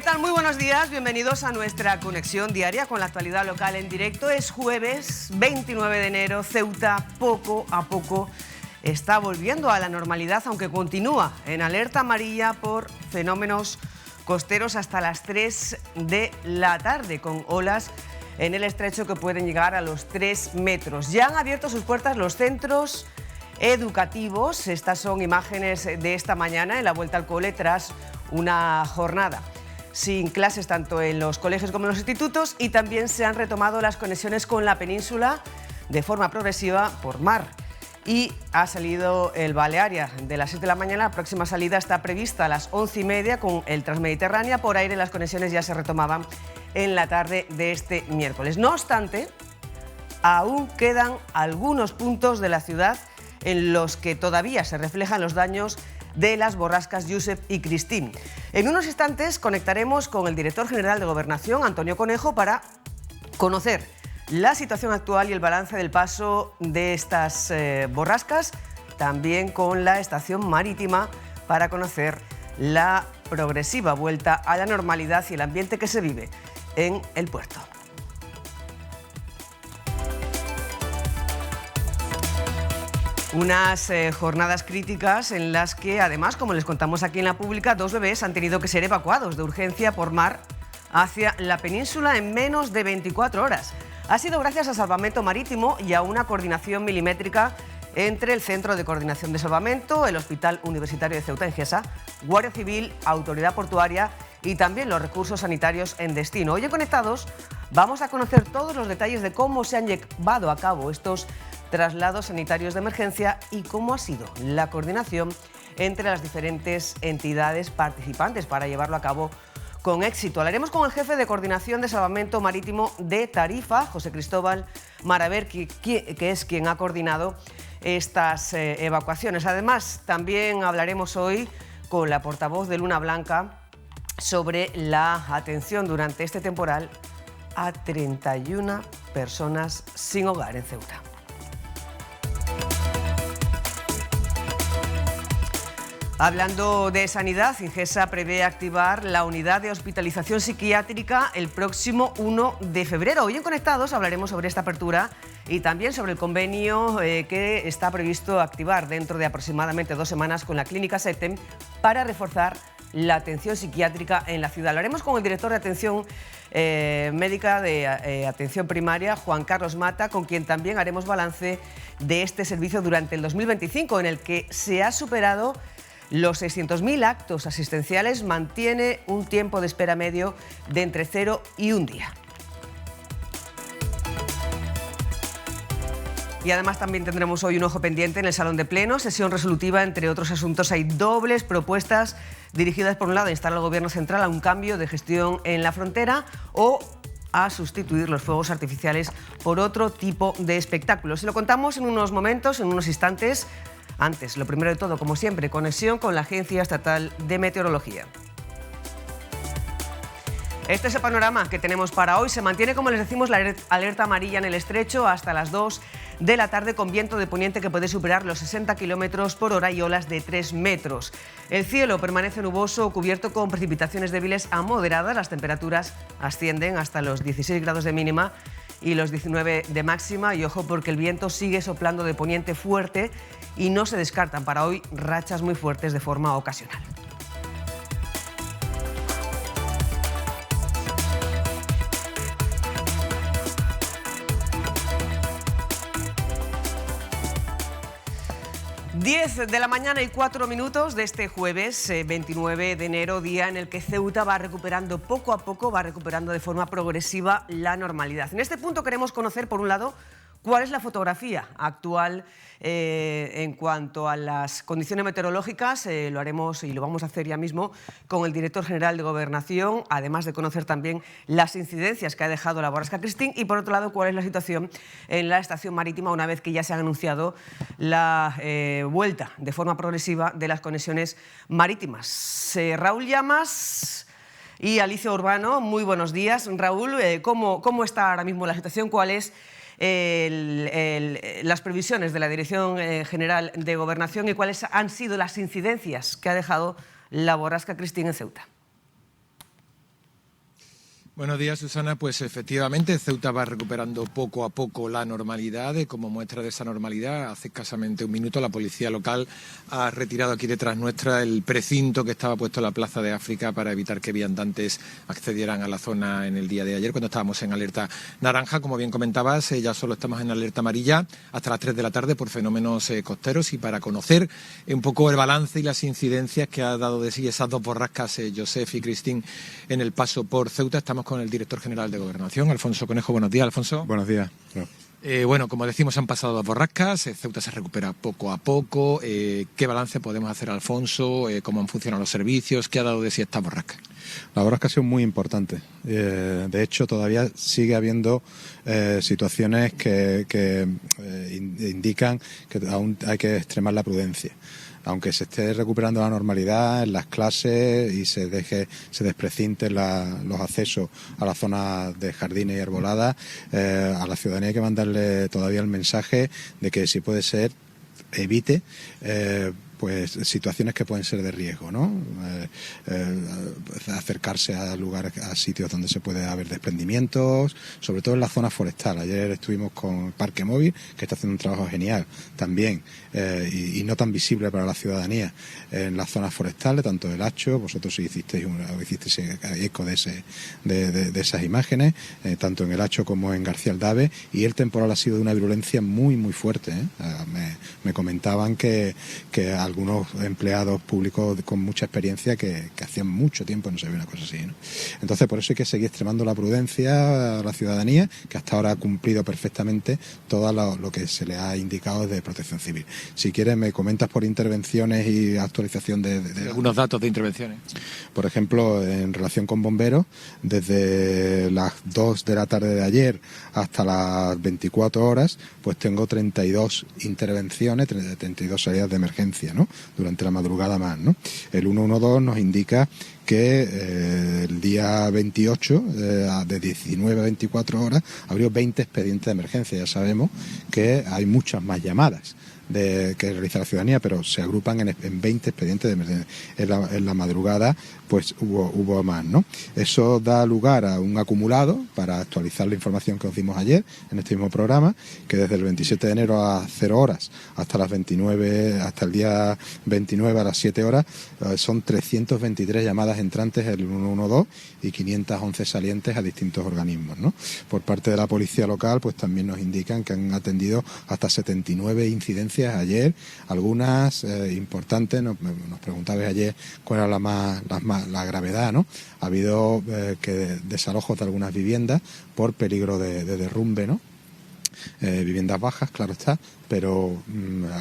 tal? Muy buenos días, bienvenidos a nuestra conexión diaria con la actualidad local en directo. Es jueves 29 de enero, Ceuta poco a poco está volviendo a la normalidad, aunque continúa en alerta amarilla por fenómenos costeros hasta las 3 de la tarde, con olas en el estrecho que pueden llegar a los 3 metros. Ya han abierto sus puertas los centros educativos. Estas son imágenes de esta mañana en la vuelta al cole tras una jornada sin clases tanto en los colegios como en los institutos, y también se han retomado las conexiones con la península de forma progresiva por mar. Y ha salido el Balearia de las 7 de la mañana. La próxima salida está prevista a las 11:30 con el Transmediterránea. Por aire las conexiones ya se retomaban en la tarde de este miércoles. No obstante, aún quedan algunos puntos de la ciudad en los que todavía se reflejan los daños de las borrascas Joseph y Christine. En unos instantes conectaremos con el director general de Gobernación, Antonio Conejo, para conocer la situación actual y el balance del paso de estas borrascas, también con la estación marítima para conocer la progresiva vuelta a la normalidad y el ambiente que se vive en el puerto. Unas jornadas críticas en las que, además, como les contamos aquí en La Pública, 2 bebés han tenido que ser evacuados de urgencia por mar hacia la península en menos de 24 horas. Ha sido gracias a Salvamento Marítimo y a una coordinación milimétrica entre el Centro de Coordinación de Salvamento, el Hospital Universitario de Ceuta, Engesa, Guardia Civil, Autoridad Portuaria y también los recursos sanitarios en destino. Hoy en Conectados vamos a conocer todos los detalles de cómo se han llevado a cabo estos traslados sanitarios de emergencia y cómo ha sido la coordinación entre las diferentes entidades participantes para llevarlo a cabo con éxito. Hablaremos con el jefe de Coordinación de Salvamento Marítimo de Tarifa, José Cristóbal Maraver, que es quien ha coordinado estas evacuaciones. Además, también hablaremos hoy con la portavoz de Luna Blanca sobre la atención durante este temporal a 31 personas sin hogar en Ceuta. Hablando de sanidad, Ingesa prevé activar la unidad de hospitalización psiquiátrica el próximo 1 de febrero. Hoy en Conectados hablaremos sobre esta apertura y también sobre el convenio que está previsto activar dentro de aproximadamente 2 semanas con la Clínica SETEM para reforzar la atención psiquiátrica en la ciudad. Lo haremos con el director de atención médica de atención primaria, Juan Carlos Mata, con quien también haremos balance de este servicio durante el 2025, en el que se ha superado los 600.000 actos asistenciales, mantiene un tiempo de espera medio de entre 0 y 1 día. Y además también tendremos hoy un ojo pendiente en el Salón de Pleno, sesión resolutiva, entre otros asuntos. Hay dobles propuestas dirigidas, por un lado, a instar al Gobierno central a un cambio de gestión en la frontera o a sustituir los fuegos artificiales por otro tipo de espectáculos. Se lo contamos en unos momentos, en unos instantes. Antes, lo primero de todo, como siempre, conexión con la Agencia Estatal de Meteorología. Este es el panorama que tenemos para hoy. Se mantiene, como les decimos, la alerta amarilla en el estrecho hasta las 2 de la tarde, con viento de poniente que puede superar los 60 kilómetros por hora y olas de 3 metros. El cielo permanece nuboso o cubierto con precipitaciones débiles a moderadas. Las temperaturas ascienden hasta los 16 grados de mínima y los 19 de máxima. Y ojo, porque el viento sigue soplando de poniente fuerte y no se descartan para hoy rachas muy fuertes de forma ocasional. Diez de la mañana y 4 minutos de este jueves 29 de enero, día en el que Ceuta va recuperando poco a poco, va recuperando de forma progresiva la normalidad. En este punto queremos conocer, por un lado, cuál es la fotografía actual en cuanto a las condiciones meteorológicas. Lo haremos y lo vamos a hacer ya mismo con el director general de Gobernación, además de conocer también las incidencias que ha dejado la borrasca Christine y, por otro lado, cuál es la situación en la estación marítima una vez que ya se han anunciado la vuelta de forma progresiva de las conexiones marítimas. Raúl Llamas y Alicia Urbano, muy buenos días. Raúl, ¿cómo está ahora mismo la situación? ¿Cuál es las previsiones de la Dirección General de Gobernación y cuáles han sido las incidencias que ha dejado la borrasca Christine en Ceuta? Buenos días, Susana. Pues efectivamente, Ceuta va recuperando poco a poco la normalidad. Como muestra de esa normalidad, hace escasamente un minuto la policía local ha retirado aquí detrás nuestra el precinto que estaba puesto en la Plaza de África para evitar que viandantes accedieran a la zona en el día de ayer, cuando estábamos en alerta naranja. Como bien comentabas, ya solo estamos en alerta amarilla hasta las 3 de la tarde por fenómenos costeros, y para conocer un poco el balance y las incidencias que ha dado de sí esas dos borrascas, Josep y Cristín, en el paso por Ceuta, estamos con el director general de Gobernación, Alfonso Conejo. Buenos días, Alfonso. Buenos días. Bueno, como decimos, han pasado dos borrascas, Ceuta se recupera poco a poco. ¿Qué balance podemos hacer, Alfonso? ¿Cómo han funcionado los servicios? ¿Qué ha dado de sí esta borrasca? La borrasca ha sido muy importante. De hecho, todavía sigue habiendo situaciones que indican que aún hay que extremar la prudencia. Aunque se esté recuperando la normalidad en las clases y se desprecinten los accesos a la zona de jardines y arboladas, a la ciudadanía hay que mandarle todavía el mensaje de que, si puede ser, evite pues situaciones que pueden ser de riesgo, ¿no? Acercarse a lugares, a sitios donde se puede haber desprendimientos, sobre todo en la zona forestal. Ayer estuvimos con el Parque Móvil, que está haciendo un trabajo genial también, y no tan visible para la ciudadanía, en las zonas forestales, tanto del Hacho, vosotros hicisteis eco de esas imágenes, tanto en el Hacho como en García Aldave, y el temporal ha sido de una virulencia muy, muy fuerte, ¿eh? Me comentaban que algunos empleados públicos con mucha experiencia que hacían mucho tiempo no se veía una cosa así, ¿no? Entonces, por eso hay que seguir extremando la prudencia a la ciudadanía, que hasta ahora ha cumplido perfectamente todo lo que se le ha indicado desde Protección Civil. Si quieres, me comentas por intervenciones y actualización de algunos datos de intervenciones. Por ejemplo, en relación con bomberos, desde las 2 de la tarde de ayer hasta las 24 horas, pues tengo 32 intervenciones, 32 salidas de emergencia, ¿no? Durante la madrugada más, ¿no? El 112 nos indica que el día 28, de 19 a 24 horas, abrió 20 expedientes de emergencia. Ya sabemos que hay muchas más llamadas que realiza la ciudadanía, pero se agrupan en 20 expedientes de emergencia. En la madrugada pues hubo más, ¿no? Eso da lugar a un acumulado, para actualizar la información que os dimos ayer en este mismo programa, que desde el 27 de enero a 0 horas hasta el día 29 a las 7 horas, son 323 llamadas entrantes el 112 y 511 salientes a distintos organismos, ¿no? Por parte de la policía local, pues también nos indican que han atendido hasta 79 incidencias ayer, algunas importantes. Nos preguntabais ayer cuál era la gravedad, ¿no? Ha habido desalojos de algunas viviendas por peligro de derrumbe, ¿no? Viviendas bajas, claro está, pero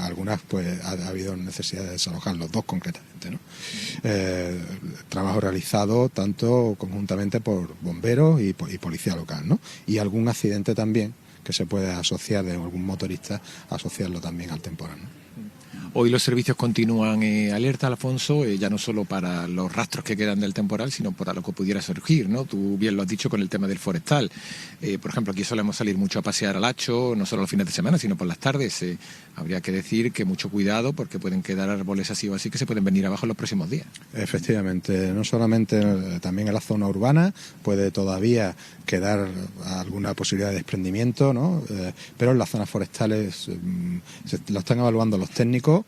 algunas pues ha habido necesidad de desalojar, los dos concretamente, ¿no? Trabajo realizado tanto conjuntamente por bomberos y policía local, ¿no? Y algún accidente también que se puede asociar de algún motorista, asociarlo también al temporal, ¿no? Hoy los servicios continúan alerta, Alfonso, ya no solo para los rastros que quedan del temporal, sino para lo que pudiera surgir, ¿no? Tú bien lo has dicho con el tema del forestal. Por ejemplo, aquí solemos salir mucho a pasear al Hacho, no solo los fines de semana, sino por las tardes. Habría que decir que mucho cuidado, porque pueden quedar árboles así o así que se pueden venir abajo en los próximos días. Efectivamente, no solamente, también en la zona urbana puede todavía quedar alguna posibilidad de desprendimiento, ¿no? Pero en las zonas forestales lo están evaluando los técnicos.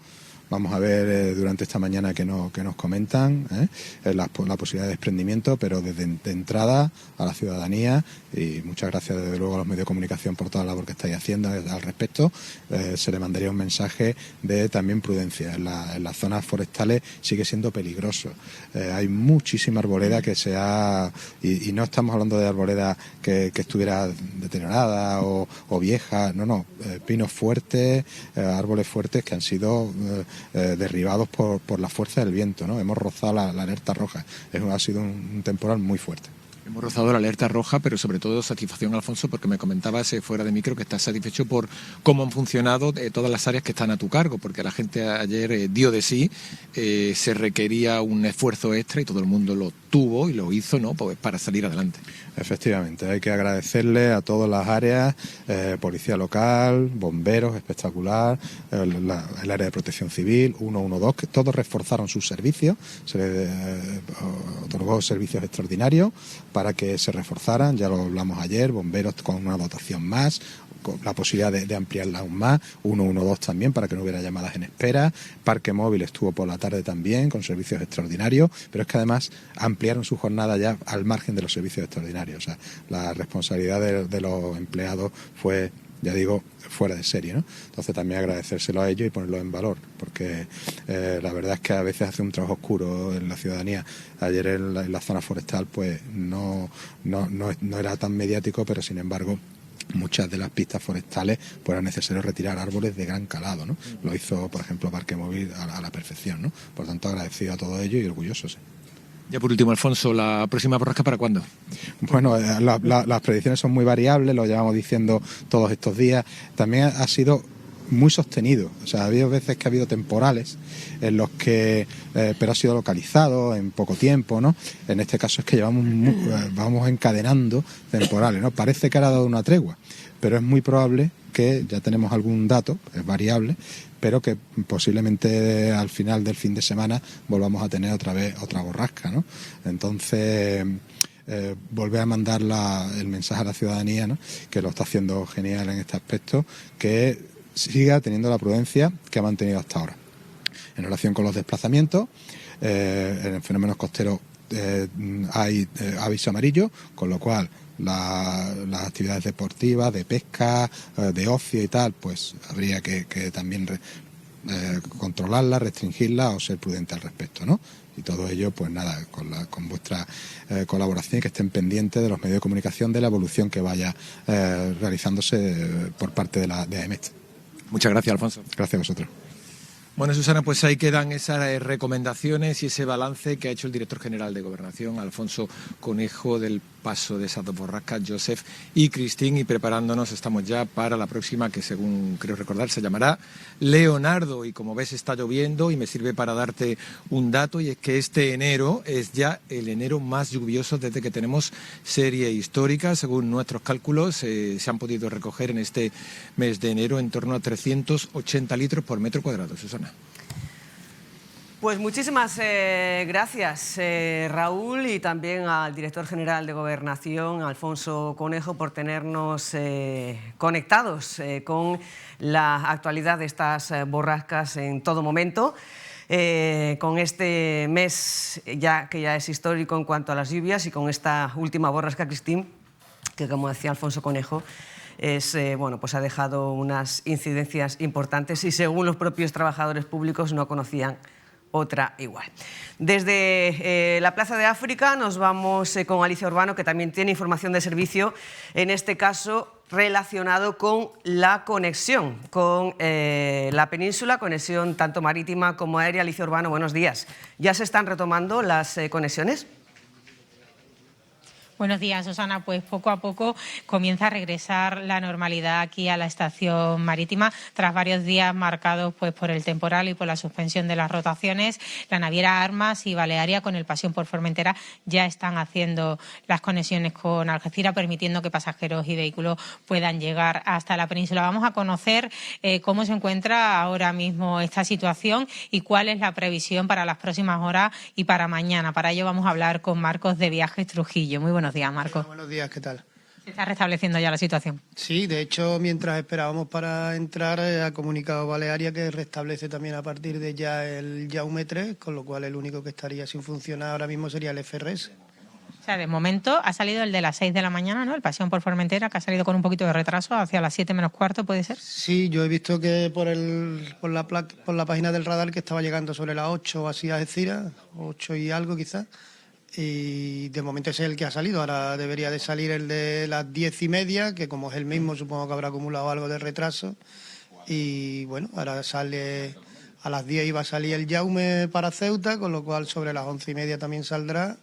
Vamos a ver durante esta mañana que nos comentan la posibilidad de desprendimiento, pero desde de entrada a la ciudadanía, y muchas gracias desde luego a los medios de comunicación por toda la labor que estáis haciendo al respecto, se le mandaría un mensaje de también prudencia. En las zonas forestales sigue siendo peligroso. Hay muchísima arboleda que y no estamos hablando de arboleda que estuviera deteriorada o vieja, no, pinos fuertes, árboles fuertes que han sido derribados por la fuerza del viento, ¿no? Hemos rozado la alerta roja. Ha sido un temporal muy fuerte. Hemos rozado la alerta roja, pero sobre todo satisfacción, Alfonso, porque me comentabas fuera de micro que estás satisfecho por cómo han funcionado todas las áreas que están a tu cargo, porque la gente ayer dio de sí, se requería un esfuerzo extra y todo el mundo lo tuvo y lo hizo, ¿no? Pues para salir adelante. Efectivamente, hay que agradecerle a todas las áreas, policía local, bomberos, espectacular, el área de protección civil, 112, que todos reforzaron sus servicios, se les otorgó servicios extraordinarios para que se reforzaran, ya lo hablamos ayer, bomberos con una dotación más, con la posibilidad de ampliarla aún más, 112 también para que no hubiera llamadas en espera, Parque Móvil estuvo por la tarde también con servicios extraordinarios, pero es que además ampliaron su jornada ya al margen de los servicios extraordinarios, o sea, la responsabilidad de los empleados fue, ya digo, fuera de serie, ¿no? Entonces también agradecérselo a ellos y ponerlo en valor, porque la verdad es que a veces hace un trabajo oscuro en la ciudadanía. Ayer en la zona forestal pues no era tan mediático, pero sin embargo muchas de las pistas forestales pues era necesario retirar árboles de gran calado, ¿no? Lo hizo, por ejemplo, Parque Móvil a la perfección, ¿no? Por tanto, agradecido a todo ello y orgulloso, sí. Ya por último, Alfonso, ¿la próxima borrasca para cuándo? Bueno, las predicciones son muy variables, lo llevamos diciendo todos estos días. También ha sido muy sostenido, o sea, ha habido veces que ha habido temporales en los que, pero ha sido localizado en poco tiempo, ¿no? En este caso es que vamos encadenando temporales, ¿no? Parece que ahora ha dado una tregua, pero es muy probable que ya tenemos algún dato, es variable, pero que posiblemente al final del fin de semana volvamos a tener otra vez otra borrasca, ¿no? Entonces volver a mandar el mensaje a la ciudadanía, ¿no? Que lo está haciendo genial en este aspecto, que siga teniendo la prudencia que ha mantenido hasta ahora. En relación con los desplazamientos, en fenómenos costeros hay aviso amarillo, con lo cual las actividades deportivas, de pesca, de ocio y tal, pues habría que también controlarlas, restringirlas o ser prudente al respecto, ¿no? Y todo ello, pues nada, con vuestra colaboración y que estén pendientes de los medios de comunicación de la evolución que vaya realizándose por parte de AEMET. Muchas gracias, Alfonso. Gracias a vosotros. Bueno, Susana, pues ahí quedan esas recomendaciones y ese balance que ha hecho el director general de Gobernación, Alfonso Conejo, del paso de esas dos borrascas, Joseph y Cristín, y preparándonos estamos ya para la próxima, que según creo recordar se llamará Leonardo, y como ves está lloviendo y me sirve para darte un dato, y es que este enero es ya el enero más lluvioso desde que tenemos serie histórica. Según nuestros cálculos se han podido recoger en este mes de enero en torno a 380 litros por metro cuadrado. Susana. Pues muchísimas gracias, Raúl, y también al director general de Gobernación, Alfonso Conejo, por tenernos conectados con la actualidad de estas borrascas en todo momento. Con este mes que ya es histórico en cuanto a las lluvias, y con esta última borrasca, Cristín, que como decía Alfonso Conejo, pues ha dejado unas incidencias importantes y según los propios trabajadores públicos no conocían otra igual. Desde la Plaza de África nos vamos con Alicia Urbano, que también tiene información de servicio, en este caso relacionado con la conexión con la península, conexión tanto marítima como aérea. Alicia Urbano, buenos días. ¿Ya se están retomando las conexiones? Buenos días, Susana. Pues poco a poco comienza a regresar la normalidad aquí a la estación marítima tras varios días marcados pues por el temporal y por la suspensión de las rotaciones. La naviera Armas y Balearia con el Pasión por Formentera ya están haciendo las conexiones con Algeciras, permitiendo que pasajeros y vehículos puedan llegar hasta la península. Vamos a conocer cómo se encuentra ahora mismo esta situación y cuál es la previsión para las próximas horas y para mañana. Para ello vamos a hablar con Marcos de Viajes Trujillo. Muy buenos días, Marcos. Buenos días, ¿qué tal? ¿Se está restableciendo ya la situación? Sí, de hecho, mientras esperábamos para entrar, ha comunicado Balearia que restablece también a partir de ya el Jaume 3, con lo cual el único que estaría sin funcionar ahora mismo sería el FRS. O sea, de momento ha salido el de las 6 de la mañana, ¿no? El Pasión por Formentera, que ha salido con un poquito de retraso, hacia las 7 menos cuarto, ¿puede ser? Sí, yo he visto que por la página del radar que estaba llegando sobre las 8 o así a Algeciras, 8 y algo quizás. Y de momento ese es el que ha salido. Ahora debería de salir el de las 10:30, que como es el mismo supongo que habrá acumulado algo de retraso. Y bueno, ahora sale a las 10 iba a salir el Jaume para Ceuta, con lo cual sobre las 11:30 también saldrá.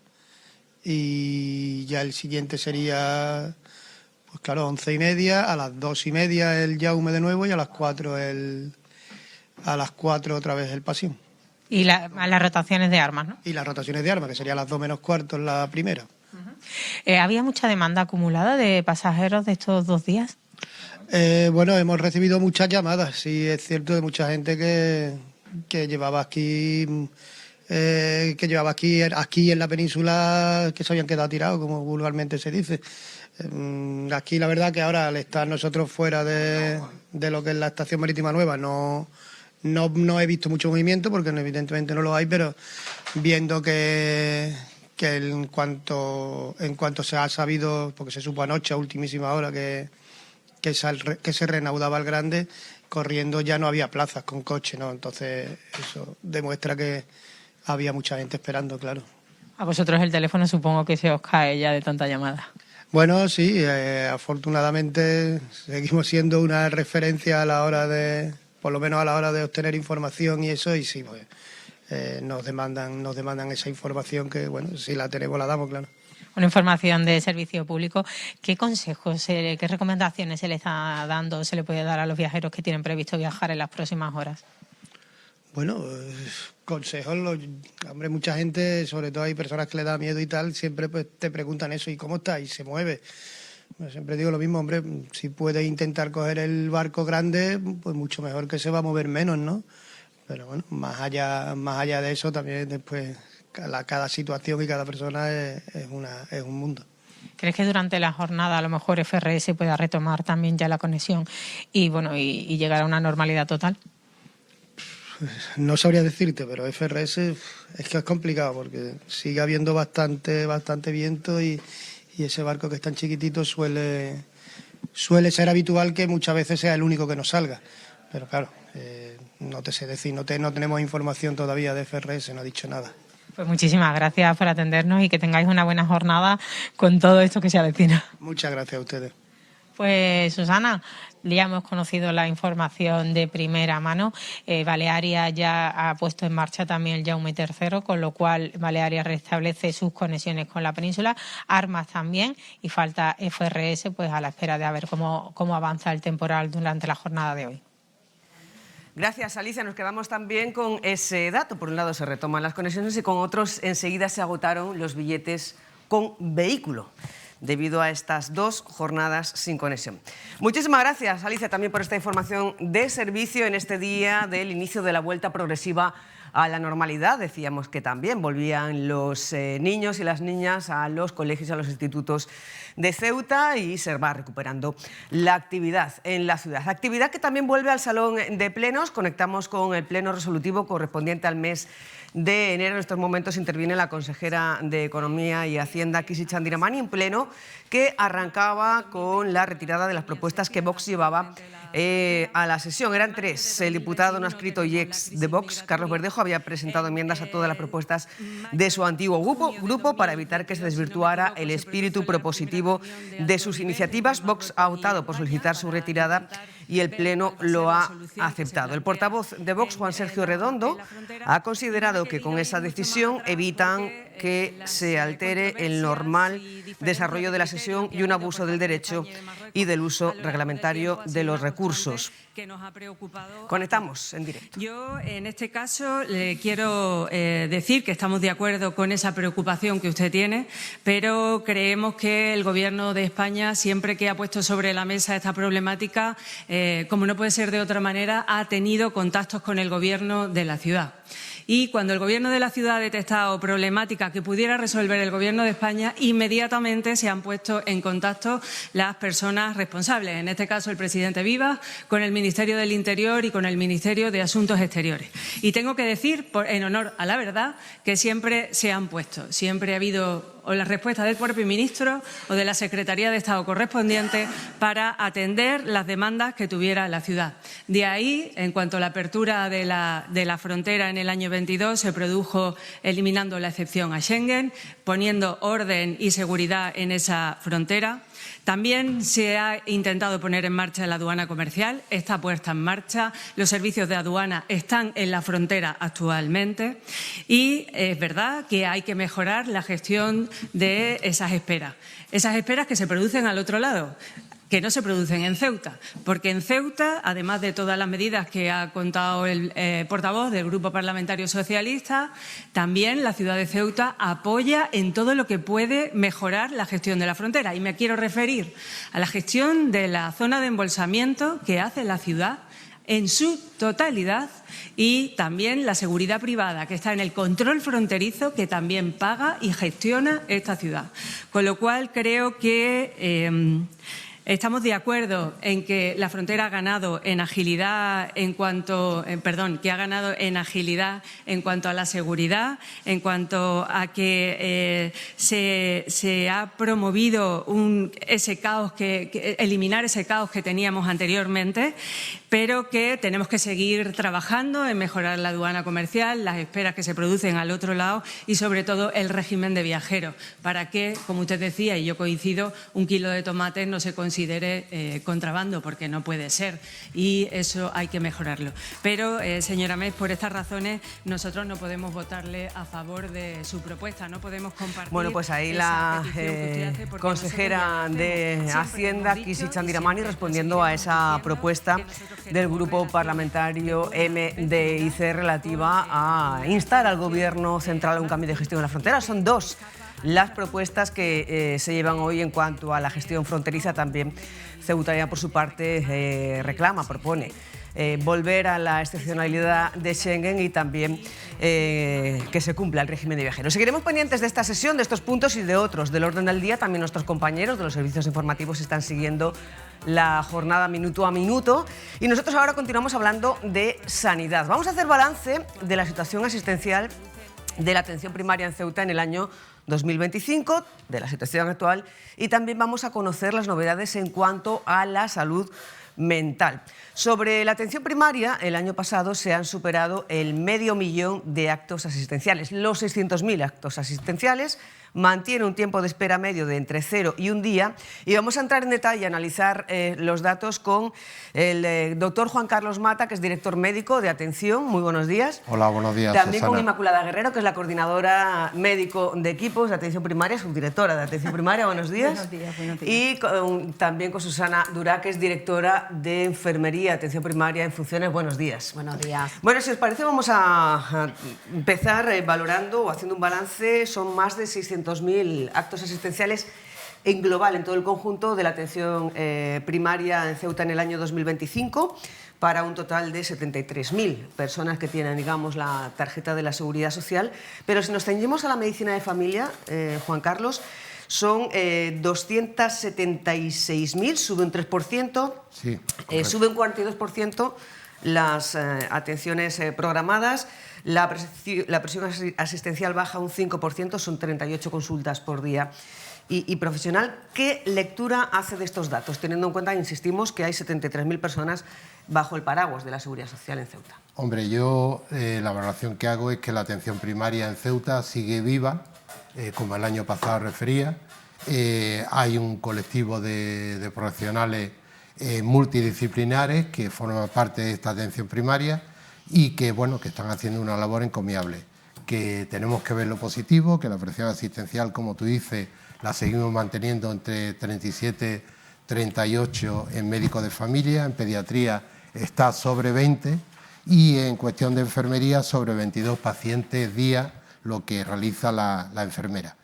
Y ya el siguiente sería, pues claro, 11:30, a las 2:30 el Jaume de nuevo y a las 4 otra vez el Pasión. Y las rotaciones de Armas, ¿no? Y las rotaciones de Armas, que sería las 2 menos cuarto en la primera. ¿Había mucha demanda acumulada de pasajeros de estos 2 días? Bueno, hemos recibido muchas llamadas, sí, es cierto, de mucha gente que llevaba aquí que llevaba aquí en la península, que se habían quedado tirados, como vulgarmente se dice. Aquí la verdad que ahora, al estar nosotros fuera de lo que es la estación marítima nueva, no he visto mucho movimiento, porque evidentemente no lo hay, pero viendo que en cuanto se ha sabido, porque se supo anoche a ultimísima hora que se reanudaba el Grande, corriendo ya no había plazas con coche, ¿no? Entonces eso demuestra que había mucha gente esperando, claro. A vosotros el teléfono supongo que se os cae ya de tanta llamada. Bueno, sí, afortunadamente seguimos siendo una referencia a la hora de, por lo menos a la hora de obtener información y eso, y sí, pues nos demandan esa información que, bueno, si la tenemos la damos, claro. Una información de servicio público. ¿Qué consejos, qué recomendaciones se le está dando, se le puede dar a los viajeros que tienen previsto viajar en las próximas horas? Bueno, consejos, hombre, mucha gente, sobre todo hay personas que le da miedo y tal, siempre pues te preguntan eso, ¿y cómo está? Y se mueve. Yo siempre digo lo mismo, hombre, si puedes intentar coger el barco grande, pues mucho mejor, que se va a mover menos, ¿no? Pero bueno, más allá de eso, también después cada situación y cada persona es un mundo. ¿Crees que durante la jornada a lo mejor FRS pueda retomar también ya la conexión y llegar a una normalidad total? No sabría decirte, pero FRS es que es complicado porque sigue habiendo bastante viento y ese barco que es tan chiquitito suele ser habitual que muchas veces sea el único que nos salga. Pero claro, no te sé decir, no tenemos información todavía de FRS, no ha dicho nada. Pues muchísimas gracias por atendernos y que tengáis una buena jornada con todo esto que se avecina. Muchas gracias a ustedes. Pues Susana, ya hemos conocido la información de primera mano. Balearia ya ha puesto en marcha también el Jaume III, con lo cual Balearia restablece sus conexiones con la península, Armas también, y falta FRS pues a la espera de ver cómo avanza el temporal durante la jornada de hoy. Gracias, Alicia. Nos quedamos también con ese dato. Por un lado se retoman las conexiones y con otros enseguida se agotaron los billetes con vehículo, debido a estas 2 jornadas sin conexión. Muchísimas gracias, Alicia, también por esta información de servicio en este día del inicio de la vuelta progresiva a la normalidad. Decíamos que también volvían los niños y las niñas a los colegios y a los institutos de Ceuta y se va recuperando la actividad en la ciudad. Actividad que también vuelve al Salón de Plenos. Conectamos con el pleno resolutivo correspondiente al mes de enero. En estos momentos interviene la consejera de Economía y Hacienda, Kisi Chandiramani, en pleno que arrancaba con la retirada de las propuestas que Vox llevaba a la sesión. Eran 3. El diputado no adscrito y ex de Vox, Carlos Verdejo, había presentado enmiendas a todas las propuestas de su antiguo grupo para evitar que se desvirtuara el espíritu propositivo de sus iniciativas. Vox ha optado por solicitar su retirada y el Pleno lo ha aceptado. El portavoz de Vox, Juan Sergio Redondo, ha considerado que con esa decisión evitan que se altere el normal desarrollo de la sesión y un abuso del derecho y del uso reglamentario de los recursos. Conectamos en directo. Yo, en este caso, le quiero decir que estamos de acuerdo con esa preocupación que usted tiene, pero creemos que el Gobierno de España, siempre que ha puesto sobre la mesa esta problemática, como no puede ser de otra manera, ha tenido contactos con el Gobierno de la ciudad. Y cuando el Gobierno de la ciudad ha detectado problemática que pudiera resolver el Gobierno de España, inmediatamente se han puesto en contacto las personas responsables, en este caso el presidente Vivas, con el Ministerio del Interior y con el Ministerio de Asuntos Exteriores. Y tengo que decir, en honor a la verdad, que siempre se han puesto, siempre ha habido o la respuesta del propio ministro o de la Secretaría de Estado correspondiente para atender las demandas que tuviera la ciudad. De ahí, en cuanto a la apertura de la frontera en el año 22, se produjo eliminando la excepción a Schengen, poniendo orden y seguridad en esa frontera. También se ha intentado poner en marcha la aduana comercial, está puesta en marcha, los servicios de aduana están en la frontera actualmente y es verdad que hay que mejorar la gestión de esas esperas que se producen al otro lado, que no se producen en Ceuta, porque en Ceuta, además de todas las medidas que ha contado el portavoz del Grupo Parlamentario Socialista, también la ciudad de Ceuta apoya en todo lo que puede mejorar la gestión de la frontera. Y me quiero referir a la gestión de la zona de embolsamiento que hace la ciudad en su totalidad, y también la seguridad privada, que está en el control fronterizo, que también paga y gestiona esta ciudad. Con lo cual, creo que estamos de acuerdo en que la frontera ha ganado en agilidad en cuanto, que ha ganado en agilidad en cuanto a la seguridad, en cuanto a que se ha promovido eliminar ese caos que teníamos anteriormente, pero que tenemos que seguir trabajando en mejorar la aduana comercial, las esperas que se producen al otro lado y, sobre todo, el régimen de viajeros, para que, como usted decía, y yo coincido, 1 kilo de tomate no se considere contrabando, porque no puede ser, y eso hay que mejorarlo. Pero, señora Més, por estas razones nosotros no podemos votarle a favor de su propuesta, no podemos compartir. Bueno, pues ahí la consejera de Hacienda, Kisi Chandiramani, respondiendo a esa propuesta del Grupo Parlamentario MDIC relativa a instar al Gobierno central a un cambio de gestión en la frontera. Son 2 las propuestas que se llevan hoy en cuanto a la gestión fronteriza. También Ceuta ya por su parte propone volver a la excepcionalidad de Schengen y también que se cumpla el régimen de viajeros. Seguiremos pendientes de esta sesión, de estos puntos y de otros del orden del día. También nuestros compañeros de los servicios informativos están siguiendo la jornada minuto a minuto, y nosotros ahora continuamos hablando de sanidad. Vamos a hacer balance de la situación asistencial de la atención primaria en Ceuta en el año 2025, de la situación actual, y también vamos a conocer las novedades en cuanto a la salud mental. Sobre la atención primaria, el año pasado se han superado el 500.000 de actos asistenciales. Los 600.000 actos asistenciales mantiene un tiempo de espera medio de entre 0 y 1 día, y vamos a entrar en detalle a analizar los datos con el doctor Juan Carlos Mata, que es director médico de atención. Muy buenos días. Hola, buenos días, También Susana. con Inmaculada Guerrero, que es la coordinadora médico de equipos de atención primaria, subdirectora de atención primaria. Buenos días. Buenos días, buenos días. Y también con Susana Durá, que es directora de enfermería, atención primaria en funciones. Buenos días. Buenos días. Bueno, si os parece, vamos a empezar valorando o haciendo un balance. Son más de 600.000 actos asistenciales en global, en todo el conjunto de la atención primaria en Ceuta en el año 2025, para un total de 73.000 personas que tienen, digamos, la tarjeta de la Seguridad Social. Pero si nos ceñimos a la medicina de familia, Juan Carlos, son 276.000, sube un 3%, Sí, sube un 42% las atenciones programadas, la presión asistencial baja un 5%, son 38 consultas por día. Y profesional, ¿qué lectura hace de estos datos, teniendo en cuenta, insistimos, que hay 73.000 personas bajo el paraguas de la Seguridad Social en Ceuta? Hombre, yo la valoración que hago es que la atención primaria en Ceuta sigue viva, como el año pasado refería. Hay un colectivo de profesionales multidisciplinares que forman parte de esta atención primaria y que, bueno, que están haciendo una labor encomiable, que tenemos que ver lo positivo, que la presión asistencial, como tú dices, la seguimos manteniendo entre 37 38 en médicos de familia, en pediatría está sobre 20 y en cuestión de enfermería sobre 22 pacientes día, lo que realiza la enfermera.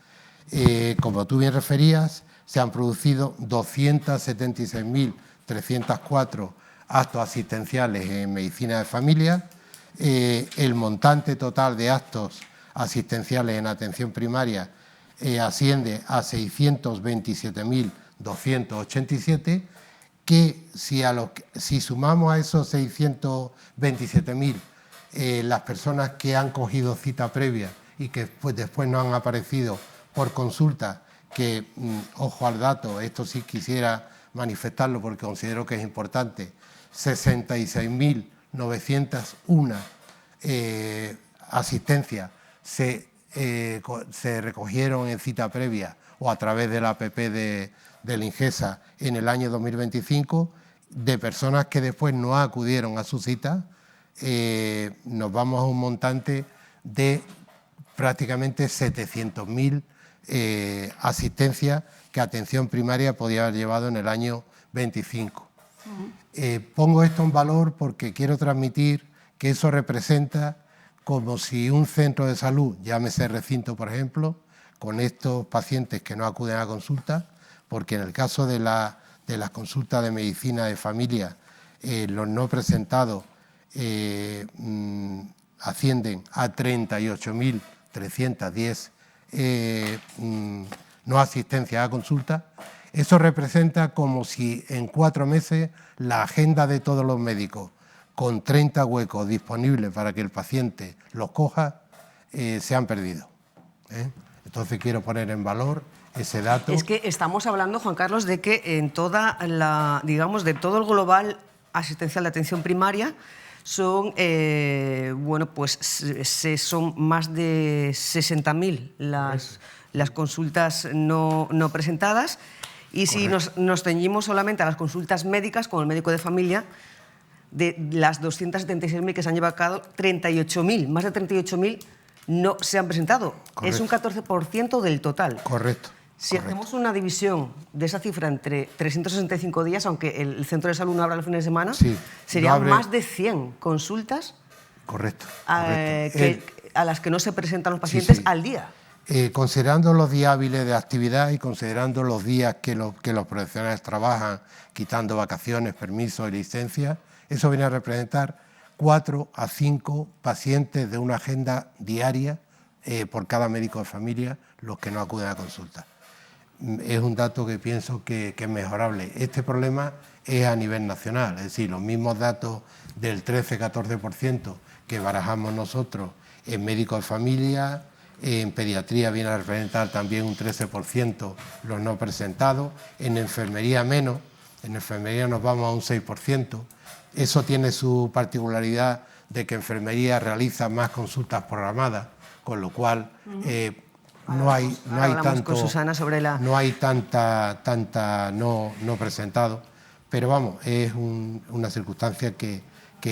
Como tú bien referías, se han producido 276.304 actos asistenciales en medicina de familia. El montante total de actos asistenciales en atención primaria asciende a 627.287, que si sumamos a esos 627.000 las personas que han cogido cita previa y que después no han aparecido por consulta, que, ojo al dato, esto sí quisiera manifestarlo porque considero que es importante, 66.901 asistencias se recogieron en cita previa o a través de la APP del Ingesa en el año 2025, de personas que después no acudieron a su cita, nos vamos a un montante de prácticamente 700.000 asistencias que atención primaria podía haber llevado en el año 25. Pongo esto en valor porque quiero transmitir que eso representa como si un centro de salud, llámese recinto por ejemplo, con estos pacientes que no acuden a consulta, porque en el caso de las consultas de medicina de familia los no presentados ascienden a 38.310 no asistencias a consulta. Eso representa como si en 4 meses la agenda de todos los médicos, con 30 huecos disponibles para que el paciente los coja, se han perdido. Entonces quiero poner en valor ese dato. Es que estamos hablando, Juan Carlos, de que en toda la, digamos, de todo el global asistencial de atención primaria son, bueno, pues son más de 60.000 las consultas no presentadas. Y si nos ceñimos solamente a las consultas médicas con el médico de familia, de las 276.000 que se han llevado a cabo, 38.000, más de 38.000 no se han presentado. Correcto. Es un 14% del total. Correcto. Si hacemos una división de esa cifra entre 365 días, aunque el centro de salud no abra los fines de semana, sí, serían más de 100 consultas. Correcto. A las que no se presentan los pacientes al día. Considerando los días hábiles de actividad y considerando los días que los profesionales trabajan, quitando vacaciones, permisos y licencias, eso viene a representar 4 a 5 pacientes de una agenda diaria por cada médico de familia los que no acuden a consulta. Es un dato que pienso que es mejorable. Este problema es a nivel nacional, es decir, los mismos datos del 13-14% que barajamos nosotros en médicos de familia. En pediatría viene a representar también un 13% los no presentados, en enfermería menos, en enfermería nos vamos a un 6%. Eso tiene su particularidad de que enfermería realiza más consultas programadas, con lo cual no hay tanta no presentado, pero vamos, es una circunstancia que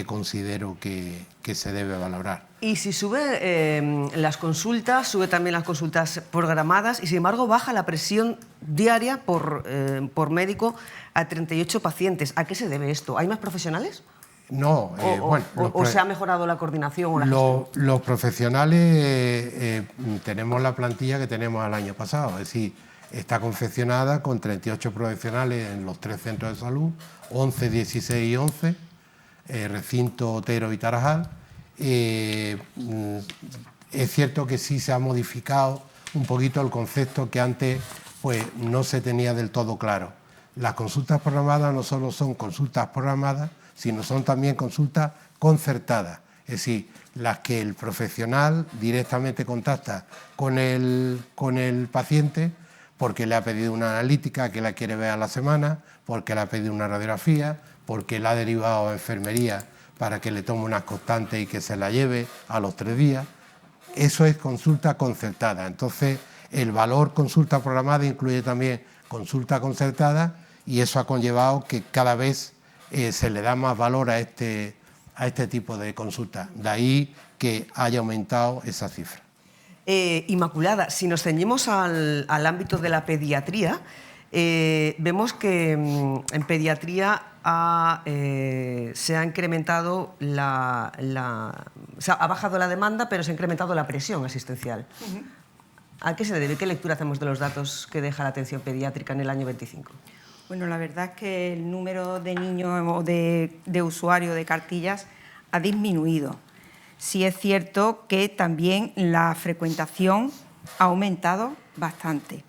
considero que se debe valorar. Y si sube las consultas, sube también las consultas programadas y sin embargo baja la presión diaria por médico a 38 pacientes. ¿A qué se debe esto? ¿Hay más profesionales? No, ¿O se ha mejorado la coordinación o la gestión? Los profesionales tenemos la plantilla que tenemos el año pasado, es decir, está confeccionada con 38 profesionales en los 3 centros de salud, 11, 16 y 11, recinto Otero y Tarajal. Es cierto que sí se ha modificado un poquito el concepto que antes pues, no se tenía del todo claro. Las consultas programadas no solo son consultas programadas, sino son también consultas concertadas, es decir, las que el profesional directamente contacta con el paciente porque le ha pedido una analítica que la quiere ver a la semana, porque le ha pedido una radiografía, porque la ha derivado a enfermería para que le tome unas constantes y que se la lleve a los 3 días. Eso es consulta concertada. Entonces, el valor consulta programada incluye también consulta concertada y eso ha conllevado que cada vez se le da más valor a este tipo de consultas. De ahí que haya aumentado esa cifra. Inmaculada, si nos ceñimos al ámbito de la pediatría, vemos que en pediatría se ha incrementado ha bajado la demanda, pero se ha incrementado la presión asistencial. ¿A qué se debe? ¿Qué lectura hacemos de los datos que deja la atención pediátrica en el año 25? Bueno, la verdad es que el número de niños o de usuarios de cartillas ha disminuido. Sí es cierto que también la frecuentación ha aumentado bastante.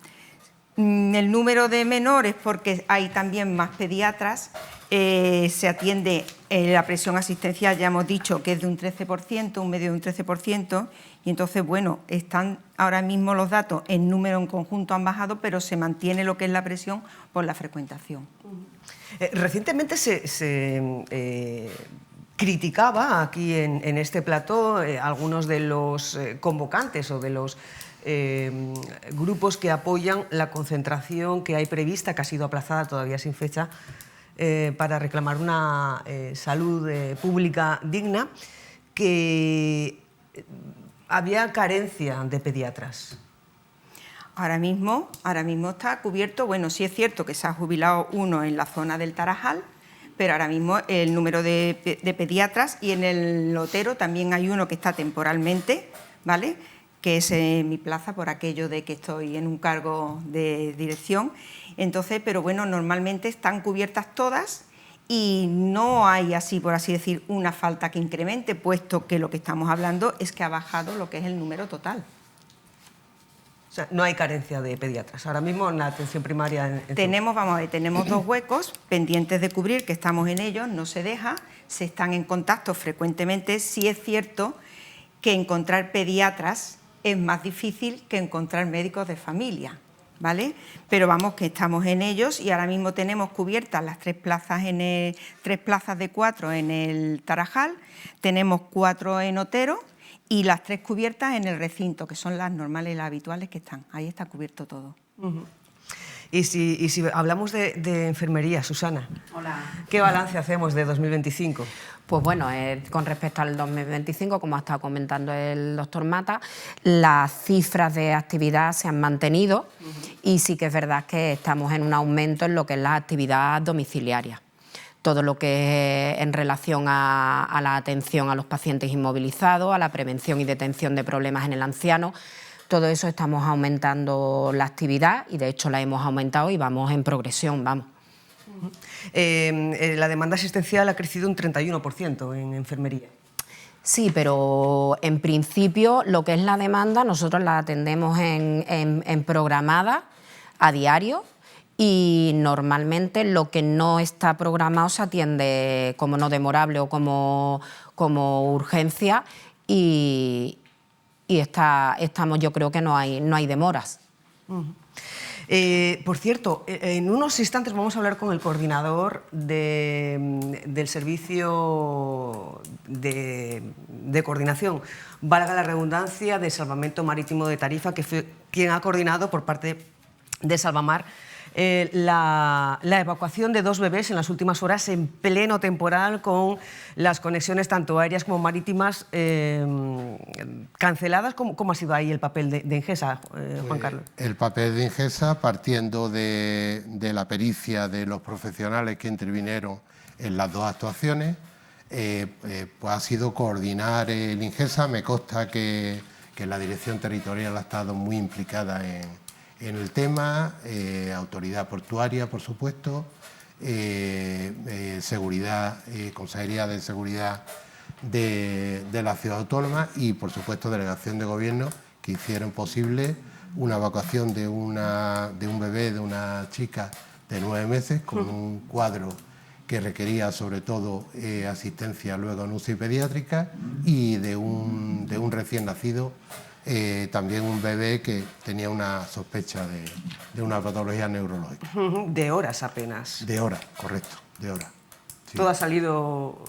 El número de menores, porque hay también más pediatras, se atiende la presión asistencial, ya hemos dicho que es de un 13%, un medio de un 13%, y entonces, bueno, están ahora mismo los datos en número en conjunto han bajado, pero se mantiene lo que es la presión por la frecuentación. Recientemente se criticaba aquí en este plató algunos de los convocantes o de los grupos que apoyan la concentración que hay prevista, que ha sido aplazada todavía sin fecha, para reclamar una salud pública digna, que había carencia de pediatras. Ahora mismo está cubierto. Bueno, sí es cierto que se ha jubilado uno en la zona del Tarajal, pero ahora mismo el número de pediatras, y en el Otero también hay uno que está temporalmente, ¿vale?, que es mi plaza por aquello de que estoy en un cargo de dirección. Entonces, pero bueno, normalmente están cubiertas todas y no hay así, por así decir, una falta que incremente, puesto que lo que estamos hablando es que ha bajado lo que es el número total. O sea, no hay carencia de pediatras. Ahora mismo en la atención primaria... Tenemos, vamos a ver, tenemos 2 huecos pendientes de cubrir, que estamos en ellos, no se deja, se están en contacto frecuentemente. Sí es cierto que encontrar pediatras es más difícil que encontrar médicos de familia, ¿vale? Pero vamos, que estamos en ellos y ahora mismo tenemos cubiertas las 3 plazas, 3 plazas de 4 en el Tarajal, tenemos 4 en Otero, y las 3 cubiertas en el recinto, que son las normales y las habituales que están. Ahí está cubierto todo. Y si hablamos de enfermería, Susana, hola, ¿qué balance hacemos de 2025? Pues bueno, con respecto al 2025, como ha estado comentando el doctor Mata, las cifras de actividad se han mantenido y sí que es verdad que estamos en un aumento en lo que es la actividad domiciliaria. Todo lo que es en relación a la atención a los pacientes inmovilizados, a la prevención y detención de problemas en el anciano, todo eso estamos aumentando la actividad y de hecho la hemos aumentado y vamos en progresión, vamos. La demanda asistencial ha crecido un 31% en enfermería. Sí, pero en principio lo que es la demanda nosotros la atendemos en programada a diario. Y normalmente lo que no está programado se atiende como no demorable o como urgencia y estamos, yo creo que no hay demoras. Por cierto, en unos instantes vamos a hablar con el coordinador del servicio de coordinación, valga la redundancia, de Salvamento Marítimo de Tarifa, que fue quien ha coordinado por parte de Salvamar la evacuación de 2 bebés en las últimas horas en pleno temporal, con las conexiones tanto aéreas como marítimas canceladas. ¿Cómo ha sido ahí el papel de Ingesa, Juan Carlos? El papel de Ingesa, partiendo de la pericia de los profesionales que intervinieron en las 2 actuaciones, pues ha sido coordinar el Ingesa. Me consta que la dirección territorial ha estado muy implicada en el tema, autoridad portuaria, por supuesto, seguridad, Consejería de Seguridad de la Ciudad Autónoma y, por supuesto, Delegación de Gobierno, que hicieron posible una evacuación de un bebé, de una chica de 9 meses, con un cuadro que requería sobre todo asistencia luego en UCI pediátrica, y de un recién nacido, también un bebé que tenía una sospecha de una patología neurológica. De horas apenas. De horas, correcto, de horas. Sí. ¿Todo ha salido...?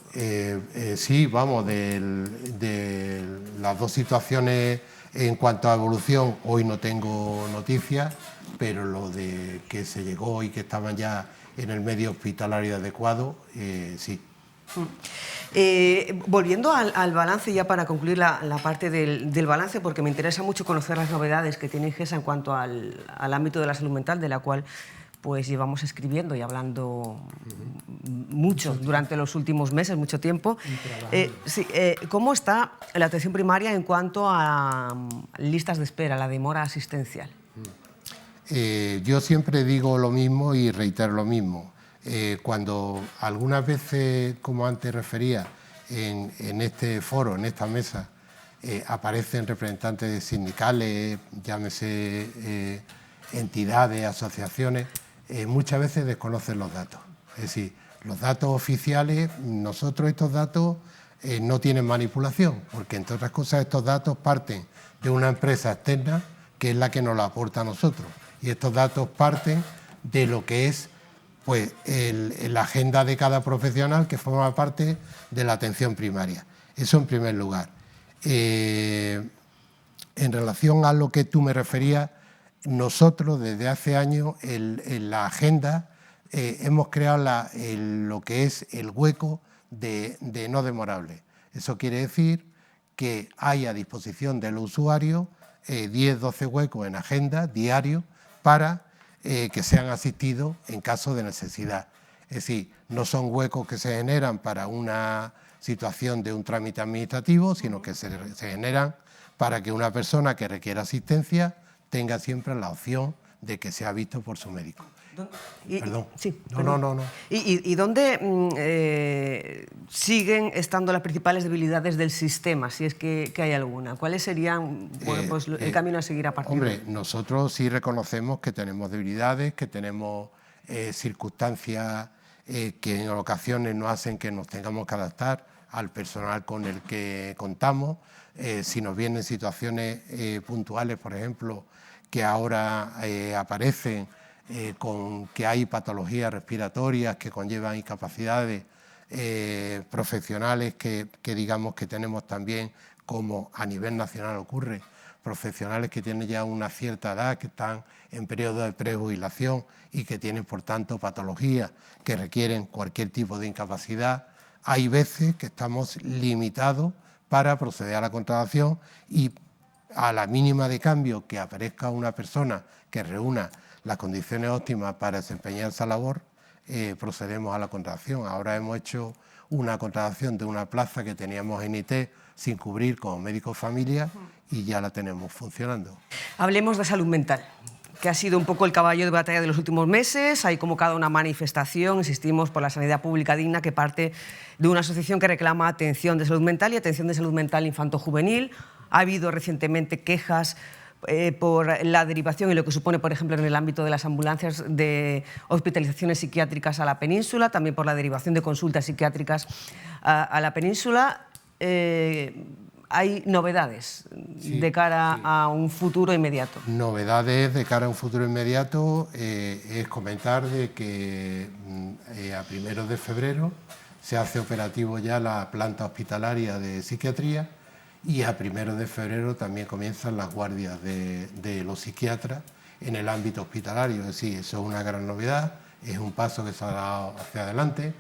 Sí, vamos, de las 2 situaciones en cuanto a evolución, hoy no tengo noticias, pero lo de que se llegó y que estaban ya en el medio hospitalario adecuado, sí. Volviendo al balance, ya para concluir la parte del balance, porque me interesa mucho conocer las novedades que tiene Ingesa en cuanto al ámbito de la salud mental, de la cual pues llevamos escribiendo y hablando mucho durante los últimos meses, mucho tiempo. ¿Cómo está la atención primaria en cuanto a listas de espera, la demora asistencial? Yo siempre digo lo mismo y reitero lo mismo. Cuando algunas veces, como antes refería, en este foro, en esta mesa, aparecen representantes sindicales, llámese entidades, asociaciones, muchas veces desconocen los datos. Es decir, los datos oficiales, nosotros estos datos no tienen manipulación, porque entre otras cosas estos datos parten de una empresa externa que es la que nos la aporta a nosotros, y estos datos parten de lo que es pues la agenda de cada profesional que forma parte de la atención primaria. Eso en primer lugar. En relación a lo que tú me referías, nosotros desde hace años en la agenda hemos creado lo que es el hueco de no demorable. Eso quiere decir que hay a disposición del usuario 10-12 huecos en agenda diario para que sean asistidos en caso de necesidad. Es decir, no son huecos que se generan para una situación de un trámite administrativo, sino que se generan para que una persona que requiera asistencia tenga siempre la opción de que sea visto por su médico. Perdón. Sí, no. ¿Y dónde siguen estando las principales debilidades del sistema, si es que hay alguna? ¿Cuáles serían pues, el camino a seguir a partir de ahí? Hombre, nosotros sí reconocemos que tenemos debilidades, que tenemos circunstancias que en ocasiones nos hacen que nos tengamos que adaptar al personal con el que contamos. Si nos vienen situaciones puntuales, por ejemplo, que ahora aparecen, con que hay patologías respiratorias que conllevan incapacidades profesionales que digamos que tenemos también, como a nivel nacional ocurre, profesionales que tienen ya una cierta edad, que están en periodo de prejubilación y que tienen, por tanto, patologías que requieren cualquier tipo de incapacidad. Hay veces que estamos limitados para proceder a la contratación y a la mínima de cambio que aparezca una persona que reúna las condiciones óptimas para desempeñar esa labor, procedemos a la contratación. Ahora hemos hecho una contratación de una plaza que teníamos en IT sin cubrir como médico familia y ya la tenemos funcionando. Hablemos de salud mental, que ha sido un poco el caballo de batalla de los últimos meses. Hay convocado una manifestación, insistimos, por la sanidad pública digna, que parte de una asociación que reclama atención de salud mental y atención de salud mental infanto-juvenil. Ha habido recientemente quejas por la derivación y lo que supone, por ejemplo, en el ámbito de las ambulancias de hospitalizaciones psiquiátricas a la península, también por la derivación de consultas psiquiátricas a la península. ¿Hay novedades de cara a un futuro inmediato? Novedades de cara a un futuro inmediato es comentar de que a 1 de febrero se hace operativo ya la planta hospitalaria de psiquiatría y a 1 de febrero también comienzan las guardias de los psiquiatras en el ámbito hospitalario. Es decir, eso es una gran novedad, es un paso que se ha dado hacia adelante.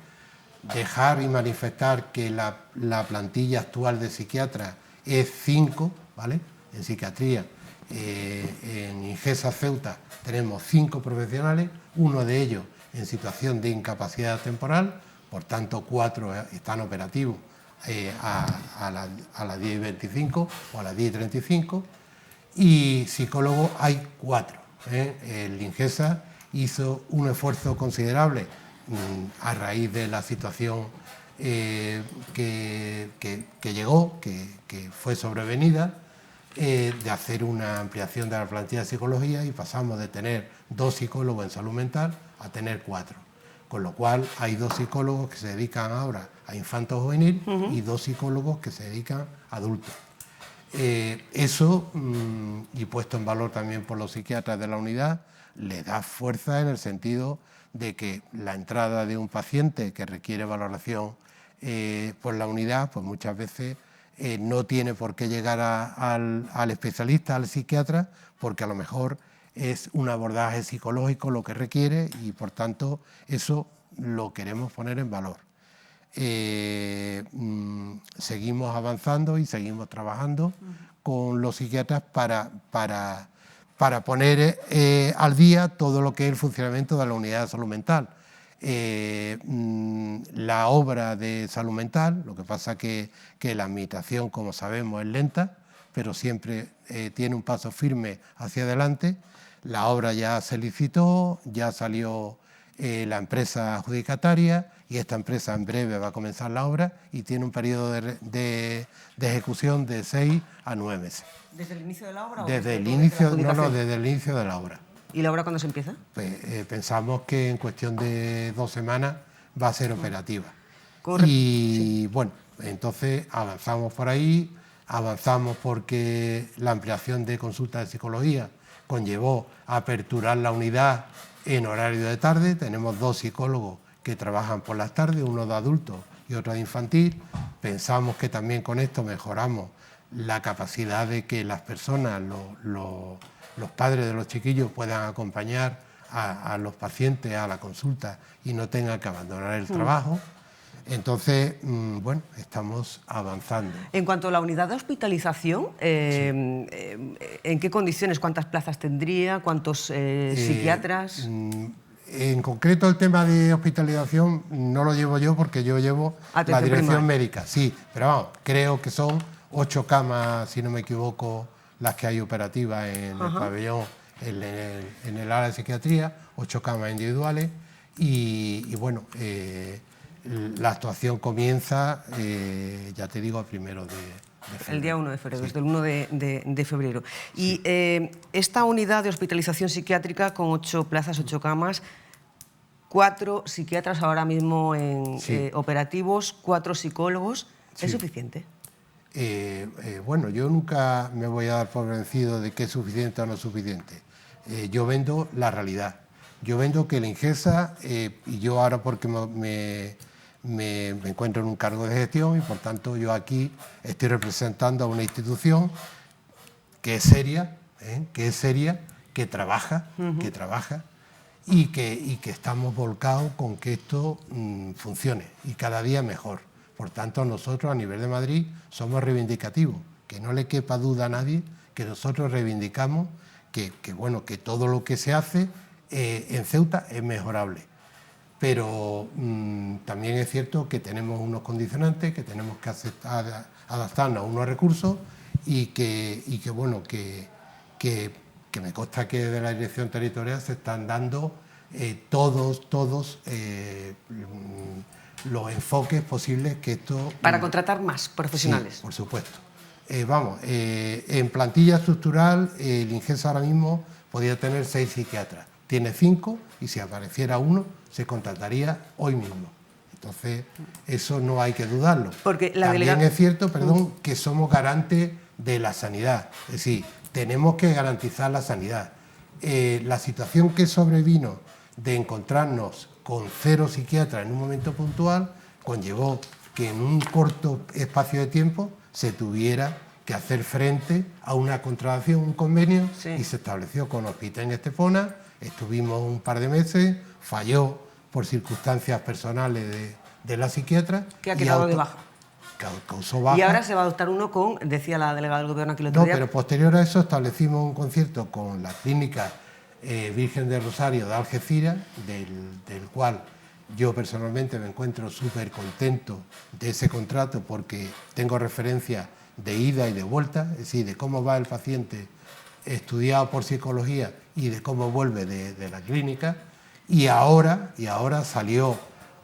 Dejar y manifestar que la plantilla actual de psiquiatras es 5, ¿vale? En psiquiatría, en Ingesa Ceuta tenemos 5 profesionales, uno de ellos en situación de incapacidad temporal, por tanto 4 están operativos a las 10:25 o a las 10:35, y psicólogos hay 4. El Ingesa hizo un esfuerzo considerable a raíz de la situación que llegó, que fue sobrevenida, de hacer una ampliación de la plantilla de psicología y pasamos de tener 2 psicólogos en salud mental a tener 4. Con lo cual hay 2 psicólogos que se dedican ahora a infanto juvenil y 2 psicólogos que se dedican a adultos. Eso, y puesto en valor también por los psiquiatras de la unidad, le da fuerza en el sentido de que la entrada de un paciente que requiere valoración por la unidad, pues muchas veces no tiene por qué llegar al especialista, al psiquiatra, porque a lo mejor es un abordaje psicológico lo que requiere y por tanto eso lo queremos poner en valor. Seguimos avanzando y seguimos trabajando con los psiquiatras para poner al día todo lo que es el funcionamiento de la unidad de salud mental. La obra de salud mental, lo que pasa que la administración, como sabemos, es lenta, pero siempre tiene un paso firme hacia adelante. La obra ya se licitó, ya salió la empresa adjudicataria y esta empresa en breve va a comenzar la obra y tiene un periodo de ejecución de 6 a 9 meses. ¿Desde el inicio de la obra? Desde el inicio, desde el inicio de la obra. ¿Y la obra cuándo se empieza? Pues, pensamos que en cuestión de 2 semanas va a ser operativa. Correcto. Y bueno, entonces avanzamos por ahí, avanzamos porque la ampliación de consultas de psicología conllevó aperturar la unidad en horario de tarde. Tenemos 2 psicólogos que trabajan por las tardes, uno de adultos y otro de infantil. Pensamos que también con esto mejoramos la capacidad de que las personas, los padres de los chiquillos puedan acompañar a los pacientes a la consulta y no tengan que abandonar el trabajo. Entonces, bueno, estamos avanzando. En cuanto a la unidad de hospitalización, ¿en qué condiciones, cuántas plazas tendría, cuántos psiquiatras? En concreto, el tema de hospitalización no lo llevo yo porque yo llevo la dirección médica. Sí, pero vamos, creo que son 8 camas, si no me equivoco, las que hay operativas en el pabellón en el área de psiquiatría, 8 camas individuales y bueno, la actuación comienza, ya te digo, a primero de febrero. El día 1 de febrero, Sí. desde el 1 de febrero. Y esta unidad de hospitalización psiquiátrica con 8 plazas, 8 camas, 4 psiquiatras ahora mismo en operativos, 4 psicólogos, ¿es suficiente? Bueno, yo nunca me voy a dar por vencido de que es suficiente o no es suficiente. Yo vendo la realidad. Yo vendo que la Ingesa, y yo ahora porque me encuentro en un cargo de gestión y por tanto yo aquí estoy representando a una institución que es seria, que trabaja, y que estamos volcados con que esto funcione y cada día mejor. Por tanto, nosotros a nivel de Madrid somos reivindicativos, que no le quepa duda a nadie que nosotros reivindicamos que todo lo que se hace en Ceuta es mejorable. Pero también es cierto que tenemos unos condicionantes, que tenemos que adaptarnos a unos recursos y que me consta que desde la Dirección Territorial se están dando todos los enfoques posibles que esto... Para contratar más profesionales. Sí, por supuesto. En plantilla estructural, el Ingesa ahora mismo podría tener 6 psiquiatras. Tiene 5 y si apareciera uno, se contrataría hoy mismo. Entonces, eso no hay que dudarlo. Porque también es cierto, que somos garantes de la sanidad. Es decir, tenemos que garantizar la sanidad. La situación que sobrevino de encontrarnos con 0 psiquiatras en un momento puntual conllevó que en un corto espacio de tiempo se tuviera que hacer frente a una contratación, un convenio, y se estableció con Hospital en Estepona. Estuvimos un par de meses, falló por circunstancias personales de la psiquiatra. Que ha quedado de baja. Causó baja. Y ahora se va a adoptar uno con, decía la delegada del Gobierno aquí el otro día. No, pero posterior a eso establecimos un concierto con la clínica Virgen del Rosario de Algeciras, del cual yo personalmente me encuentro súper contento de ese contrato porque tengo referencia de ida y de vuelta, es decir, de cómo va el paciente estudiado por psicología y de cómo vuelve de la clínica. Y ahora salió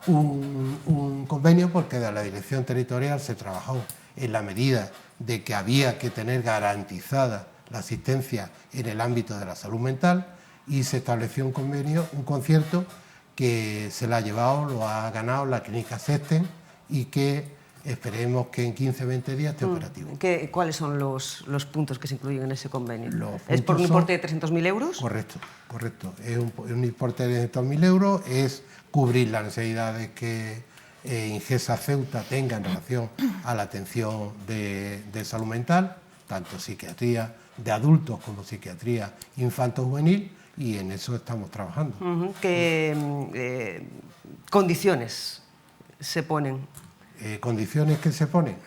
un convenio porque de la Dirección Territorial se trabajó en la medida de que había que tener garantizada la asistencia en el ámbito de la salud mental y se estableció un convenio, un concierto que se la ha llevado, lo ha ganado la clínica Sexten y que esperemos que en 15-20 días esté operativo. ¿Cuáles son los puntos que se incluyen en ese convenio? ¿Es por un importe de 300.000 euros? Correcto. Es un importe de 300.000 euros, es cubrir las necesidades que Ingesa Ceuta tenga en relación a la atención de salud mental, tanto psiquiatría de adultos como psiquiatría infanto-juvenil, y en eso estamos trabajando. ¿Qué condiciones se ponen? ¿Condiciones que se ponen?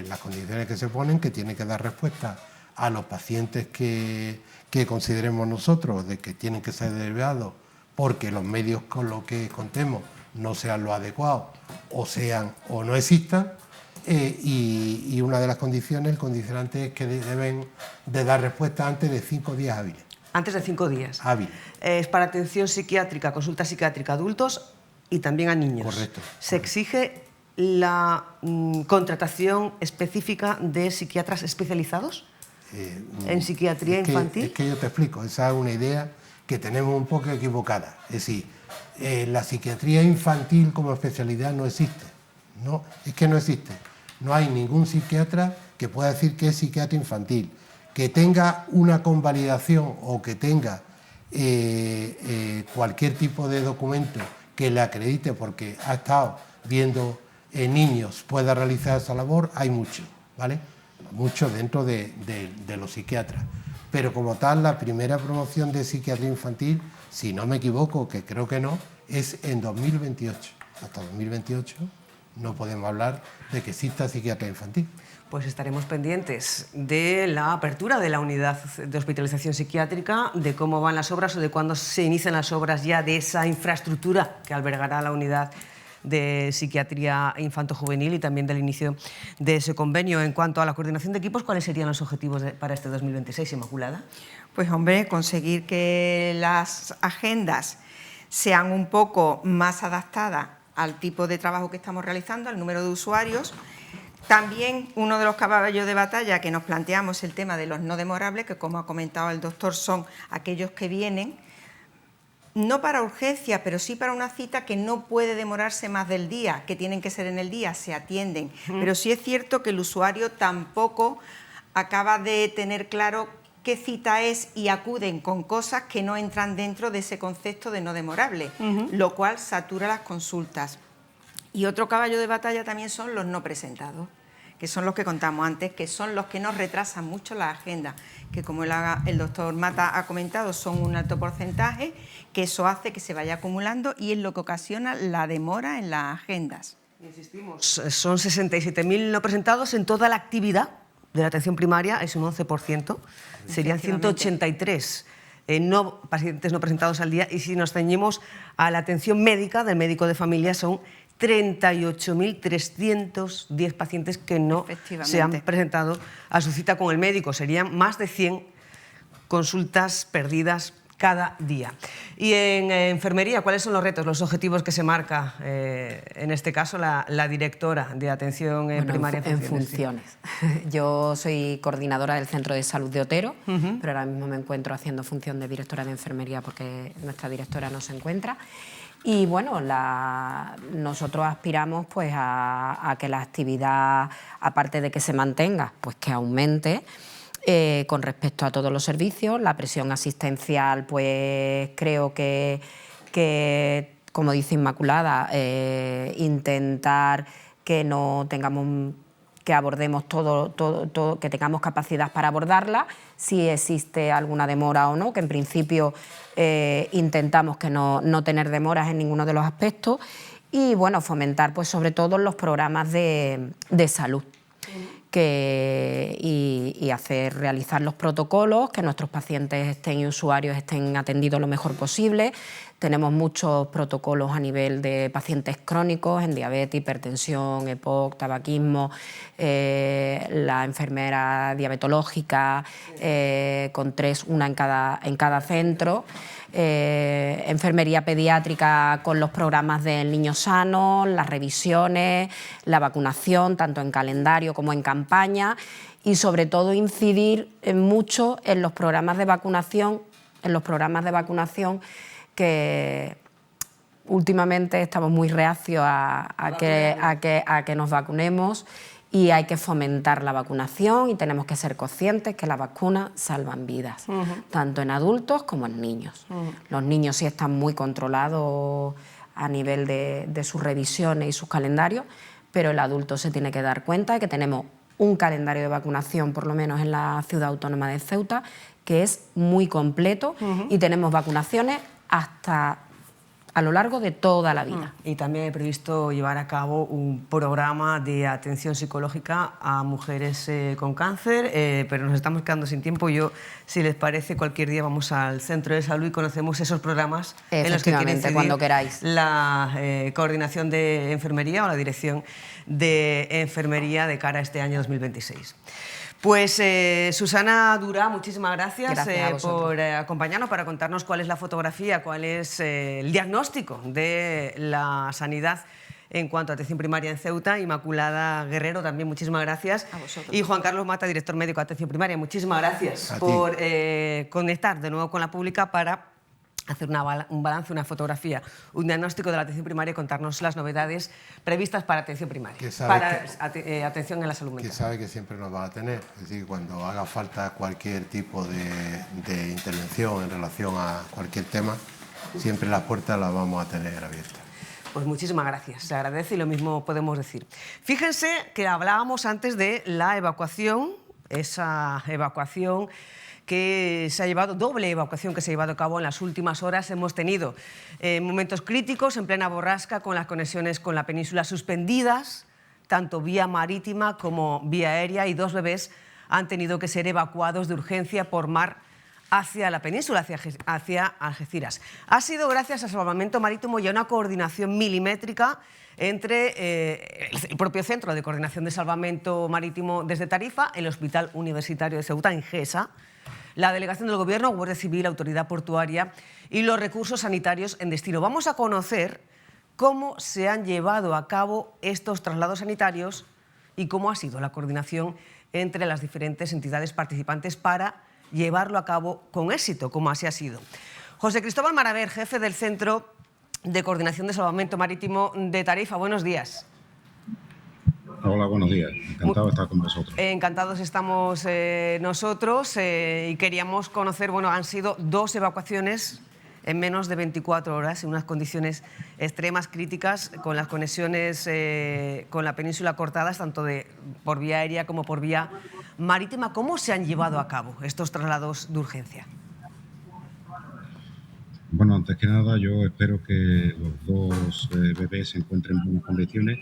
Las condiciones que se ponen que tiene que dar respuesta a los pacientes que consideremos nosotros de que tienen que ser derivados porque los medios con los que contemos no sean los adecuados o no existan, y una de las condiciones, el condicionante es que deben de dar respuesta antes de 5 días hábiles. Antes de 5 días. Hábiles. Es para atención psiquiátrica, consulta psiquiátrica a adultos y también a niños. Correcto. ¿Se exige la contratación específica de psiquiatras especializados en psiquiatría infantil? Es que yo te explico, esa es una idea que tenemos un poco equivocada. Es decir, la psiquiatría infantil como especialidad no existe. No, es que no existe. No hay ningún psiquiatra que pueda decir que es psiquiatra infantil. Que tenga una convalidación o que tenga cualquier tipo de documento que le acredite porque ha estado viendo niños pueda realizar esa labor, hay mucho, ¿vale? Mucho dentro de los psiquiatras. Pero como tal, la primera promoción de psiquiatría infantil, si no me equivoco, que creo que no, es en 2028. Hasta 2028 no podemos hablar de que exista psiquiatría infantil. Pues estaremos pendientes de la apertura de la unidad de hospitalización psiquiátrica, de cómo van las obras o de cuándo se inician las obras ya de esa infraestructura que albergará la unidad de psiquiatría infanto-juvenil y también del inicio de ese convenio. En cuanto a la coordinación de equipos, ¿cuáles serían los objetivos para este 2026, Inmaculada? Pues hombre, conseguir que las agendas sean un poco más adaptadas al tipo de trabajo que estamos realizando, al número de usuarios. También uno de los caballos de batalla que nos planteamos es el tema de los no demorables, que como ha comentado el doctor son aquellos que vienen no para urgencia, pero sí para una cita que no puede demorarse más del día, que tienen que ser en el día, se atienden. Pero sí es cierto que el usuario tampoco acaba de tener claro qué cita es y acuden con cosas que no entran dentro de ese concepto de no demorable, lo cual satura las consultas. Y otro caballo de batalla también son los no presentados, que son los que contamos antes, que son los que nos retrasan mucho la agenda, que como el doctor Mata ha comentado, son un alto porcentaje, que eso hace que se vaya acumulando y es lo que ocasiona la demora en las agendas. Insistimos, son 67.000 no presentados en toda la actividad de la atención primaria, es un 11%, serían 183 pacientes no presentados al día, y si nos ceñimos a la atención médica del médico de familia son 38.310 pacientes que no se han presentado a su cita con el médico. Serían más de 100 consultas perdidas cada día. Y en enfermería, ¿cuáles son los retos, los objetivos que se marca, en este caso, la directora de atención primaria? En funciones. Yo soy coordinadora del Centro de Salud de Otero, pero ahora mismo me encuentro haciendo función de directora de enfermería porque nuestra directora no se encuentra. Y bueno, nosotros aspiramos pues a que la actividad, aparte de que se mantenga, pues que aumente. Con respecto a todos los servicios, la presión asistencial, pues creo que como dice Inmaculada, intentar que no tengamos, que abordemos todo, que tengamos capacidad para abordarla, si existe alguna demora o no, que en principio intentamos que no tener demoras en ninguno de los aspectos, y bueno, fomentar pues sobre todo los programas de salud. Y realizar los protocolos, que nuestros pacientes y usuarios estén atendidos lo mejor posible. Tenemos muchos protocolos a nivel de pacientes crónicos en diabetes, hipertensión, EPOC, tabaquismo, la enfermera diabetológica, con una en cada centro. Enfermería pediátrica con los programas del niño sano, las revisiones, la vacunación, tanto en calendario como en campaña, y sobre todo incidir mucho en los programas de vacunación, que últimamente estamos muy reacios a que nos vacunemos, y hay que fomentar la vacunación, y tenemos que ser conscientes que las vacunas salvan vidas, tanto en adultos como en niños. Los niños sí están muy controlados a nivel de sus revisiones y sus calendarios, pero el adulto se tiene que dar cuenta de que tenemos un calendario de vacunación, por lo menos en la ciudad autónoma de Ceuta, que es muy completo, y tenemos vacunaciones hasta a lo largo de toda la vida. Y también he previsto llevar a cabo un programa de atención psicológica a mujeres con cáncer, pero nos estamos quedando sin tiempo. Yo, si les parece, cualquier día vamos al centro de salud y conocemos esos programas en los que quiere incidir cuando queráis. La coordinación de enfermería o la dirección de enfermería de cara a este año 2026. Pues Susana Durá, muchísimas gracias por acompañarnos, para contarnos cuál es la fotografía, cuál es el diagnóstico de la sanidad en cuanto a atención primaria en Ceuta. Inmaculada Guerrero, también muchísimas gracias. A vosotros. Y Juan Carlos Mata, director médico de atención primaria, muchísimas gracias por conectar de nuevo con la pública para hacer un balance, una fotografía, un diagnóstico de la atención primaria y contarnos las novedades previstas para atención primaria, atención en la salud mental. Que sabe que siempre nos va a tener, es decir, cuando haga falta cualquier tipo de intervención en relación a cualquier tema, siempre las puertas las vamos a tener abiertas. Pues muchísimas gracias, se agradece, y lo mismo podemos decir. Fíjense que hablábamos antes de la evacuación, esa evacuación que se ha llevado, doble evacuación que se ha llevado a cabo en las últimas horas. Hemos tenido momentos críticos en plena borrasca, con las conexiones con la península suspendidas, tanto vía marítima como vía aérea, y 2 bebés han tenido que ser evacuados de urgencia por mar hacia la península, hacia Algeciras. Ha sido gracias al salvamento marítimo y a una coordinación milimétrica entre el propio Centro de Coordinación de Salvamento Marítimo desde Tarifa, el Hospital Universitario de Ceuta, en Gesa, la delegación del Gobierno, Guardia Civil, Autoridad Portuaria y los recursos sanitarios en destino. Vamos a conocer cómo se han llevado a cabo estos traslados sanitarios y cómo ha sido la coordinación entre las diferentes entidades participantes para llevarlo a cabo con éxito, como así ha sido. José Cristóbal Maraver, jefe del Centro de Coordinación de Salvamento Marítimo de Tarifa. Buenos días. Hola, buenos días. Encantado de estar con vosotros. Encantados estamos nosotros y queríamos conocer, bueno, han sido 2 evacuaciones en menos de 24 horas, en unas condiciones extremas, críticas, con las conexiones con la península cortadas, tanto por vía aérea como por vía marítima. ¿Cómo se han llevado a cabo estos traslados de urgencia? Bueno, antes que nada, yo espero que los 2 bebés se encuentren en buenas condiciones.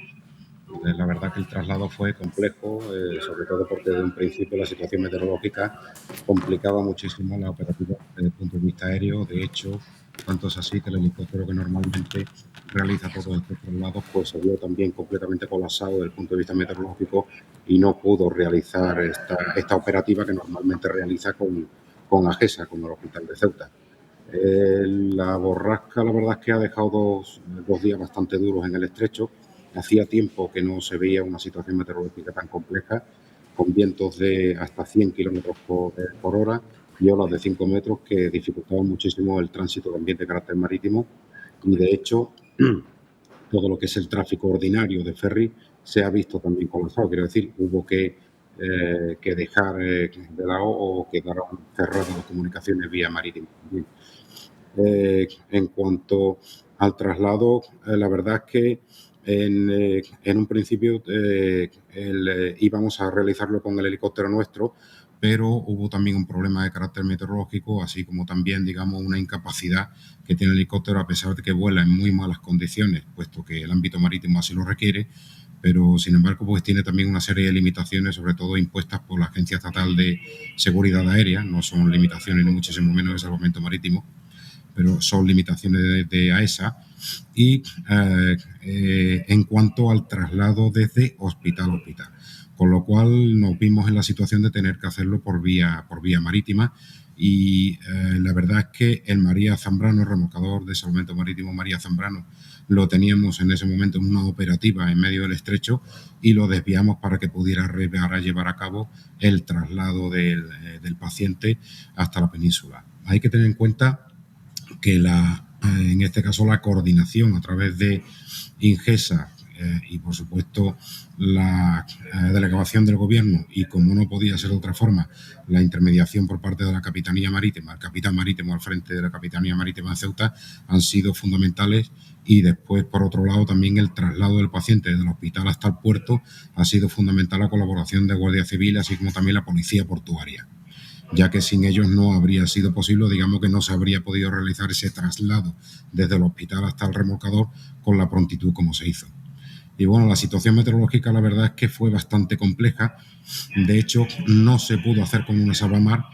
La verdad que el traslado fue complejo, sobre todo porque desde un principio la situación meteorológica complicaba muchísimo la operativa desde el punto de vista aéreo. De hecho, tanto es así que el helicóptero que normalmente realiza todos estos traslados pues se vio también completamente colapsado desde el punto de vista meteorológico y no pudo realizar esta operativa que normalmente realiza con AGESA, con el Hospital de Ceuta. La borrasca, la verdad es que ha dejado dos días bastante duros en el estrecho. Hacía tiempo que no se veía una situación meteorológica tan compleja, con vientos de hasta 100 kilómetros por hora y olas de 5 metros que dificultaban muchísimo el tránsito también de carácter marítimo. Y de hecho, todo lo que es el tráfico ordinario de ferry se ha visto también colapsado. Quiero decir, hubo que dejar de lado o quedar cerradas las comunicaciones vía marítima también. En cuanto al traslado, la verdad es que en un principio íbamos a realizarlo con el helicóptero nuestro, pero hubo también un problema de carácter meteorológico, así como también, digamos, una incapacidad que tiene el helicóptero, a pesar de que vuela en muy malas condiciones, puesto que el ámbito marítimo así lo requiere, pero sin embargo pues tiene también una serie de limitaciones, sobre todo impuestas por la Agencia Estatal de Seguridad Aérea. No son limitaciones ni muchísimo menos de salvamento marítimo, pero son limitaciones de AESA. Y en cuanto al traslado desde hospital a hospital, con lo cual nos vimos en la situación de tener que hacerlo por vía marítima. Y la verdad es que el María Zambrano, el remolcador de salvamento marítimo María Zambrano, lo teníamos en ese momento en una operativa en medio del estrecho y lo desviamos para que pudiera llevar a cabo el traslado del paciente hasta la península. Hay que tener en cuenta que en este caso la coordinación a través de Ingesa y por supuesto la delegación del Gobierno y, como no podía ser de otra forma, la intermediación por parte de la Capitanía Marítima, el capitán marítimo al frente de la Capitanía Marítima de Ceuta, han sido fundamentales. Y después, por otro lado, también el traslado del paciente desde el hospital hasta el puerto ha sido fundamental, la colaboración de Guardia Civil, así como también la Policía Portuaria, ya que sin ellos no habría sido posible, digamos que no se habría podido realizar ese traslado desde el hospital hasta el remolcador con la prontitud como se hizo. Y bueno, la situación meteorológica la verdad es que fue bastante compleja. De hecho, no se pudo hacer con una salvamar.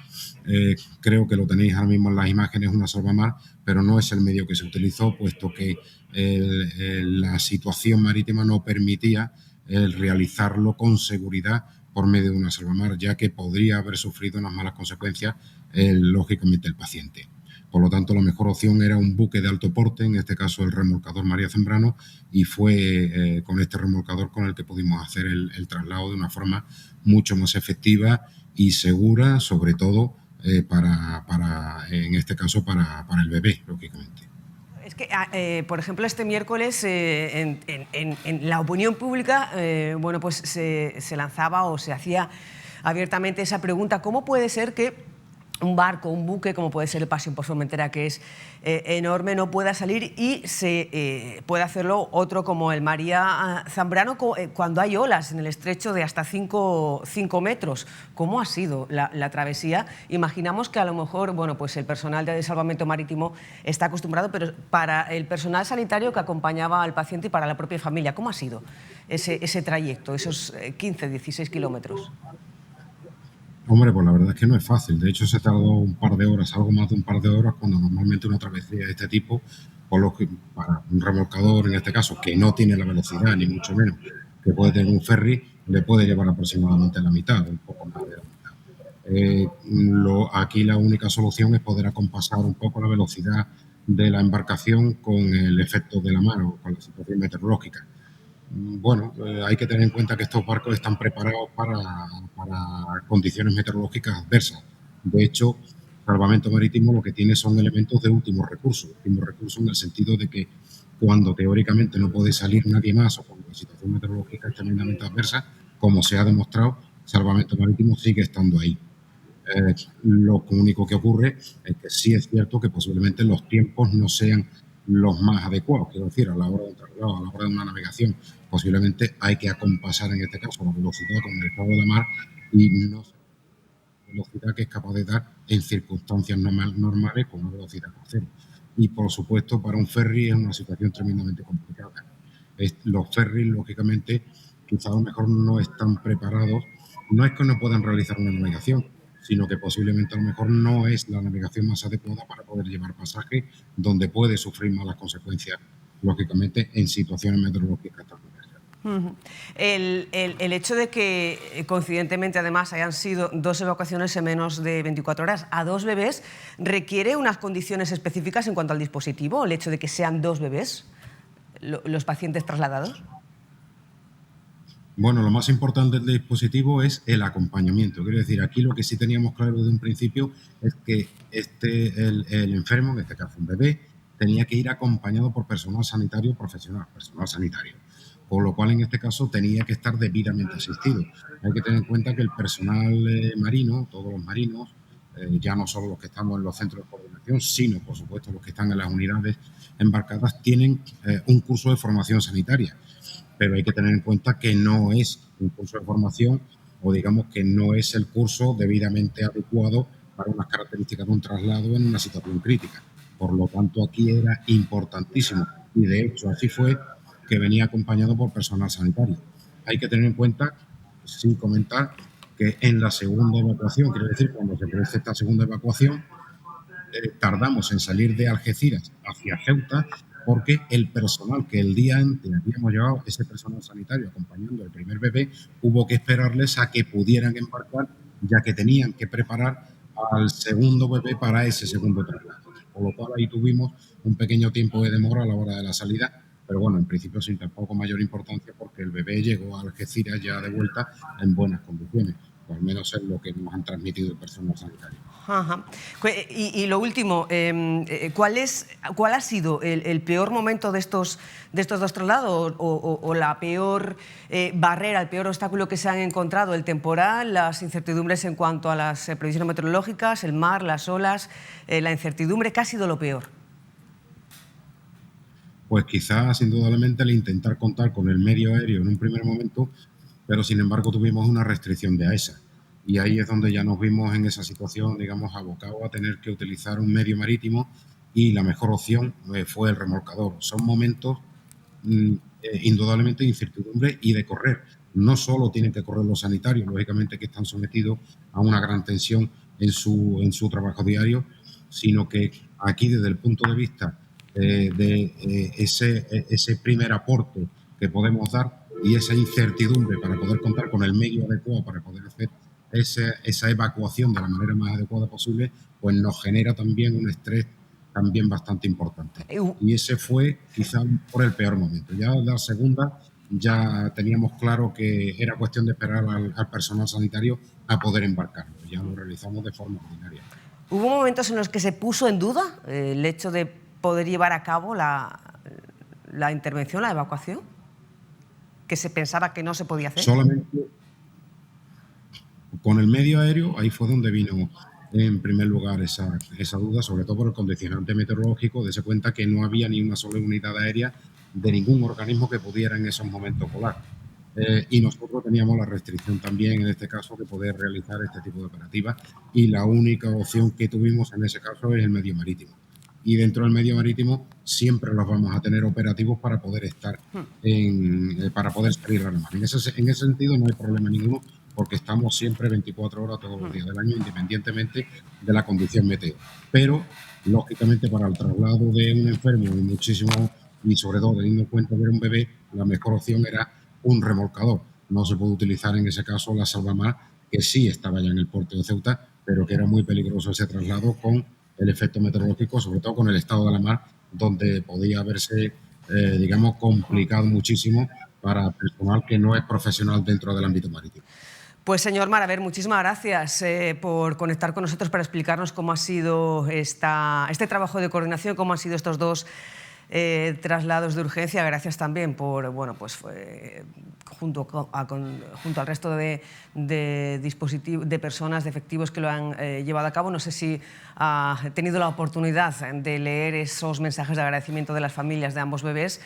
Creo que lo tenéis ahora mismo en las imágenes, una salvamar, pero no es el medio que se utilizó, puesto que la situación marítima no permitía realizarlo con seguridad por medio de una salvamar, ya que podría haber sufrido unas malas consecuencias, lógicamente, el paciente. Por lo tanto, la mejor opción era un buque de alto porte, en este caso el remolcador María Zambrano, y fue con este remolcador con el que pudimos hacer el traslado de una forma mucho más efectiva y segura, sobre todo en este caso para el bebé, lógicamente. Es que, por ejemplo, este miércoles en la opinión pública bueno, pues se lanzaba o se hacía abiertamente esa pregunta: ¿cómo puede ser que un barco, un buque, como puede ser el Pasión por Formentera, que es enorme, no pueda salir y se puede hacerlo otro como el María Zambrano cuando hay olas en el estrecho de hasta 5 metros? ¿Cómo ha sido la travesía? Imaginamos que a lo mejor, bueno, pues el personal de salvamento marítimo está acostumbrado, pero para el personal sanitario que acompañaba al paciente y para la propia familia, ¿cómo ha sido ese trayecto, esos 15, 16 kilómetros? Hombre, pues la verdad es que no es fácil. De hecho, se tardó un par de horas, algo más de un par de horas, cuando normalmente una travesía de este tipo, para un remolcador, en este caso, que no tiene la velocidad, ni mucho menos, que puede tener un ferry, le puede llevar aproximadamente la mitad, un poco más de la mitad. Aquí la única solución es poder acompasar un poco la velocidad de la embarcación con el efecto de la mar o con la situación meteorológica. Bueno, hay que tener en cuenta que estos barcos están preparados para condiciones meteorológicas adversas. De hecho, Salvamento Marítimo lo que tiene son elementos de último recurso en el sentido de que cuando teóricamente no puede salir nadie más o cuando la situación meteorológica es tremendamente adversa, como se ha demostrado, Salvamento Marítimo sigue estando ahí. Lo único que ocurre es que sí es cierto que posiblemente los tiempos no sean los más adecuados, quiero decir, a la hora de un traslado, a la hora de una navegación, posiblemente hay que acompasar en este caso la velocidad con el estado de la mar y no la velocidad que es capaz de dar en circunstancias normales con una velocidad crucero. Y por supuesto para un ferry es una situación tremendamente complicada. Los ferries, lógicamente, quizá a lo mejor no están preparados, no es que no puedan realizar una navegación, sino que posiblemente a lo mejor no es la navegación más adecuada para poder llevar pasaje donde puede sufrir malas consecuencias, lógicamente, en situaciones meteorológicas tan adversas. El hecho de que, coincidentemente, además, hayan sido 2 evacuaciones en menos de 24 horas a 2 bebés, ¿requiere unas condiciones específicas en cuanto al dispositivo? El hecho de que sean 2 bebés, los pacientes trasladados. Bueno, lo más importante del dispositivo es el acompañamiento. Quiero decir, aquí lo que sí teníamos claro desde un principio es que el enfermo, en este caso un bebé, tenía que ir acompañado por personal sanitario profesional, personal sanitario. Con lo cual, en este caso, tenía que estar debidamente asistido. Hay que tener en cuenta que el personal marino, todos los marinos, ya no solo los que estamos en los centros de coordinación, sino, por supuesto, los que están en las unidades embarcadas, tienen un curso de formación sanitaria. Pero hay que tener en cuenta que no es un curso de formación o digamos que no es el curso debidamente adecuado para unas características de un traslado en una situación crítica. Por lo tanto, aquí era importantísimo y de hecho así fue que venía acompañado por personal sanitario. Hay que tener en cuenta, sin comentar, que en la segunda evacuación, quiero decir, cuando se produce esta segunda evacuación, tardamos en salir de Algeciras hacia Ceuta porque el personal que el día antes habíamos llevado, ese personal sanitario acompañando al primer bebé, hubo que esperarles a que pudieran embarcar, ya que tenían que preparar al segundo bebé para ese segundo traslado. Por lo cual ahí tuvimos un pequeño tiempo de demora a la hora de la salida, pero bueno, en principio sin tampoco mayor importancia porque el bebé llegó a Algeciras ya de vuelta en buenas condiciones, o al menos es lo que nos han transmitido el personal sanitario. Ajá. Y lo último, ¿cuál ha sido el peor momento de estos 2 traslados o la peor barrera, el peor obstáculo que se han encontrado? ¿El temporal, las incertidumbres en cuanto a las previsiones meteorológicas, el mar, las olas, la incertidumbre? ¿Qué ha sido lo peor? Pues quizás, indudablemente, el intentar contar con el medio aéreo en un primer momento, pero sin embargo tuvimos una restricción de AESA. Y ahí es donde ya nos vimos en esa situación, digamos, abocados a tener que utilizar un medio marítimo y la mejor opción fue el remolcador. Son momentos indudablemente de incertidumbre y de correr. No solo tienen que correr los sanitarios, lógicamente que están sometidos a una gran tensión en su trabajo diario, sino que aquí desde el punto de vista de ese primer aporte que podemos dar y esa incertidumbre para poder contar con el medio adecuado para poder hacer esa evacuación de la manera más adecuada posible, pues nos genera también un estrés también bastante importante. Y ese fue quizá por el peor momento. Ya la segunda ya teníamos claro que era cuestión de esperar al personal sanitario a poder embarcarlo. Ya lo realizamos de forma ordinaria. ¿Hubo momentos en los que se puso en duda el hecho de poder llevar a cabo la intervención, la evacuación? ¿Que se pensaba que no se podía hacer? Solamente con el medio aéreo, ahí fue donde vino en primer lugar esa duda, sobre todo por el condicionante meteorológico, de se cuenta que no había ni una sola unidad aérea de ningún organismo que pudiera en esos momentos volar. Y nosotros teníamos la restricción también, en este caso, de poder realizar este tipo de operativas y la única opción que tuvimos en ese caso es el medio marítimo. Y dentro del medio marítimo siempre los vamos a tener operativos para poder estar para poder salir a la mar. En ese sentido no hay problema ninguno porque estamos siempre 24 horas todos los días del año independientemente de la condición meteo. Pero, lógicamente, para el traslado de un enfermo y sobre todo teniendo en cuenta que era un bebé, la mejor opción era un remolcador. No se puede utilizar en ese caso la salvamar que sí estaba ya en el puerto de Ceuta, pero que era muy peligroso ese traslado con el efecto meteorológico, sobre todo con el estado de la mar, donde podía haberse, digamos, complicado muchísimo para personal que no es profesional dentro del ámbito marítimo. Pues señor Mar, a ver, muchísimas gracias por conectar con nosotros para explicarnos cómo ha sido este trabajo de coordinación, cómo han sido estos dos traslados de urgencia. Gracias también por, bueno, pues junto al resto de dispositivos, de personas, de efectivos que lo han llevado a cabo. No sé si ha tenido la oportunidad de leer esos mensajes de agradecimiento de las familias de ambos bebés,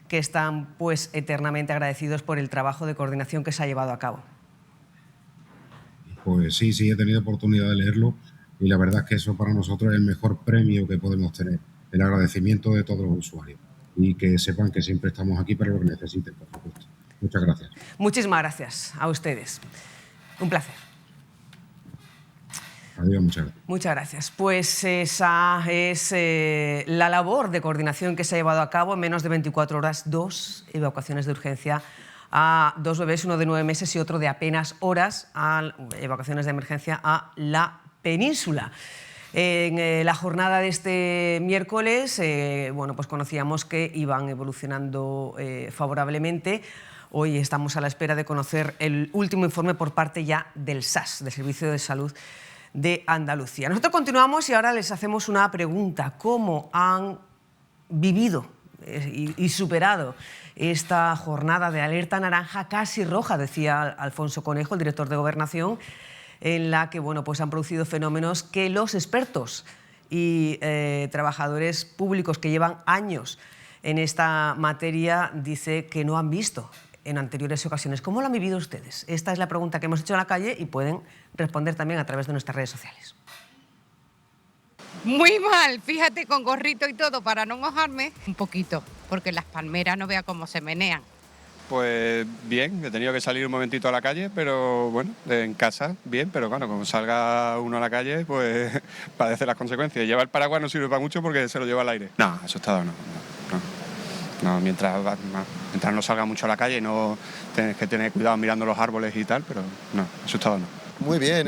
que están pues eternamente agradecidos por el trabajo de coordinación que se ha llevado a cabo. Pues sí, he tenido oportunidad de leerlo y la verdad es que eso para nosotros es el mejor premio que podemos tener, el agradecimiento de todos los usuarios y que sepan que siempre estamos aquí para lo que necesiten, por supuesto. Muchas gracias. Muchísimas gracias a ustedes. Un placer. Adiós, muchas gracias. Muchas gracias. Pues esa es la labor de coordinación que se ha llevado a cabo en menos de 24 horas, 2 evacuaciones de urgencia a 2 bebés, uno de 9 meses y otro de apenas horas, a evacuaciones de emergencia a la península. En la jornada de este miércoles, bueno, pues conocíamos que iban evolucionando favorablemente. Hoy estamos a la espera de conocer el último informe por parte ya del SAS, del Servicio de Salud de Andalucía. Nosotros continuamos y ahora les hacemos una pregunta. ¿Cómo han vivido y superado esta jornada de alerta naranja casi roja, decía Alfonso Conejo, el director de Gobernación, en la que bueno, pues han producido fenómenos que los expertos y trabajadores públicos que llevan años en esta materia dice que no han visto en anteriores ocasiones? ¿Cómo lo han vivido ustedes? Esta es la pregunta que hemos hecho en la calle y pueden responder también a través de nuestras redes sociales. Muy mal, fíjate, con gorrito y todo para no mojarme. Un poquito, porque las palmeras no vea cómo se menean. Pues bien, he tenido que salir un momentito a la calle, pero bueno, en casa bien, pero bueno, como salga uno a la calle, pues padece las consecuencias. Llevar el paraguas no sirve para mucho porque se lo lleva al aire. No, asustado no, mientras no salga mucho a la calle no tienes que tener cuidado mirando los árboles y tal, pero no, asustado no. Muy bien,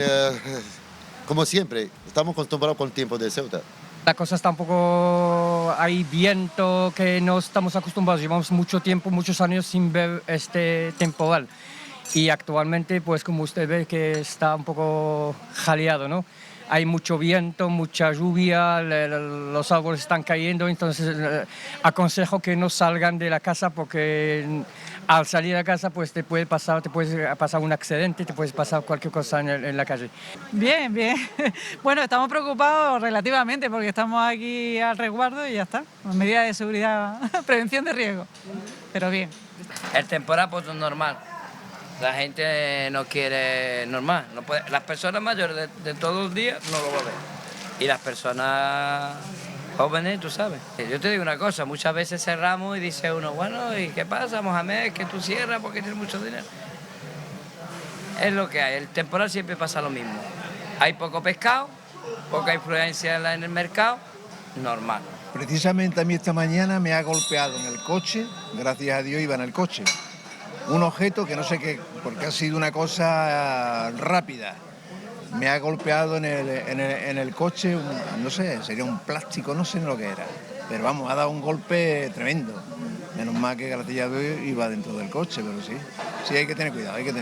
como siempre, estamos acostumbrados con el tiempo de Ceuta. La cosa está un poco... hay viento que no estamos acostumbrados, llevamos mucho tiempo, muchos años sin ver este temporal y actualmente, pues como usted ve, que está un poco jaleado, ¿no? Hay mucho viento, mucha lluvia, los árboles están cayendo, entonces aconsejo que no salgan de la casa porque al salir de casa pues te puede pasar un accidente, te puede pasar cualquier cosa en la calle. Bien, bien. Bueno, estamos preocupados relativamente porque estamos aquí al resguardo y ya está. Medidas de seguridad, prevención de riesgo, pero bien. El temporal pues es normal. La gente no quiere normal, no puede, las personas mayores de todos los días no lo va a ver. Y las personas jóvenes, tú sabes. Yo te digo una cosa, muchas veces cerramos y dice uno, bueno, ¿y qué pasa, Mohamed? Que tú cierras porque tienes mucho dinero. Es lo que hay, el temporal siempre pasa lo mismo. Hay poco pescado, poca influencia en el mercado, normal. Precisamente a mí esta mañana me ha golpeado en el coche, gracias a Dios iba en el coche. Un objeto que no sé qué, porque ha sido una cosa rápida. Me ha golpeado en el coche, no sé, sería un plástico, no sé lo que era. Pero vamos, ha dado un golpe tremendo. Menos mal que gracias a Dios iba dentro del coche, pero sí hay que tener cuidado, hay que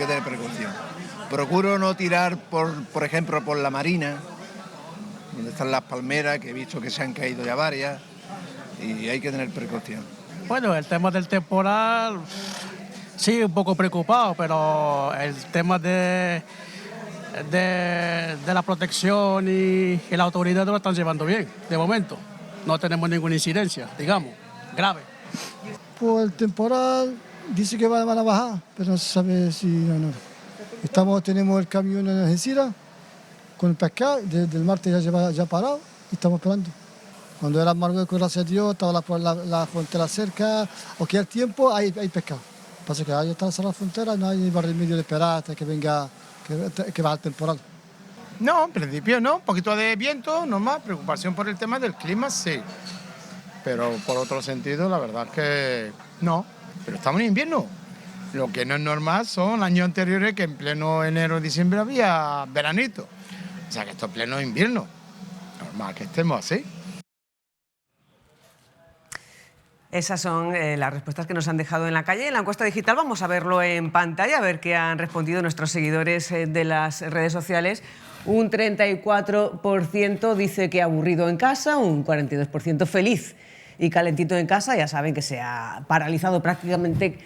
tener precaución. Procuro no tirar, por ejemplo, por la marina, donde están las palmeras, que he visto que se han caído ya varias, y hay que tener precaución. Bueno, el tema del temporal... Sí, un poco preocupado, pero el tema de la protección y la autoridad lo están llevando bien, de momento. No tenemos ninguna incidencia, digamos, grave. Pues el temporal dice que van a bajar, pero no se sabe si no. Tenemos el camión en Algeciras con el pescado, desde el martes ya parado y estamos esperando. Cuando era Marruecos, gracias a Dios, estaba la frontera cerca, o que al tiempo hay pescado. Pasa que ahí está la frontera, no hay ni remedio de esperar hasta que venga, que va el temporal. No, en principio no, un poquito de viento, normal, preocupación por el tema del clima, sí. Pero por otro sentido, la verdad es que no, pero estamos en invierno. Lo que no es normal son años anteriores que en pleno enero o diciembre había veranito. O sea que esto es pleno invierno. Normal que estemos así. Esas son las respuestas que nos han dejado en la calle. En la encuesta digital vamos a verlo en pantalla, a ver qué han respondido nuestros seguidores de las redes sociales. Un 34% dice que aburrido en casa, un 42% feliz y calentito en casa. Ya saben que se ha paralizado prácticamente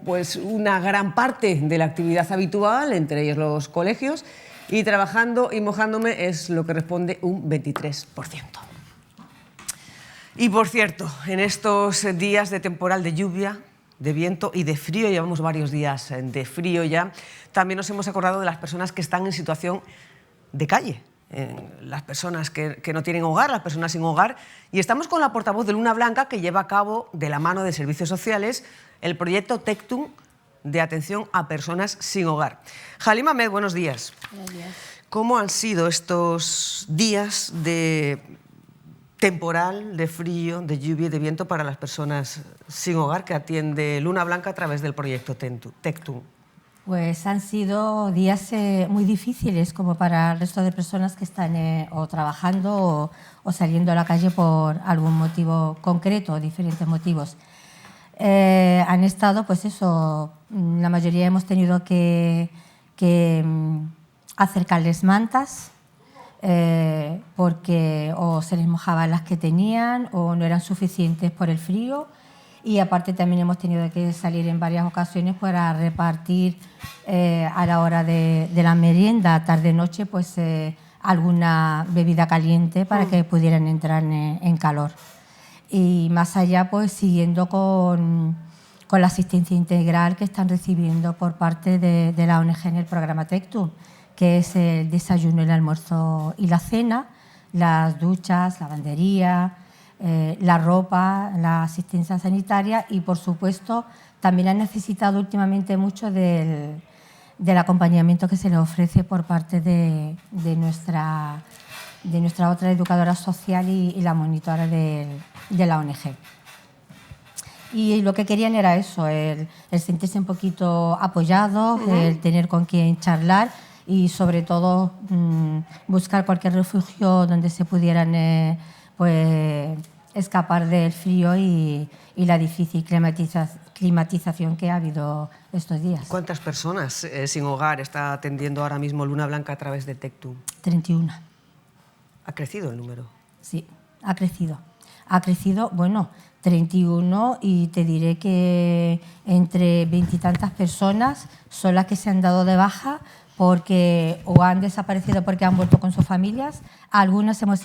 pues una gran parte de la actividad habitual, entre ellos los colegios, y trabajando y mojándome es lo que responde un 23%. Y por cierto, en estos días de temporal de lluvia, de viento y de frío, llevamos varios días de frío ya, también nos hemos acordado de las personas que están en situación de calle, las personas que no tienen hogar, las personas sin hogar, y estamos con la portavoz de Luna Blanca, que lleva a cabo, de la mano de Servicios Sociales, el proyecto Tectum de atención a personas sin hogar. Halima Ahmed, buenos días. Buenos días. ¿Cómo han sido estos días de temporal, de frío, de lluvia y de viento para las personas sin hogar que atiende Luna Blanca a través del proyecto Tectum? Pues han sido días muy difíciles como para el resto de personas que están o trabajando o saliendo a la calle por algún motivo concreto, diferentes motivos. Han estado, pues eso, la mayoría hemos tenido que acercarles mantas, porque o se les mojaban las que tenían o no eran suficientes por el frío, y aparte también hemos tenido que salir en varias ocasiones para repartir a la hora de la merienda, tarde-noche, pues alguna bebida caliente para que pudieran entrar en calor. Y más allá, pues siguiendo con la asistencia integral que están recibiendo por parte de la ONG en el programa Tectum, que es el desayuno, el almuerzo y la cena, las duchas, lavandería, la ropa, la asistencia sanitaria y, por supuesto, también han necesitado últimamente mucho del acompañamiento que se les ofrece por parte de nuestra otra educadora social y la monitora de la ONG. Y lo que querían era eso, el sentirse un poquito apoyados, el tener con quien charlar y sobre todo buscar cualquier refugio donde se pudieran pues, escapar del frío y la difícil climatización que ha habido estos días. ¿Cuántas personas sin hogar está atendiendo ahora mismo Luna Blanca a través de Tectum? 31. ¿Ha crecido el número? Sí, ha crecido. Ha crecido, bueno, 31, y te diré que entre 20 y tantas personas son las que se han dado de baja porque o han desaparecido porque han vuelto con sus familias. Algunas hemos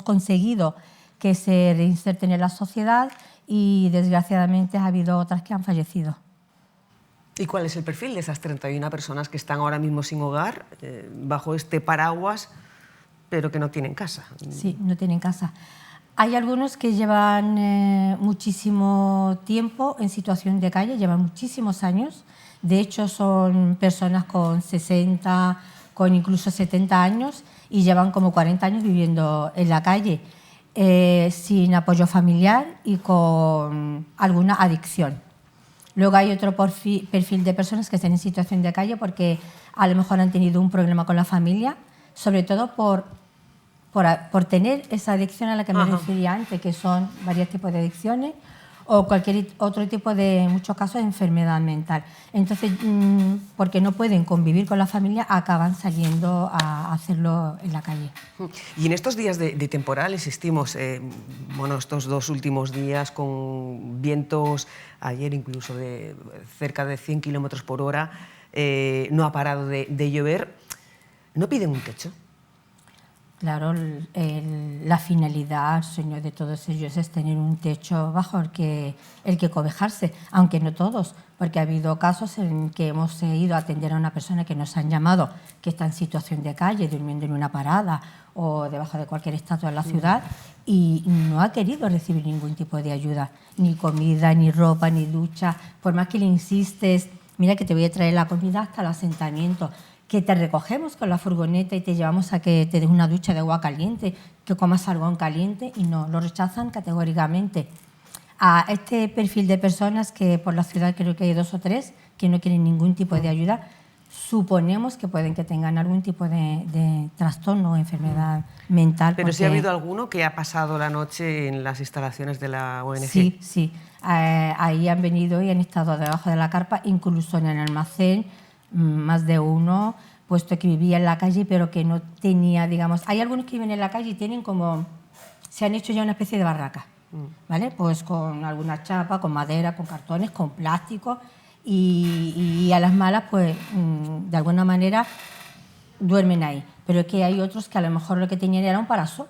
conseguido que se reinserten en la sociedad y desgraciadamente ha habido otras que han fallecido. ¿Y cuál es el perfil de esas 31 personas que están ahora mismo sin hogar, bajo este paraguas, pero que no tienen casa? Sí, no tienen casa. Hay algunos que llevan muchísimo tiempo en situación de calle, llevan muchísimos años. De hecho, son personas con 60, con incluso 70 años y llevan como 40 años viviendo en la calle, sin apoyo familiar y con alguna adicción. Luego hay otro perfil de personas que están en situación de calle porque a lo mejor han tenido un problema con la familia, sobre todo por tener esa adicción a la que me refería antes, que son varios tipos de adicciones o cualquier otro tipo de, en muchos casos, de enfermedad mental. Entonces, porque no pueden convivir con la familia, acaban saliendo a hacerlo en la calle. Y en estos días de temporal existimos, bueno, estos 2 últimos días con vientos, ayer incluso de cerca de 100 kilómetros por hora, no ha parado de llover. ¿No piden un techo? Claro, la finalidad, el sueño de todos ellos es tener un techo bajo el que cobijarse, aunque no todos, porque ha habido casos en que hemos ido a atender a una persona que nos han llamado, que está en situación de calle, durmiendo en una parada o debajo de cualquier estatua en la ciudad, y no ha querido recibir ningún tipo de ayuda, ni comida, ni ropa, ni ducha. Por más que le insistes, mira que te voy a traer la comida hasta el asentamiento, que te recogemos con la furgoneta y te llevamos a que te des una ducha de agua caliente, que comas algo en caliente, y no, lo rechazan categóricamente. a este perfil de personas que por la ciudad creo que hay 2 o 3 que no quieren ningún tipo de ayuda, suponemos que pueden que tengan algún tipo de trastorno o enfermedad mental. Pero sí ha habido alguno que ha pasado la noche en las instalaciones de la ONG. Sí, sí. Ahí han venido y han estado debajo de la carpa, incluso en el almacén, más de uno, puesto que vivía en la calle, pero que no tenía, digamos... Hay algunos que viven en la calle y tienen como... Se han hecho ya una especie de barraca, ¿vale? Pues con alguna chapa, con madera, con cartones, con plástico, y a las malas, pues, de alguna manera, duermen ahí. Pero es que hay otros que a lo mejor lo que tenían era un parasol,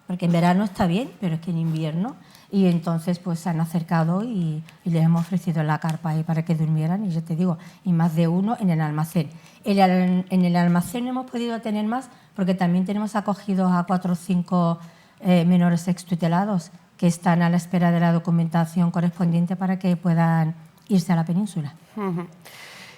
porque en verano está bien, pero es que en invierno... Y entonces pues se han acercado y les hemos ofrecido la carpa ahí para que durmieran, y yo te digo, y más de uno en el almacén. En el almacén hemos podido tener más porque también tenemos acogidos a 4 o 5 menores extutelados que están a la espera de la documentación correspondiente para que puedan irse a la península.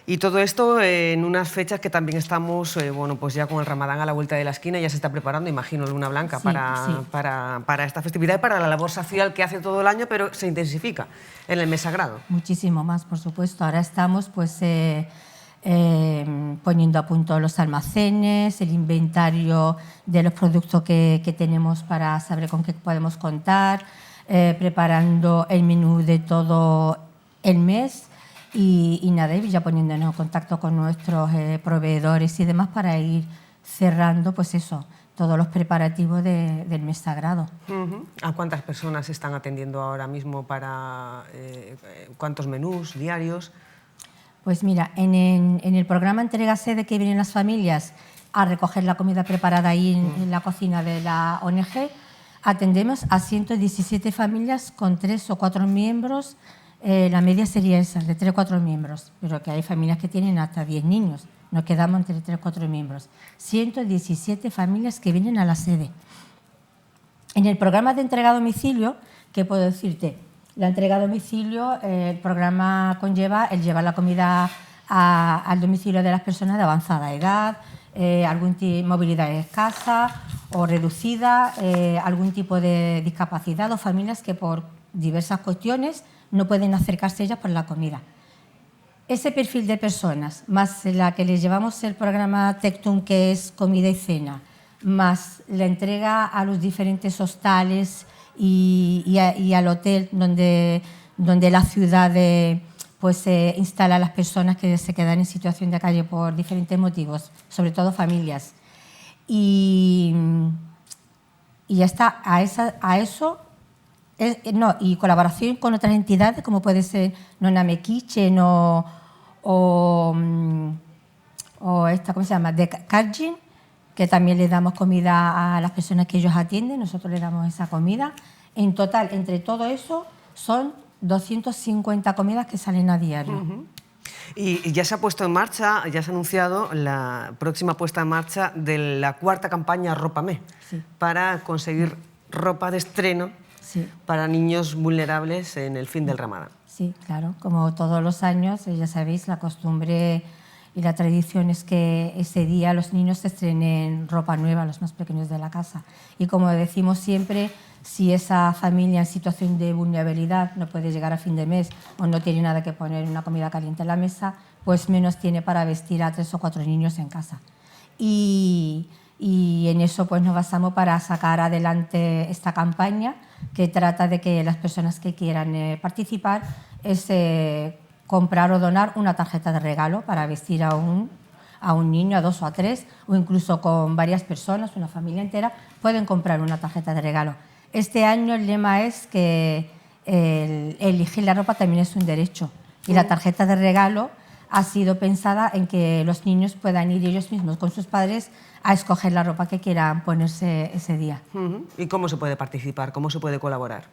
Y todo esto en unas fechas que también estamos, bueno, pues ya con el Ramadán a la vuelta de la esquina, ya se está preparando, imagino, Luna Blanca, para esta festividad y para la labor social que hace todo el año, pero se intensifica en el mes sagrado. Muchísimo más, por supuesto. Ahora estamos pues poniendo a punto los almacenes, el inventario de los productos que tenemos para saber con qué podemos contar, preparando el menú de todo el mes. Y nada, ya poniéndonos en contacto con nuestros proveedores y demás para ir cerrando, pues eso, todos los preparativos del mes sagrado. ¿A cuántas personas están atendiendo ahora mismo para cuántos menús diarios? Pues mira, en el programa Entrega Sede, que vienen las familias a recoger la comida preparada ahí en la cocina de la ONG, atendemos a 117 familias con 3 o 4 miembros. La media sería esa, de 3 o 4 miembros, pero que hay familias que tienen hasta 10 niños. Nos quedamos entre 3 o 4 miembros. 117 familias que vienen a la sede. En el programa de entrega a domicilio, ¿qué puedo decirte? La entrega a domicilio, el programa conlleva el llevar la comida al domicilio de las personas de avanzada edad, algún movilidad escasa o reducida, algún tipo de discapacidad o familias que por diversas cuestiones no pueden acercarse ellas por la comida. Ese perfil de personas, más la que les llevamos el programa Tectum, que es comida y cena, más la entrega a los diferentes hostales y al hotel donde la ciudad pues, instala a las personas que se quedan en situación de calle por diferentes motivos, sobre todo familias. Y ya está, a eso... y colaboración con otras entidades como puede ser Noname Kitchen o esta, ¿cómo se llama?, de Cargin, que también le damos comida a las personas que ellos atienden, nosotros les damos esa comida. En total, entre todo eso, son 250 comidas que salen a diario. Y ya se ha puesto en marcha, ya se ha anunciado la próxima puesta en marcha de la 4ª campaña Rópame, para conseguir ropa de estreno para niños vulnerables en el fin del Ramadán. Sí, claro, como todos los años, ya sabéis, la costumbre y la tradición es que ese día los niños se estrenen ropa nueva, los más pequeños de la casa. Y como decimos siempre, si esa familia en situación de vulnerabilidad no puede llegar a fin de mes o no tiene nada que poner una comida caliente en la mesa, pues menos tiene para vestir a 3 o 4 niños en casa. Y en eso pues nos basamos para sacar adelante esta campaña, que trata de que las personas que quieran participar es comprar o donar una tarjeta de regalo para vestir a un niño, a 2 o a 3, o incluso con varias personas, una familia entera, pueden comprar una tarjeta de regalo. Este año el lema es que elegir la ropa también es un derecho, y la tarjeta de regalo ha sido pensada en que los niños puedan ir ellos mismos con sus padres a escoger la ropa que quieran ponerse ese día. ¿Y cómo se puede participar? ¿Cómo se puede colaborar?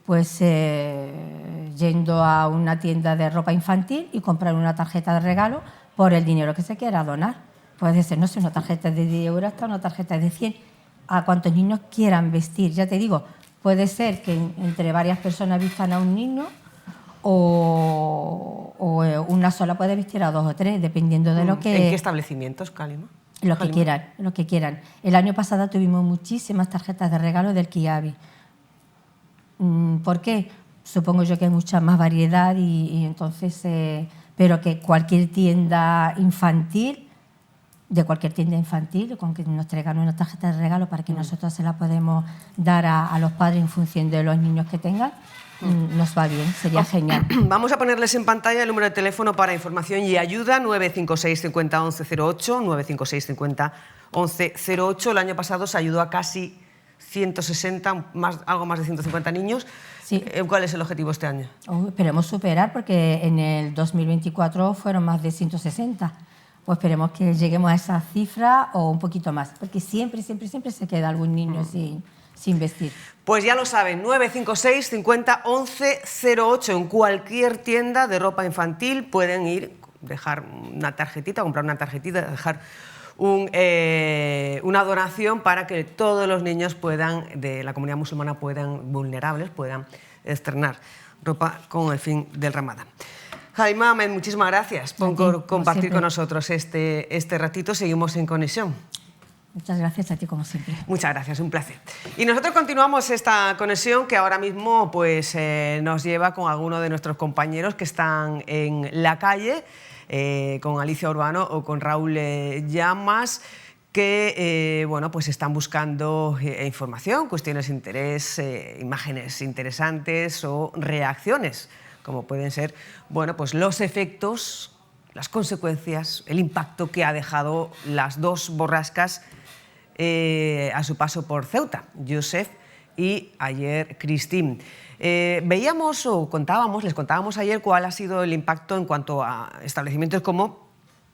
Pues yendo a una tienda de ropa infantil y comprar una tarjeta de regalo por el dinero que se quiera donar. Puede ser, no sé, una tarjeta de 10 euros hasta una tarjeta de 100, a cuantos niños quieran vestir. Ya te digo, puede ser que entre varias personas vistan a un niño, o una sola puede vestir a 2 o 3, dependiendo de lo que... ¿En qué establecimientos, Calima? Lo que quieran. El año pasado tuvimos muchísimas tarjetas de regalo del Kiabi. ¿Por qué? supongo yo que hay mucha más variedad y entonces, pero que cualquier tienda infantil, con que nos traigan una tarjeta de regalo para que nosotros se la podemos dar a los padres en función de los niños que tengan, nos va bien, sería genial. Vamos a ponerles en pantalla el número de teléfono para información y ayuda, 956 50 11 08, 956 50 11 08. El año pasado se ayudó a casi 160, algo más de 150 niños. Sí. ¿Cuál es el objetivo este año? Esperemos superar, porque en el 2024 fueron más de 160. Pues esperemos que lleguemos a esa cifra o un poquito más, porque siempre se queda algún niño sin vestir. Pues ya lo saben, 956 50 11 08. En cualquier tienda de ropa infantil pueden ir, dejar una tarjetita, comprar una tarjetita, dejar una donación para que todos los niños de la comunidad musulmana vulnerables puedan estrenar ropa con el fin del Ramadán. Halima Ahmed, muchísimas gracias por compartir con nosotros este ratito. Seguimos en conexión. Muchas gracias a ti, como siempre. Muchas gracias, un placer. Y nosotros continuamos esta conexión que ahora mismo pues, nos lleva con algunos de nuestros compañeros que están en la calle, con Alicia Urbano o con Raúl Llamas, que bueno, pues están buscando información, cuestiones de interés, imágenes interesantes o reacciones, como pueden ser bueno, pues los efectos, las consecuencias, el impacto que ha dejado las dos borrascas a su paso por Ceuta, Joseph y ayer Christine. Veíamos o les contábamos ayer cuál ha sido el impacto en cuanto a establecimientos como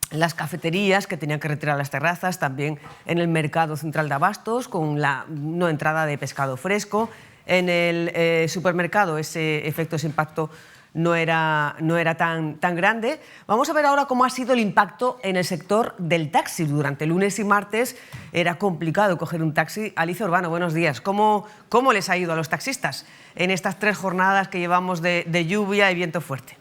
las cafeterías, que tenían que retirar las terrazas, también en el mercado central de abastos con la no entrada de pescado fresco. En el supermercado ese efecto, ese impacto no era tan grande. Vamos a ver ahora cómo ha sido el impacto en el sector del taxi. Durante lunes y martes era complicado coger un taxi. Alicia Urbano, buenos días. ¿Cómo les ha ido a los taxistas en estas 3 jornadas que llevamos de lluvia y viento fuerte?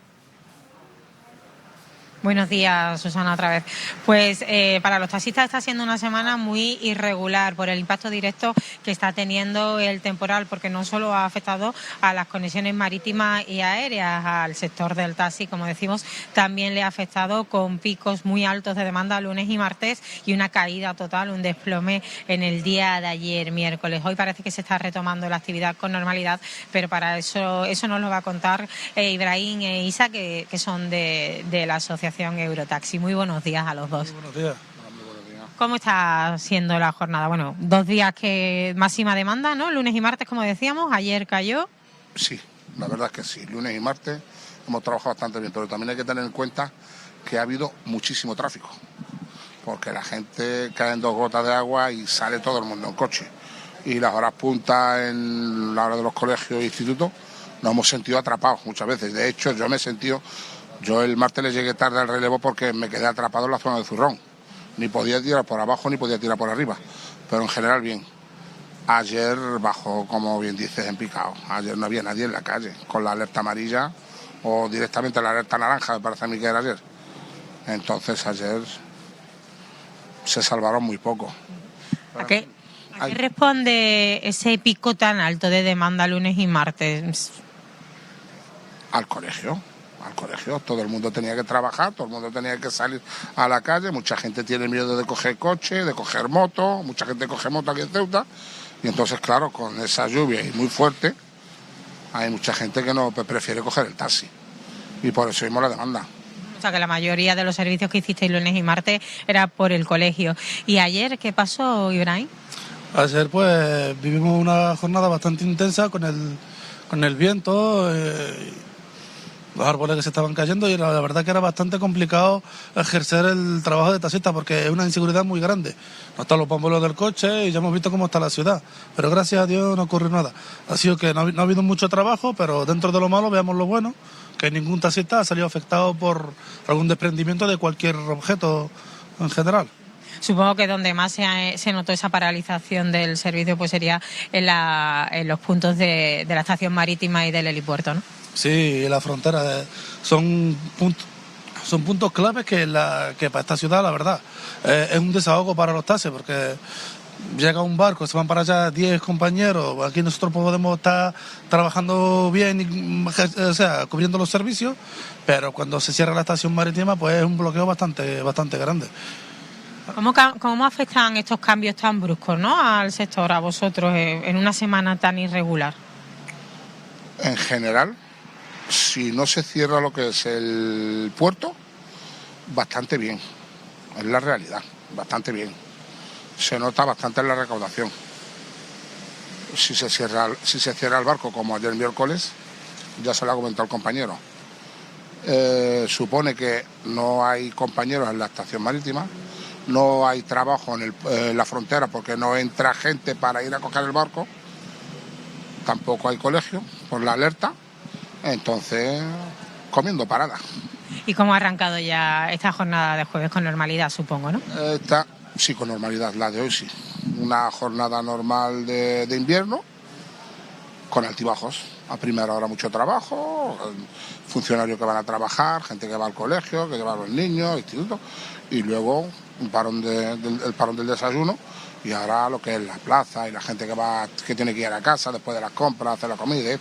Buenos días, Susana, otra vez. Pues para los taxistas está siendo una semana muy irregular por el impacto directo que está teniendo el temporal, porque no solo ha afectado a las conexiones marítimas y aéreas, al sector del taxi, como decimos, también le ha afectado con picos muy altos de demanda lunes y martes y una caída total, un desplome en el día de ayer, miércoles. Hoy parece que se está retomando la actividad con normalidad, pero para eso nos lo va a contar Ibrahim e Isa, que son de la asociación Eurotaxi. Muy buenos días a los dos. Muy buenos días. ¿Cómo está siendo la jornada? Bueno, 2 días que máxima demanda, ¿no? Lunes y martes, como decíamos, ayer cayó. Sí, la verdad es que sí. Lunes y martes hemos trabajado bastante bien, pero también hay que tener en cuenta que ha habido muchísimo tráfico, porque la gente cae en 2 gotas de agua y sale todo el mundo en coche. Y las horas puntas en la hora de los colegios e institutos nos hemos sentido atrapados muchas veces. De hecho, yo el martes le llegué tarde al relevo porque me quedé atrapado en la zona de Zurrón. Ni podía tirar por abajo ni podía tirar por arriba. Pero en general bien. Ayer bajó, como bien dices, en picado. Ayer no había nadie en la calle con la alerta amarilla o directamente la alerta naranja, me parece a mí que era ayer. Entonces ayer se salvaron muy poco. ¿A qué responde ese pico tan alto de demanda lunes y martes? Al colegio, todo el mundo tenía que trabajar, todo el mundo tenía que salir a la calle, mucha gente tiene miedo de coger coche, de coger moto, mucha gente coge moto aquí en Ceuta, y entonces claro, con esa lluvia y muy fuerte, hay mucha gente que no prefiere coger el taxi, y por eso vimos la demanda. O sea que la mayoría de los servicios que hicisteis lunes y martes era por el colegio. ¿Y ayer qué pasó, Ibrahim? Ayer pues vivimos una jornada bastante intensa con el viento, los árboles que se estaban cayendo, y la verdad que era bastante complicado ejercer el trabajo de taxista porque es una inseguridad muy grande. No están los bomberos del coche y ya hemos visto cómo está la ciudad, pero gracias a Dios no ocurrió nada. Ha sido que no ha habido mucho trabajo, pero dentro de lo malo veamos lo bueno, que ningún taxista ha salido afectado por algún desprendimiento de cualquier objeto en general. Supongo que donde más se notó esa paralización del servicio pues sería en los puntos de la estación marítima y del helipuerto, ¿no? Sí, la frontera son puntos claves que para esta ciudad, la verdad, es un desahogo para los taxis, porque llega un barco, se van para allá 10 compañeros, aquí nosotros podemos estar trabajando bien, o sea, cubriendo los servicios, pero cuando se cierra la estación marítima, pues es un bloqueo bastante grande. ¿Cómo afectan estos cambios tan bruscos, ¿no?, al sector, a vosotros, en una semana tan irregular? En general, si no se cierra lo que es el puerto, bastante bien, es la realidad, bastante bien. Se nota bastante en la recaudación. Si se cierra el barco, como ayer miércoles, ya se lo ha comentado el compañero. Supone que no hay compañeros en la estación marítima, no hay trabajo en la frontera porque no entra gente para ir a coger el barco, tampoco hay colegio por la alerta, entonces comiendo parada. ¿Y cómo ha arrancado ya esta jornada de jueves? Con normalidad, supongo, ¿no? Sí, con normalidad, la de hoy sí. Una jornada normal de invierno, con altibajos. A primera hora mucho trabajo, funcionarios que van a trabajar, gente que va al colegio, que lleva a los niños, institutos, y luego el parón del desayuno, y ahora lo que es la plaza y la gente que tiene que ir a casa después de las compras, hacer la comida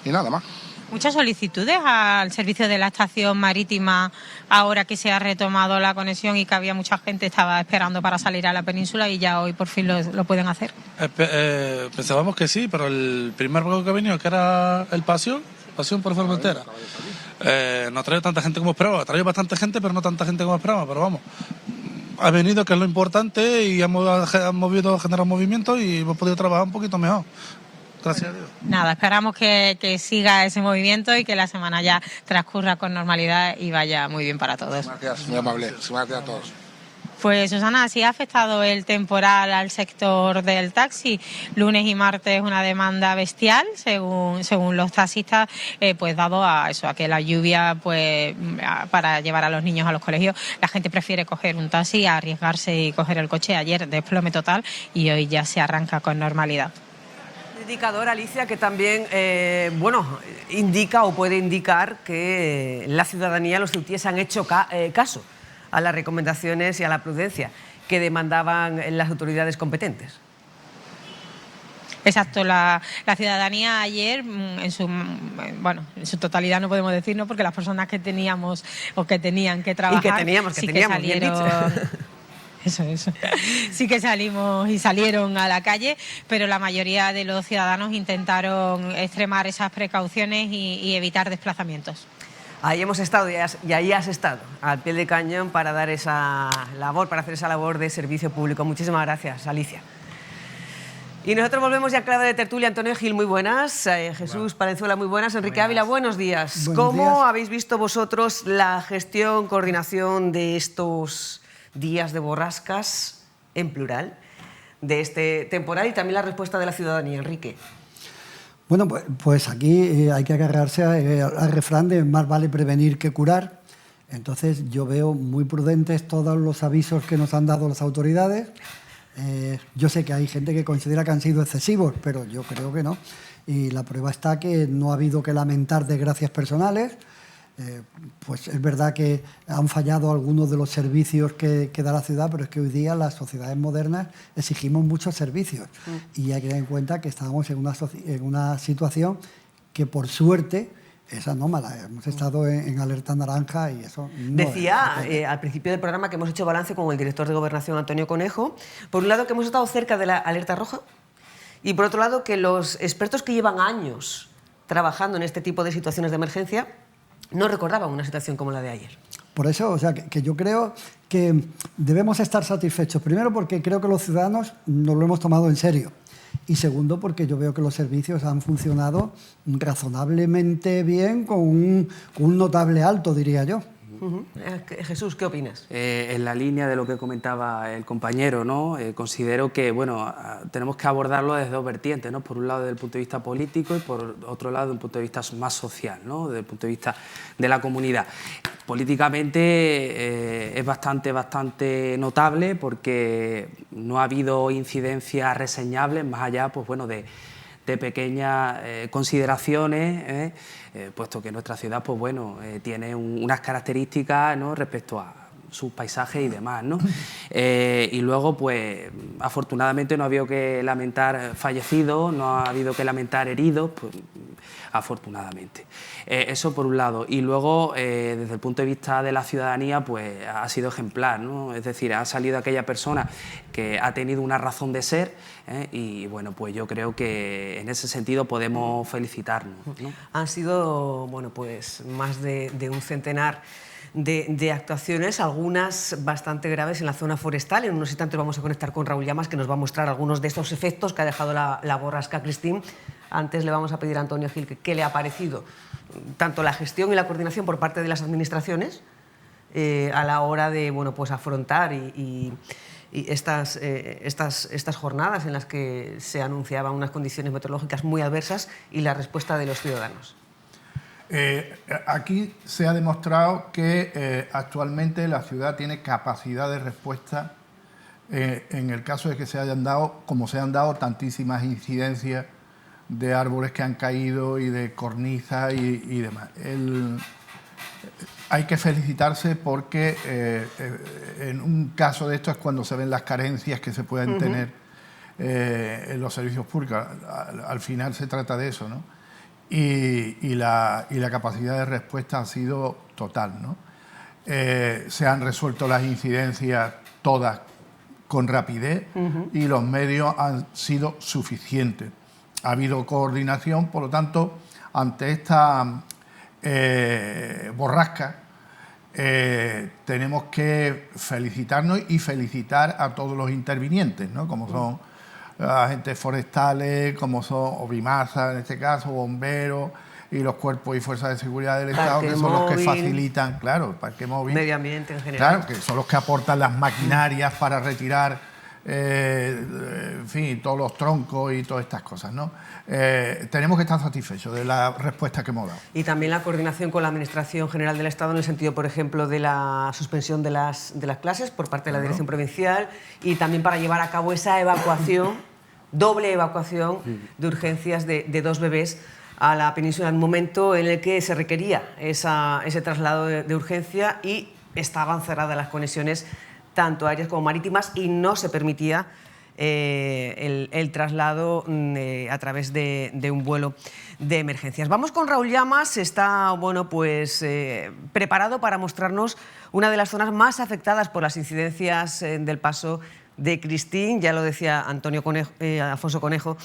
y nada más. Muchas solicitudes al servicio de la estación marítima ahora que se ha retomado la conexión y que había mucha gente estaba esperando para salir a la península y ya hoy por fin lo pueden hacer. Pensábamos que sí, pero el primer barco que ha venido, que era el Pasión por Formentera, no ha traído tanta gente como esperaba. Ha traído bastante gente, pero no tanta gente como esperaba, pero vamos. Ha venido, que es lo importante, y hemos generado movimiento y hemos podido trabajar un poquito mejor. Gracias a Dios. Nada, esperamos que siga ese movimiento y que la semana ya transcurra con normalidad y vaya muy bien para todos. Gracias, muy amable. Gracias a todos. Pues Susana, así ha afectado el temporal al sector del taxi. Lunes y martes una demanda bestial, según los taxistas, pues dado a que la lluvia, pues para llevar a los niños a los colegios, la gente prefiere coger un taxi a arriesgarse y coger el coche. Ayer desplome total y hoy ya se arranca con normalidad. Indicador, Alicia, que también indica o puede indicar que la ciudadanía, los ceutíes, han hecho caso a las recomendaciones y a la prudencia que demandaban las autoridades competentes. Exacto, la ciudadanía ayer, en su totalidad no podemos decir, ¿no?, porque las personas que teníamos o que tenían que trabajar que salieron. Eso. Sí que salimos y salieron a la calle, pero la mayoría de los ciudadanos intentaron extremar esas precauciones y evitar desplazamientos. Ahí hemos estado y ahí has estado, al pie del cañón, para dar esa labor, para hacer esa labor de servicio público. Muchísimas gracias, Alicia. Y nosotros volvemos ya a clave de tertulia. Antonio Gil, muy buenas. Jesús Palenzuela, muy buenas. Enrique Ávila, buenos días. ¿Cómo habéis visto vosotros la gestión, coordinación de estos días de borrascas, en plural, de este temporal, y también la respuesta de la ciudadanía, Enrique? Bueno, pues aquí hay que agarrarse al refrán de más vale prevenir que curar. Entonces yo veo muy prudentes todos los avisos que nos han dado las autoridades. Yo sé que hay gente que considera que han sido excesivos, pero yo creo que no. Y la prueba está que no ha habido que lamentar desgracias personales. Pues es verdad que han fallado algunos de los servicios que da la ciudad, pero es que hoy día las sociedades modernas exigimos muchos servicios y hay que tener en cuenta que estábamos en una situación que, por suerte, es anómala. Hemos estado en alerta naranja y eso no decía al principio del programa que hemos hecho balance con el director de Gobernación, Antonio Conejo, por un lado que hemos estado cerca de la alerta roja y por otro lado que los expertos que llevan años trabajando en este tipo de situaciones de emergencia no recordaban una situación como la de ayer. Por eso, o sea, que yo creo que debemos estar satisfechos. Primero, porque creo que los ciudadanos nos lo hemos tomado en serio. Y segundo, porque yo veo que los servicios han funcionado razonablemente bien, con un notable alto, diría yo. Jesús, ¿qué opinas? En la línea de lo que comentaba el compañero, ¿no? Considero que tenemos que abordarlo desde dos vertientes, ¿no? Por un lado desde el punto de vista político y por otro lado desde un punto de vista más social, ¿no? Desde el punto de vista de la comunidad. Políticamente es bastante notable porque no ha habido incidencias reseñables más allá de pequeñas consideraciones, puesto que nuestra ciudad tiene unas características, ¿no?, respecto a sus paisajes y demás, ¿no? Y luego, pues, afortunadamente no ha habido que lamentar fallecidos, no ha habido que lamentar heridos, pues, afortunadamente. Eso por un lado. Y luego, desde el punto de vista de la ciudadanía, pues ha sido ejemplar, ¿no? Es decir, ha salido aquella persona que ha tenido una razón de ser, y bueno, pues yo creo que en ese sentido podemos felicitarnos, ¿no? Han sido, bueno, pues más de un centenar de actuaciones, algunas bastante graves en la zona forestal. En unos instantes vamos a conectar con Raúl Llamas, que nos va a mostrar algunos de estos efectos que ha dejado la borrasca Christine. Antes le vamos a pedir a Antonio Gil qué le ha parecido tanto la gestión y la coordinación por parte de las administraciones a la hora de, bueno, pues afrontar y estas jornadas en las que se anunciaban unas condiciones meteorológicas muy adversas y la respuesta de los ciudadanos. Aquí se ha demostrado que actualmente la ciudad tiene capacidad de respuesta en el caso de que se hayan dado, como se han dado, tantísimas incidencias de árboles que han caído y de cornisas y demás. Hay que felicitarse porque en un caso de esto es cuando se ven las carencias que se pueden tener en los servicios públicos. Al final se trata de eso, ¿no? Y la capacidad de respuesta ha sido total, ¿no? Se han resuelto las incidencias todas con rapidez y los medios han sido suficientes. Ha habido coordinación, por lo tanto, ante esta borrasca tenemos que felicitarnos y felicitar a todos los intervinientes, ¿no? Como son agentes forestales, como son Ovimasa, en este caso, bomberos y los cuerpos y fuerzas de seguridad del Estado, que son los que facilitan, claro, el parque móvil, medio ambiente en general. Claro, que son los que aportan las maquinarias para retirar en fin, todos los troncos y todas estas cosas, ¿no? Tenemos que estar satisfechos de la respuesta que hemos dado. Y también la coordinación con la Administración General del Estado en el sentido, por ejemplo, de la suspensión de las clases por parte de la Dirección Provincial y también para llevar a cabo esa evacuación, doble evacuación de urgencias de 2 bebés a la península en un momento en el que se requería ese traslado de urgencia y estaban cerradas las conexiones tanto aéreas como marítimas y no se permitía el traslado a través de un vuelo de emergencias. Vamos con Raúl Llamas, está bueno, pues, preparado para mostrarnos una de las zonas más afectadas por las incidencias del paso de Christine. Ya lo decía Alfonso Conejo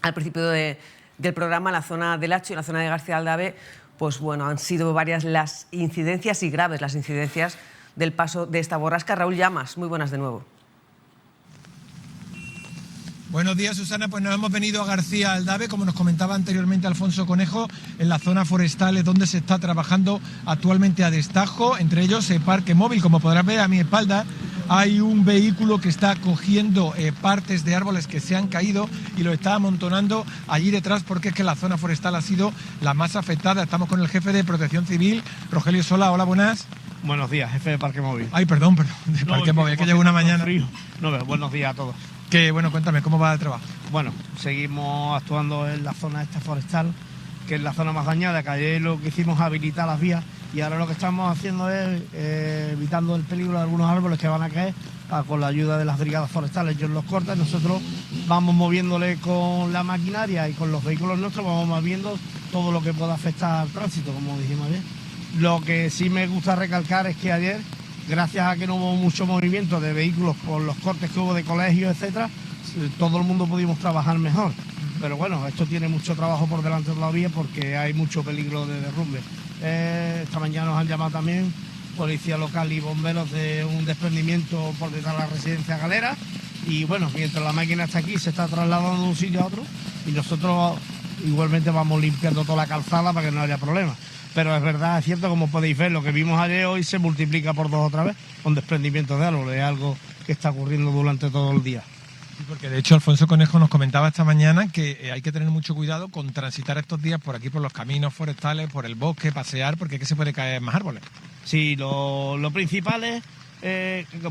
al principio del programa, la zona del Hacho y la zona de García Aldave, pues bueno, han sido varias las incidencias y graves las incidencias del paso de esta borrasca. Raúl Llamas, muy buenas de nuevo. Buenos días, Susana. Pues nos hemos venido a García Aldave, como nos comentaba anteriormente Alfonso Conejo, en la zona forestal es donde se está trabajando actualmente a destajo, entre ellos el parque móvil. Como podrás ver a mi espalda, hay un vehículo que está cogiendo partes de árboles que se han caído y lo está amontonando allí detrás porque es que la zona forestal ha sido la más afectada. Estamos con el jefe de Protección Civil, Rogelio Sola. Hola, buenas. Buenos días, jefe de Parque Móvil. Ay, perdón, de Parque Móvil, que llevo una mañana. No, pero buenos días a todos. Que bueno, cuéntame, ¿cómo va el trabajo? Bueno, seguimos actuando en la zona esta forestal, que es la zona más dañada, que ayer lo que hicimos es habilitar las vías y ahora lo que estamos haciendo es evitando el peligro de algunos árboles que van a caer con la ayuda de las brigadas forestales. Ellos los cortan, nosotros vamos moviéndole con la maquinaria y con los vehículos nuestros, vamos moviendo todo lo que pueda afectar al tránsito, como dijimos ayer. Lo que sí me gusta recalcar es que ayer, gracias a que no hubo mucho movimiento de vehículos por los cortes que hubo de colegios, etcétera, todo el mundo pudimos trabajar mejor. Pero bueno, esto tiene mucho trabajo por delante de la vía porque hay mucho peligro de derrumbe. Esta mañana nos han llamado también policía local y bomberos de un desprendimiento por detrás de la residencia Galera. Y bueno, mientras la máquina está aquí, se está trasladando de un sitio a otro y nosotros igualmente vamos limpiando toda la calzada para que no haya problemas. Pero es verdad, es cierto, como podéis ver, lo que vimos ayer hoy se multiplica por 2 otra vez con desprendimientos de árboles, es algo que está ocurriendo durante todo el día. Sí, porque de hecho Alfonso Conejo nos comentaba esta mañana que hay que tener mucho cuidado con transitar estos días por aquí, por los caminos forestales, por el bosque, pasear, porque aquí se puede caer más árboles. Sí, lo principal es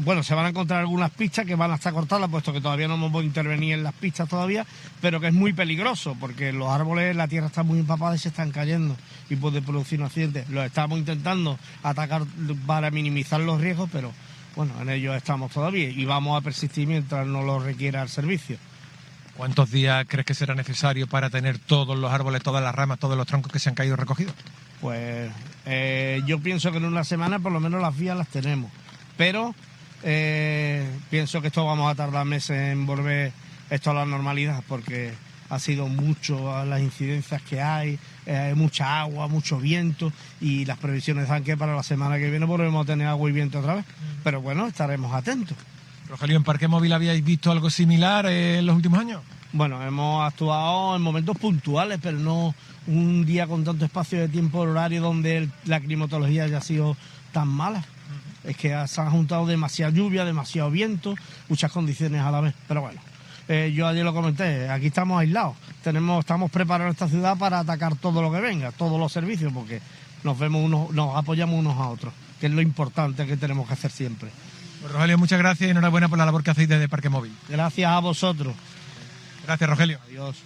bueno, se van a encontrar algunas pistas que van a estar cortadas, puesto que todavía no hemos podido intervenir en las pistas todavía, pero que es muy peligroso, porque los árboles, la tierra está muy empapada y se están cayendo y puede producir un accidente. Lo estamos intentando atacar para minimizar los riesgos, pero bueno, en ello estamos todavía y vamos a persistir mientras no lo requiera el servicio. ¿Cuántos días crees que será necesario para tener todos los árboles, todas las ramas, todos los troncos que se han caído recogidos? Pues yo pienso que en una semana por lo menos las vías las tenemos, pero pienso que esto vamos a tardar meses en volver esto a la normalidad, porque ha sido mucho las incidencias que hay, mucha agua, mucho viento, y las previsiones dan que para la semana que viene volvemos a tener agua y viento otra vez, pero bueno, estaremos atentos. Rogelio, ¿en Parque Móvil habíais visto algo similar en los últimos años? Bueno, hemos actuado en momentos puntuales, pero no un día con tanto espacio de tiempo horario donde la climatología haya sido tan mala. Es que se han juntado demasiada lluvia, demasiado viento, muchas condiciones a la vez. Pero bueno, yo ayer lo comenté, aquí estamos aislados. Estamos preparados en esta ciudad para atacar todo lo que venga, todos los servicios, porque nos apoyamos unos a otros, que es lo importante que tenemos que hacer siempre. Pues Rogelio, muchas gracias y enhorabuena por la labor que hacéis desde Parque Móvil. Gracias a vosotros. Gracias, Rogelio. Adiós.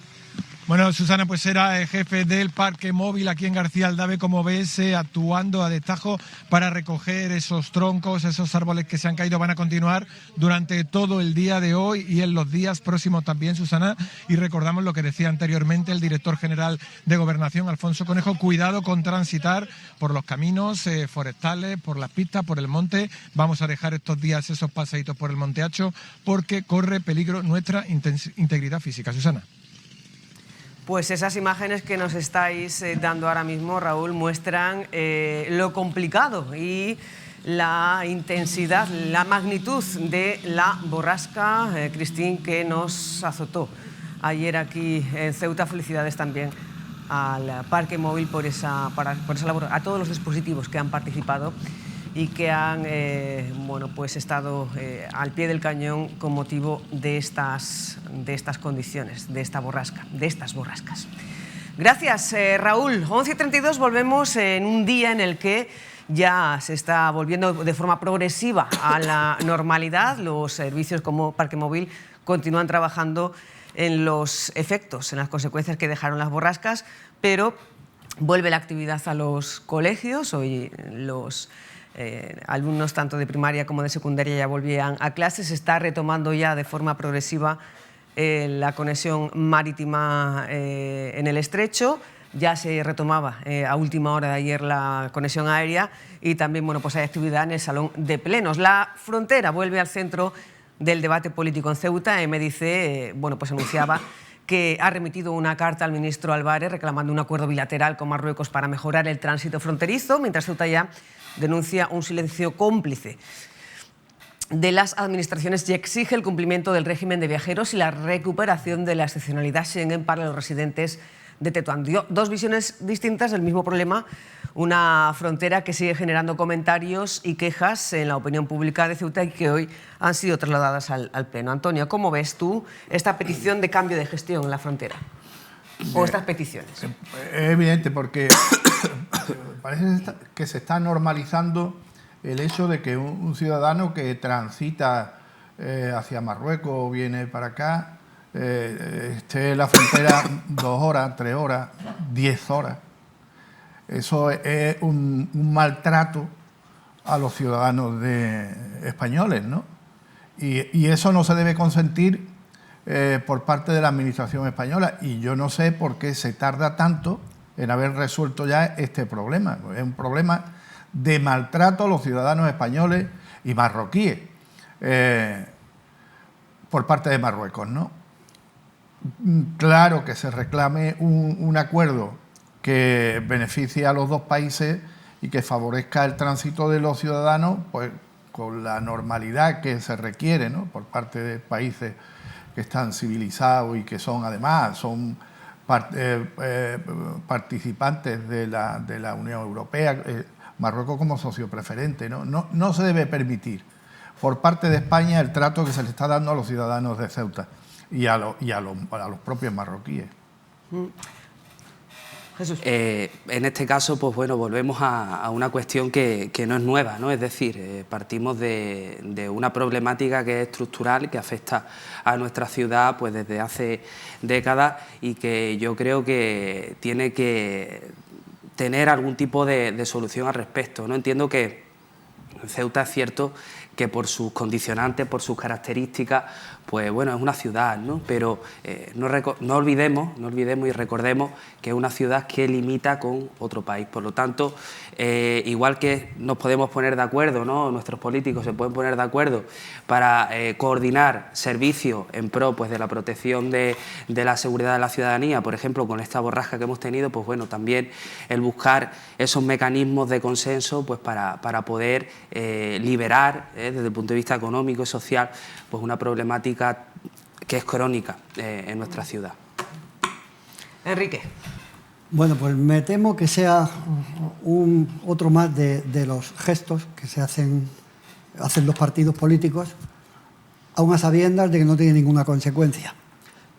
Bueno, Susana, pues era el jefe del Parque Móvil aquí en García Aldave, como ves, actuando a destajo para recoger esos troncos, esos árboles que se han caído. Van a continuar durante todo el día de hoy y en los días próximos también, Susana. Y recordamos lo que decía anteriormente el director general de Gobernación, Alfonso Conejo: cuidado con transitar por los caminos forestales, por las pistas, por el monte. Vamos a dejar estos días esos paseitos por el Monte Hacho porque corre peligro nuestra integridad física. Susana. Pues esas imágenes que nos estáis dando ahora mismo, Raúl, muestran lo complicado y la intensidad, la magnitud de la borrasca, Cristín, que nos azotó ayer aquí en Ceuta. Felicidades también al Parque Móvil por esa labor, a todos los dispositivos que han participado y que han pues estado al pie del cañón con motivo de estas condiciones, de estas borrascas. Gracias, Raúl. 11:32, volvemos en un día en el que ya se está volviendo de forma progresiva a la normalidad. Los servicios como Parque Móvil continúan trabajando en los efectos, en las consecuencias que dejaron las borrascas, pero vuelve la actividad a los colegios. Hoy los alumnos tanto de primaria como de secundaria ya volvían a clases. Se está retomando ya de forma progresiva la conexión marítima en el estrecho. Ya se retomaba a última hora de ayer la conexión aérea y también pues hay actividad en el salón de plenos. La frontera vuelve al centro del debate político en Ceuta. MDC pues anunciaba que ha remitido una carta al ministro Álvarez reclamando un acuerdo bilateral con Marruecos para mejorar el tránsito fronterizo, mientras Ceuta ya denuncia un silencio cómplice de las administraciones y exige el cumplimiento del régimen de viajeros y la recuperación de la excepcionalidad Schengen para los residentes de Tetuán. Dos visiones distintas del mismo problema, una frontera que sigue generando comentarios y quejas en la opinión pública de Ceuta y que hoy han sido trasladadas al Pleno. Antonio, ¿cómo ves tú esta petición de cambio de gestión en la frontera? ¿O estas peticiones? Es evidente porque parece que se está normalizando el hecho de que un ciudadano que transita hacia Marruecos o viene para acá esté en la frontera 2 horas, 3 horas, 10 horas. Eso es un maltrato a los ciudadanos españoles, ¿no? Y eso no se debe consentir por parte de la administración española, y yo no sé por qué se tarda tanto en haber resuelto ya este problema. Es un problema de maltrato a los ciudadanos españoles y marroquíes por parte de Marruecos, ¿no? Claro que se reclame un acuerdo que beneficie a los dos países y que favorezca el tránsito de los ciudadanos pues con la normalidad que se requiere, ¿no? Por parte de países que están civilizados y que son además participantes de la Unión Europea, Marruecos como socio preferente, ¿no? No se debe permitir por parte de España el trato que se le está dando a los ciudadanos de Ceuta y a los propios marroquíes. Jesús. En este caso, pues bueno, volvemos a una cuestión que no es nueva, ¿no? Es decir, partimos de una problemática que es estructural, que afecta a nuestra ciudad pues desde hace décadas y que yo creo que tiene que tener algún tipo de solución al respecto, ¿no? Entiendo que en Ceuta es cierto que por sus condicionantes, por sus características, pues bueno, es una ciudad, ¿no? Pero no olvidemos y recordemos que es una ciudad que limita con otro país. Por lo tanto, igual que nos podemos poner de acuerdo, ¿no? Nuestros políticos se pueden poner de acuerdo para coordinar servicios en pro pues, de la protección de la seguridad de la ciudadanía, por ejemplo, con esta borrasca que hemos tenido, pues bueno, también el buscar esos mecanismos de consenso pues para poder liberar desde el punto de vista económico y social pues una problemática que es crónica en nuestra ciudad. Enrique. Bueno, pues me temo que sea otro más de los gestos que se hacen los partidos políticos, aun a sabiendas de que no tiene ninguna consecuencia,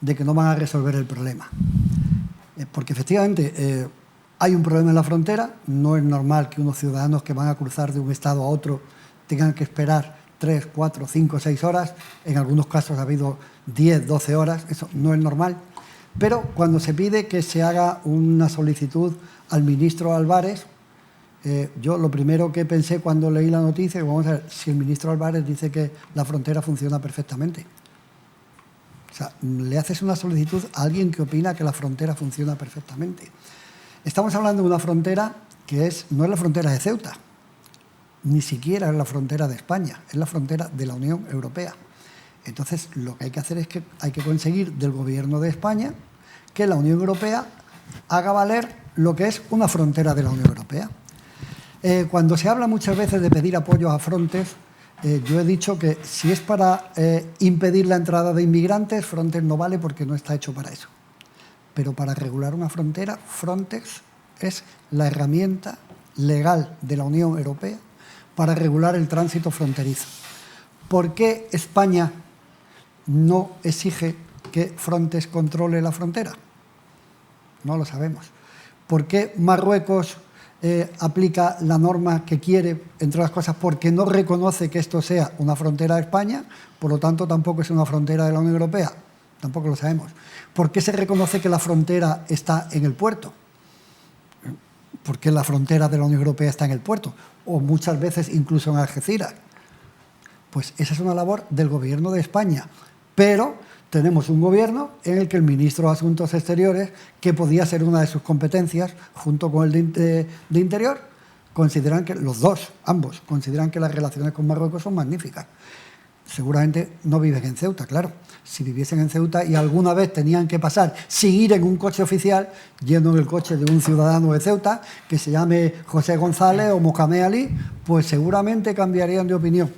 de que no van a resolver el problema. Porque efectivamente hay un problema en la frontera, no es normal que unos ciudadanos que van a cruzar de un estado a otro tengan que esperar 3, 4, 5, 6 horas, en algunos casos ha habido 10, 12 horas, eso no es normal. Pero cuando se pide que se haga una solicitud al ministro Álvarez, yo lo primero que pensé cuando leí la noticia, vamos a ver, si el ministro Álvarez dice que la frontera funciona perfectamente. O sea, le haces una solicitud a alguien que opina que la frontera funciona perfectamente. Estamos hablando de una frontera que no es la frontera de Ceuta, ni siquiera es la frontera de España, es la frontera de la Unión Europea. Entonces, lo que hay que hacer es que hay que conseguir del Gobierno de España que la Unión Europea haga valer lo que es una frontera de la Unión Europea. Cuando se habla muchas veces de pedir apoyo a Frontex, yo he dicho que si es para impedir la entrada de inmigrantes, Frontex no vale porque no está hecho para eso. Pero para regular una frontera, Frontex es la herramienta legal de la Unión Europea para regular el tránsito fronterizo. ¿Por qué España no exige que Frontex controle la frontera? No lo sabemos. ¿Por qué Marruecos aplica la norma que quiere, entre otras cosas, porque no reconoce que esto sea una frontera de España, por lo tanto tampoco es una frontera de la Unión Europea? Tampoco lo sabemos. ¿Por qué se reconoce que la frontera está en el puerto? Porque la frontera de la Unión Europea está en el puerto, o muchas veces incluso en Algeciras. Pues esa es una labor del Gobierno de España, pero tenemos un gobierno en el que el ministro de Asuntos Exteriores, que podía ser una de sus competencias, junto con el de Interior, consideran que ambos consideran que las relaciones con Marruecos son magníficas. Seguramente no viven en Ceuta, claro. Si viviesen en Ceuta y alguna vez tenían que pasar sin ir en un coche oficial, yendo en el coche de un ciudadano de Ceuta, que se llame José González o Mohamed Ali, pues seguramente cambiarían de opinión.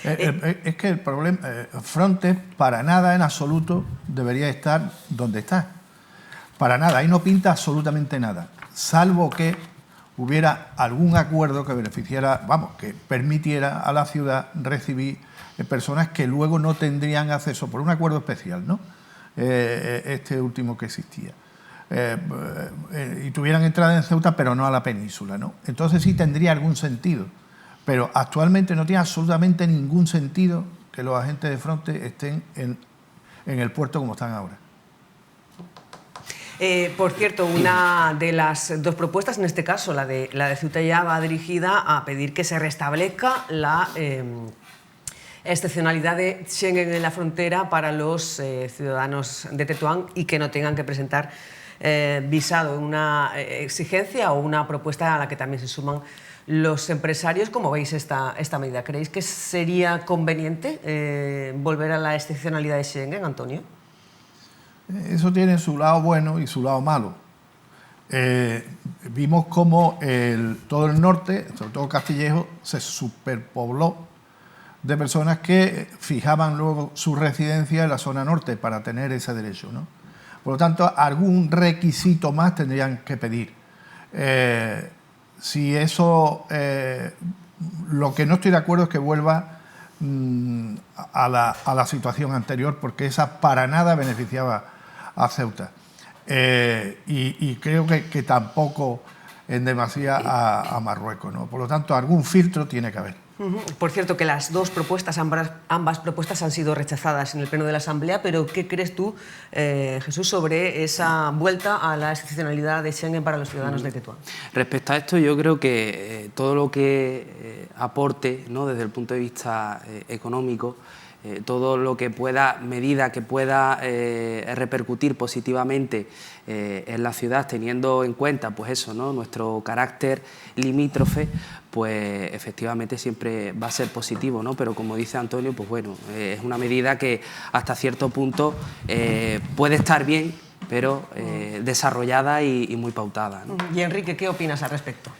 Es que el problema, Frontex para nada en absoluto debería estar donde está. Para nada, ahí no pinta absolutamente nada, salvo que hubiera algún acuerdo que beneficiara, que permitiera a la ciudad recibir personas que luego no tendrían acceso por un acuerdo especial, ¿no? Este último que existía. Y tuvieran entrada en Ceuta, pero no a la península, ¿no? Entonces sí tendría algún sentido. Pero actualmente no tiene absolutamente ningún sentido que los agentes de Frontex estén en el puerto como están ahora. Por cierto, una de las dos propuestas, en este caso la de Ceuta ya va dirigida a pedir que se restablezca la excepcionalidad de Schengen en la frontera para los ciudadanos de Tetuán y que no tengan que presentar visado, una exigencia o una propuesta a la que también se suman los empresarios. ¿Cómo veis esta medida? ¿Creéis que sería conveniente volver a la excepcionalidad de Schengen, Antonio? Eso tiene su lado bueno y su lado malo. Vimos cómo todo el norte, sobre todo Castillejo, se superpobló de personas que fijaban luego su residencia en la zona norte para tener ese derecho, ¿no? Por lo tanto, algún requisito más tendrían que pedir. Si eso, lo que no estoy de acuerdo es que vuelva a la situación anterior, porque esa para nada beneficiaba a Ceuta. y creo que tampoco en demasía a Marruecos, ¿no? Por lo tanto, algún filtro tiene que haber. Por cierto, que las dos propuestas, ambas propuestas han sido rechazadas en el Pleno de la Asamblea, pero ¿qué crees tú, Jesús, sobre esa vuelta a la excepcionalidad de Schengen para los ciudadanos de Tetuán? Respecto a esto, yo creo que todo lo que aporte, ¿no?, desde el punto de vista económico, todo lo que pueda, medida que pueda repercutir positivamente en la ciudad, teniendo en cuenta, pues eso, ¿no?, nuestro carácter limítrofe, pues efectivamente siempre va a ser positivo, ¿no? Pero como dice Antonio, pues bueno, es una medida que hasta cierto punto puede estar bien, pero desarrollada y muy pautada, ¿no? Y Enrique, ¿qué opinas al respecto?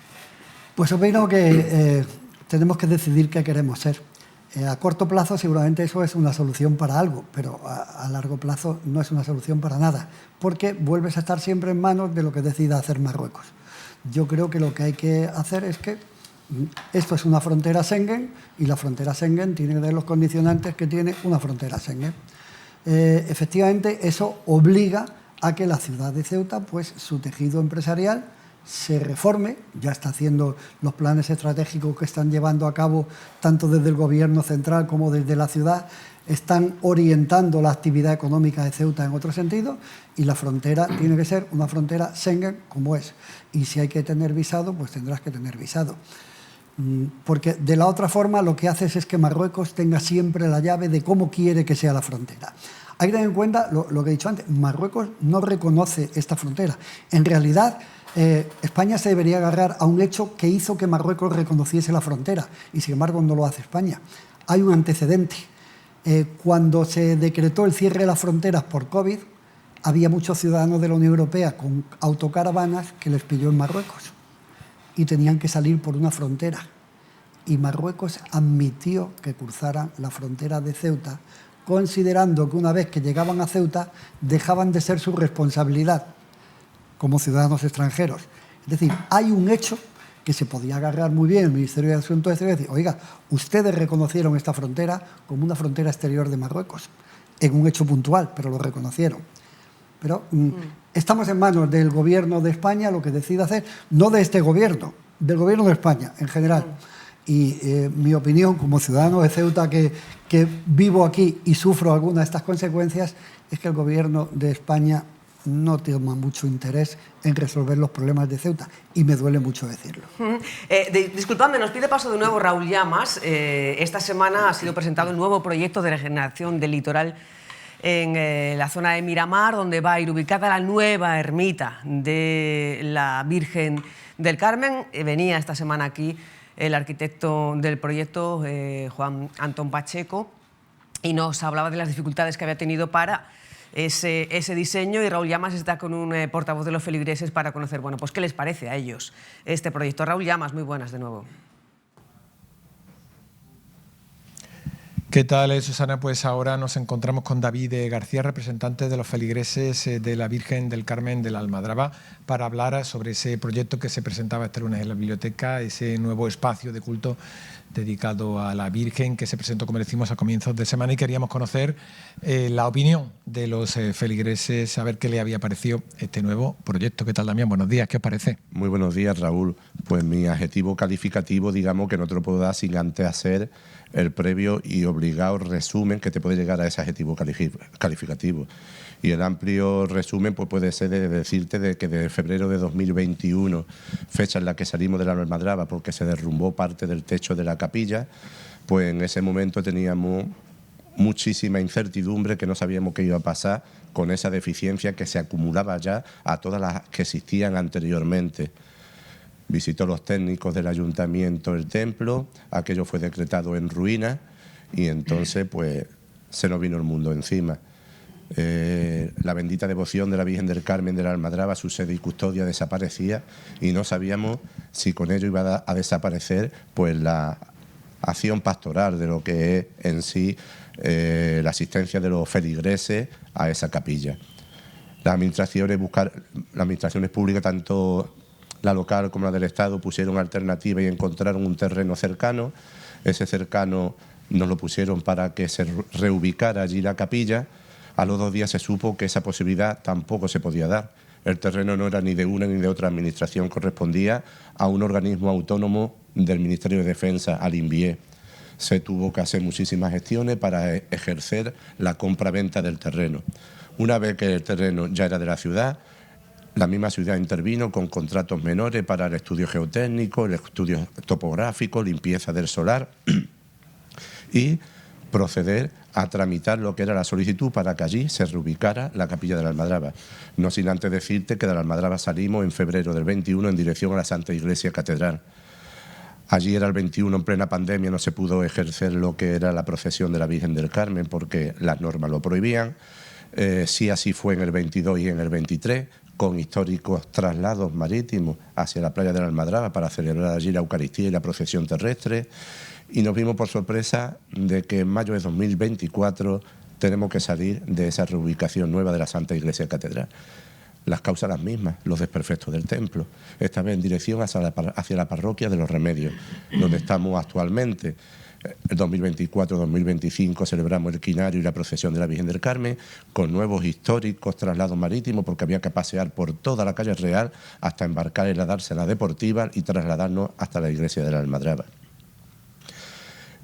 Pues opino que tenemos que decidir qué queremos ser. A corto plazo seguramente eso es una solución para algo, pero a largo plazo no es una solución para nada, porque vuelves a estar siempre en manos de lo que decida hacer Marruecos. Yo creo que lo que hay que hacer es que esto es una frontera Schengen y la frontera Schengen tiene que tener los condicionantes que tiene una frontera Schengen. Efectivamente, eso obliga a que la ciudad de Ceuta, pues su tejido empresarial se reforme, ya está haciendo los planes estratégicos que están llevando a cabo tanto desde el gobierno central como desde la ciudad, están orientando la actividad económica de Ceuta en otro sentido y la frontera tiene que ser una frontera Schengen como es. Y si hay que tener visado, pues tendrás que tener visado. Porque de la otra forma lo que haces es que Marruecos tenga siempre la llave de cómo quiere que sea la frontera. Hay que tener en cuenta lo que he dicho antes, Marruecos no reconoce esta frontera. En realidad, España se debería agarrar a un hecho que hizo que Marruecos reconociese la frontera y sin embargo no lo hace España. Hay un antecedente. Cuando se decretó el cierre de las fronteras por COVID, había muchos ciudadanos de la Unión Europea con autocaravanas que les pilló en Marruecos y tenían que salir por una frontera. Y Marruecos admitió que cruzaran la frontera de Ceuta, considerando que una vez que llegaban a Ceuta dejaban de ser su responsabilidad como ciudadanos extranjeros. Es decir, hay un hecho que se podía agarrar muy bien el Ministerio de Asuntos Exteriores y decir, oiga, ustedes reconocieron esta frontera como una frontera exterior de Marruecos, en un hecho puntual, pero lo reconocieron. Pero estamos en manos del gobierno de España, lo que decida hacer, no de este gobierno, del gobierno de España en general. Y mi opinión como ciudadano de Ceuta que vivo aquí y sufro alguna de estas consecuencias es que el gobierno de España no toma mucho interés en resolver los problemas de Ceuta y me duele mucho decirlo. Disculpadme, nos pide paso de nuevo Raúl Llamas. Esta semana ha sido presentado el nuevo proyecto de regeneración del litoral en la zona de Miramar, donde va a ir ubicada la nueva ermita de la Virgen del Carmen. Venía esta semana aquí el arquitecto del proyecto, Juan Antón Pacheco, y nos hablaba de las dificultades que había tenido para ese diseño, y Raúl Llamas está con un portavoz de los feligreses para conocer, bueno, pues qué les parece a ellos este proyecto. Raúl Llamas, muy buenas de nuevo. ¿Qué tal, Susana? Pues ahora nos encontramos con David García, representante de los feligreses de la Virgen del Carmen de la Almadraba, para hablar sobre ese proyecto que se presentaba este lunes en la biblioteca, ese nuevo espacio de culto dedicado a la Virgen que se presentó, como decimos, a comienzos de semana, y queríamos conocer la opinión de los feligreses, a ver qué le había parecido este nuevo proyecto. ¿Qué tal, Damián? Buenos días, ¿qué os parece? Muy buenos días, Raúl. Pues mi adjetivo calificativo, digamos, que no te lo puedo dar sin antes hacer el previo y obligado resumen que te puede llegar a ese adjetivo calificativo. Y el amplio resumen pues puede ser de decirte de que de febrero de 2021, fecha en la que salimos de la Almadraba porque se derrumbó parte del techo de la capilla, pues en ese momento teníamos muchísima incertidumbre, que no sabíamos qué iba a pasar con esa deficiencia que se acumulaba ya a todas las que existían anteriormente. Visitó los técnicos del ayuntamiento el templo, aquello fue decretado en ruina y entonces pues se nos vino el mundo encima. La bendita devoción de la Virgen del Carmen de la Almadraba, su sede y custodia, desaparecía y no sabíamos si con ello iba a desaparecer pues la acción pastoral de lo que es en sí la asistencia de los feligreses a esa capilla. Las administraciones públicas, tanto la local como la del Estado, pusieron alternativas y encontraron un terreno cercano. Ese cercano nos lo pusieron para que se reubicara allí la capilla. A los 2 días se supo que esa posibilidad tampoco se podía dar. El terreno no era ni de una ni de otra administración, correspondía a un organismo autónomo del Ministerio de Defensa, al INVIE. Se tuvo que hacer muchísimas gestiones para ejercer la compra-venta del terreno. Una vez que el terreno ya era de la ciudad, la misma ciudad intervino con contratos menores para el estudio geotécnico, el estudio topográfico, limpieza del solar y proceder a tramitar lo que era la solicitud para que allí se reubicara la capilla de la Almadraba. No sin antes decirte que de la Almadraba salimos en febrero del 21 en dirección a la Santa Iglesia Catedral. Allí era el 21, en plena pandemia, no se pudo ejercer lo que era la procesión de la Virgen del Carmen porque las normas lo prohibían. Sí, así fue en el 22 y en el 23, con históricos traslados marítimos hacia la playa de la Almadraba para celebrar allí la Eucaristía y la procesión terrestre. Y nos vimos por sorpresa de que en mayo de 2024 tenemos que salir de esa reubicación nueva de la Santa Iglesia Catedral. Las causas las mismas, los desperfectos del templo, esta vez en dirección hacia la parroquia de los Remedios, donde estamos actualmente. El 2024-2025 celebramos el quinario y la procesión de la Virgen del Carmen con nuevos históricos traslados marítimos porque había que pasear por toda la calle Real hasta embarcar en la dársena deportiva y trasladarnos hasta la iglesia de la Almadraba.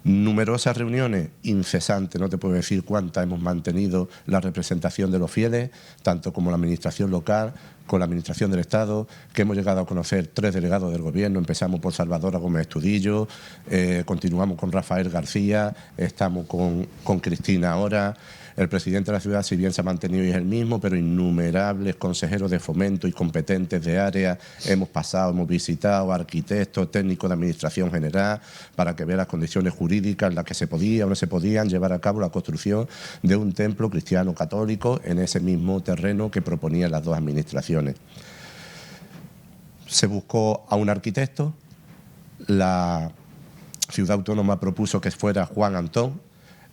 Numerosas reuniones incesantes, no te puedo decir cuántas hemos mantenido la representación de los fieles, tanto como la administración local, con la administración del Estado, que hemos llegado a conocer 3 delegados del Gobierno. Empezamos por Salvador Gómez Estudillo, continuamos con Rafael García, estamos con Cristina ahora. El presidente de la ciudad, si bien se ha mantenido y es el mismo, pero innumerables consejeros de fomento y competentes de área hemos pasado, hemos visitado arquitectos, técnicos de administración general, para que vean las condiciones jurídicas en las que se podía o no se podían llevar a cabo la construcción de un templo cristiano católico en ese mismo terreno que proponían las 2 administraciones. Se buscó a un arquitecto, la ciudad autónoma propuso que fuera Juan Antón,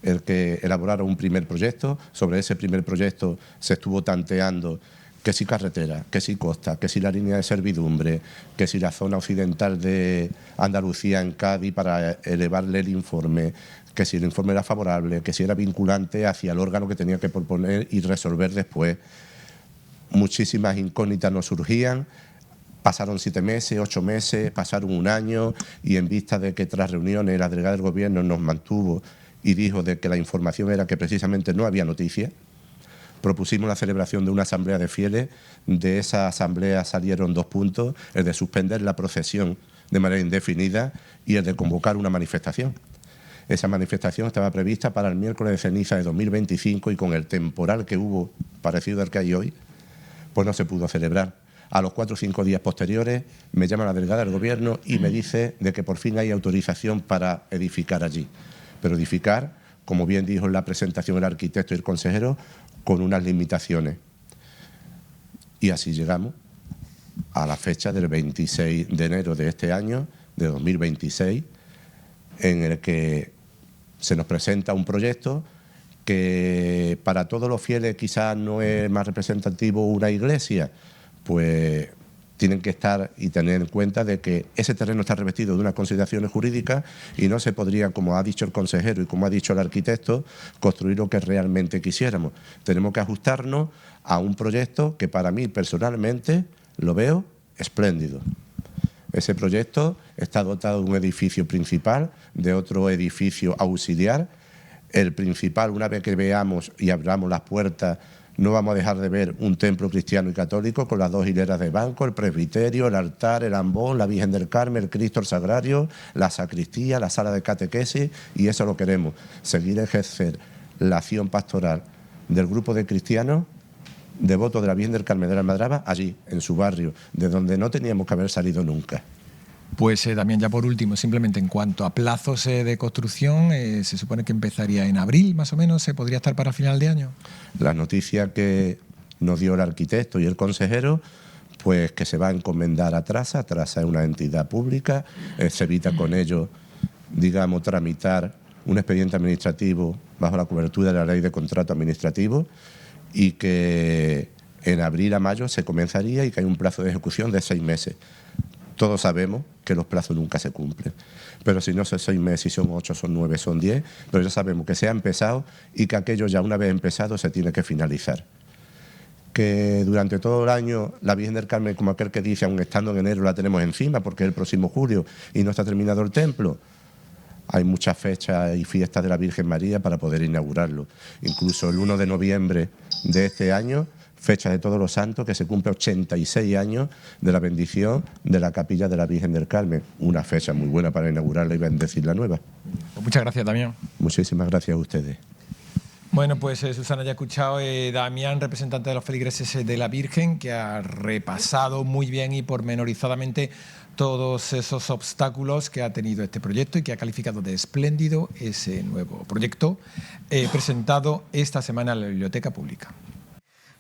el que elaborara un primer proyecto. Sobre ese primer proyecto se estuvo tanteando que si carretera, que si costa, que si la línea de servidumbre, que si la zona occidental de Andalucía en Cádiz para elevarle el informe, que si el informe era favorable, que si era vinculante hacia el órgano que tenía que proponer y resolver después. Muchísimas incógnitas nos surgían. Pasaron 7 meses, 8 meses, pasaron 1 año y en vista de que tras reuniones la delegada del Gobierno nos mantuvo y dijo de que la información era que precisamente no había noticia, propusimos la celebración de una asamblea de fieles. De esa asamblea salieron 2 puntos, el de suspender la procesión de manera indefinida y el de convocar una manifestación. Esa manifestación estaba prevista para el miércoles de ceniza de 2025 y con el temporal que hubo, parecido al que hay hoy, pues no se pudo celebrar. A los 4 o 5 días posteriores me llama la delegada del Gobierno y me dice de que por fin hay autorización para edificar allí. Pero edificar, como bien dijo en la presentación el arquitecto y el consejero, con unas limitaciones. Y así llegamos a la fecha del 26 de enero de este año, de 2026, en el que se nos presenta un proyecto que para todos los fieles quizás no es más representativo una iglesia, pues tienen que estar y tener en cuenta de que ese terreno está revestido de unas consideraciones jurídicas y no se podría, como ha dicho el consejero y como ha dicho el arquitecto, construir lo que realmente quisiéramos. Tenemos que ajustarnos a un proyecto que para mí personalmente lo veo espléndido. Ese proyecto está dotado de un edificio principal, de otro edificio auxiliar. El principal, una vez que veamos y abramos las puertas, no vamos a dejar de ver un templo cristiano y católico con las 2 hileras de banco, el presbiterio, el altar, el ambón, la Virgen del Carmen, el Cristo, el Sagrario, la sacristía, la sala de catequesis, y eso lo queremos, seguir ejercer la acción pastoral del grupo de cristianos devotos de la Virgen del Carmen de la Almadraba allí, en su barrio, de donde no teníamos que haber salido nunca. Pues también ya por último, simplemente en cuanto a plazos de construcción, se supone que empezaría en abril más o menos, ¿se podría estar para final de año? La noticia que nos dio el arquitecto y el consejero, pues que se va a encomendar a Trasa. Trasa es una entidad pública, se evita con ello, digamos, tramitar un expediente administrativo bajo la cobertura de la ley de contrato administrativo y que en abril a mayo se comenzaría y que hay un plazo de ejecución de 6 meses. Todos sabemos que los plazos nunca se cumplen. Pero si no son 6 meses, si son 8, son 9, son 10, pero ya sabemos que se ha empezado y que aquello ya una vez empezado se tiene que finalizar. Que durante todo el año la Virgen del Carmen, como aquel que dice, aun estando en enero la tenemos encima porque es el próximo julio y no está terminado el templo. Hay muchas fechas y fiestas de la Virgen María para poder inaugurarlo. Incluso el 1 de noviembre de este año, fecha de Todos los Santos, que se cumple 86 años de la bendición de la capilla de la Virgen del Carmen. Una fecha muy buena para inaugurarla y bendecir la nueva. Pues muchas gracias, Damián. Muchísimas gracias a ustedes. Bueno, pues Susana, ya ha escuchado Damián, representante de los feligreses de la Virgen, que ha repasado muy bien y pormenorizadamente todos esos obstáculos que ha tenido este proyecto y que ha calificado de espléndido ese nuevo proyecto presentado esta semana en la Biblioteca Pública.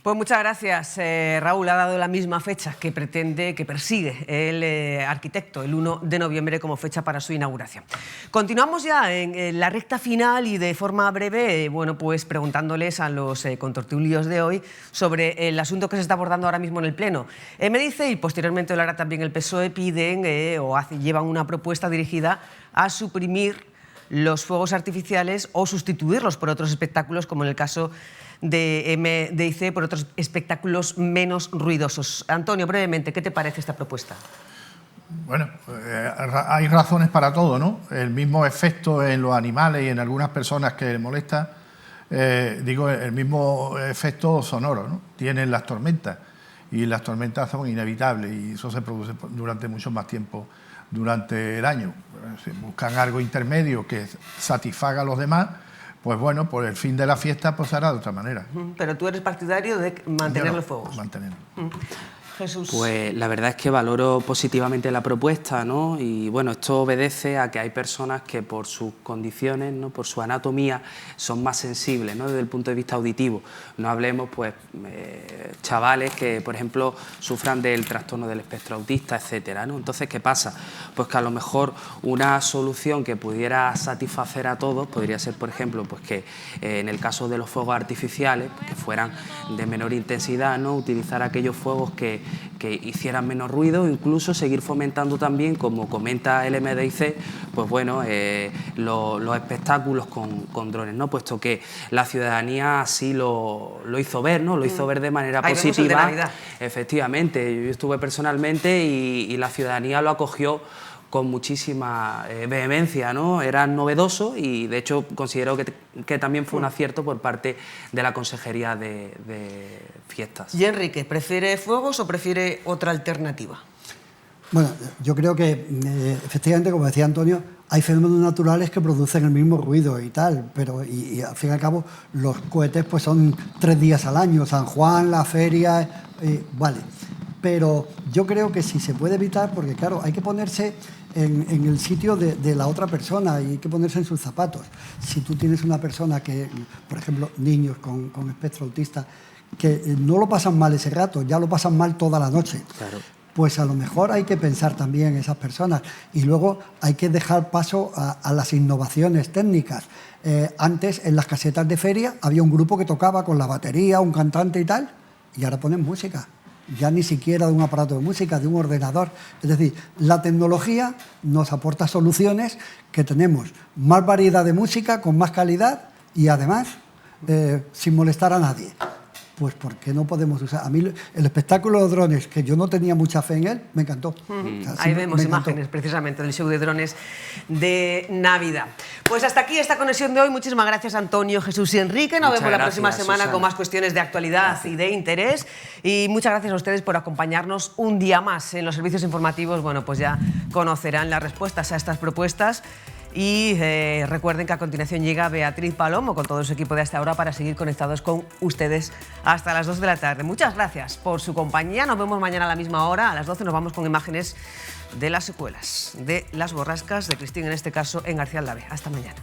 Pues muchas gracias, Raúl. Ha dado la misma fecha que persigue el arquitecto, el 1 de noviembre como fecha para su inauguración. Continuamos ya en la recta final y de forma breve, bueno, pues preguntándoles a los contertulios de hoy sobre el asunto que se está abordando ahora mismo en el Pleno. MDice y posteriormente lo hará también el PSOE piden llevan una propuesta dirigida a suprimir los fuegos artificiales o sustituirlos por otros espectáculos, como en el caso de MDice, por otros espectáculos menos ruidosos. Antonio, brevemente, ¿qué te parece esta propuesta? Bueno, hay razones para todo, ¿no? El mismo efecto en los animales y en algunas personas que les molesta, el mismo efecto sonoro, ¿no? Tienen las tormentas, y las tormentas son inevitables y eso se produce durante mucho más tiempo durante el año. Si buscan algo intermedio que satisfaga a los demás, pues bueno, por el fin de la fiesta pues se hará de otra manera. Pero tú eres partidario de mantener los fuegos. Mantenerlo. Jesús. Pues la verdad es que valoro positivamente la propuesta, ¿no? Y bueno, esto obedece a que hay personas que por sus condiciones, ¿no?, por su anatomía, son más sensibles, ¿no?, desde el punto de vista auditivo. No hablemos, pues, chavales que, por ejemplo, sufran del trastorno del espectro autista, etcétera, ¿no? Entonces, ¿qué pasa? Pues que a lo mejor una solución que pudiera satisfacer a todos podría ser, por ejemplo, pues que en el caso de los fuegos artificiales, que fueran de menor intensidad, ¿no?, utilizar aquellos fuegos que hicieran menos ruido, incluso seguir fomentando también, como comenta el MDice, pues bueno, los espectáculos con drones, ¿no? Puesto que la ciudadanía así lo hizo ver, ¿no? Lo hizo ver de manera positiva. Efectivamente, yo estuve personalmente y la ciudadanía lo acogió con muchísima vehemencia, ¿no? Era novedoso y de hecho considero que también fue un acierto por parte de la Consejería de Fiestas. ¿Y Enrique, prefiere fuegos o prefiere otra alternativa? Bueno, yo creo que efectivamente, como decía Antonio, hay fenómenos naturales que producen el mismo ruido y tal, pero y al fin y al cabo los cohetes pues son 3 días al año, San Juan, la feria, vale. Pero yo creo que si se puede evitar, porque claro, hay que ponerse en el sitio de la otra persona y hay que ponerse en sus zapatos. Si tú tienes una persona que, por ejemplo, niños con espectro autista, que no lo pasan mal ese rato, ya lo pasan mal toda la noche. Claro. Pues a lo mejor hay que pensar también en esas personas y luego hay que dejar paso a las innovaciones técnicas. Antes, en las casetas de feria, había un grupo que tocaba con la batería, un cantante y tal, y ahora ponen música. Ya ni siquiera de un aparato de música, de un ordenador. Es decir, la tecnología nos aporta soluciones que tenemos más variedad de música, con más calidad y además sin molestar a nadie. Pues ¿por qué no podemos usar? A mí el espectáculo de drones, que yo no tenía mucha fe en él, me encantó. O sea, ahí vemos imágenes precisamente del show de drones de Navidad. Pues hasta aquí esta conexión de hoy. Muchísimas gracias, Antonio, Jesús y Enrique. Nos vemos la próxima semana, Susana, con más cuestiones de actualidad y de interés. Y muchas gracias a ustedes por acompañarnos un día más en los servicios informativos. Bueno, pues ya conocerán las respuestas a estas propuestas. Y recuerden que a continuación llega Beatriz Palomo con todo su equipo de hasta ahora para seguir conectados con ustedes hasta las 2 de la tarde. Muchas gracias por su compañía. Nos vemos mañana a la misma hora. A las 12 nos vamos con imágenes de las secuelas de las borrascas de Cristín, en este caso en García-Aldave. Hasta mañana.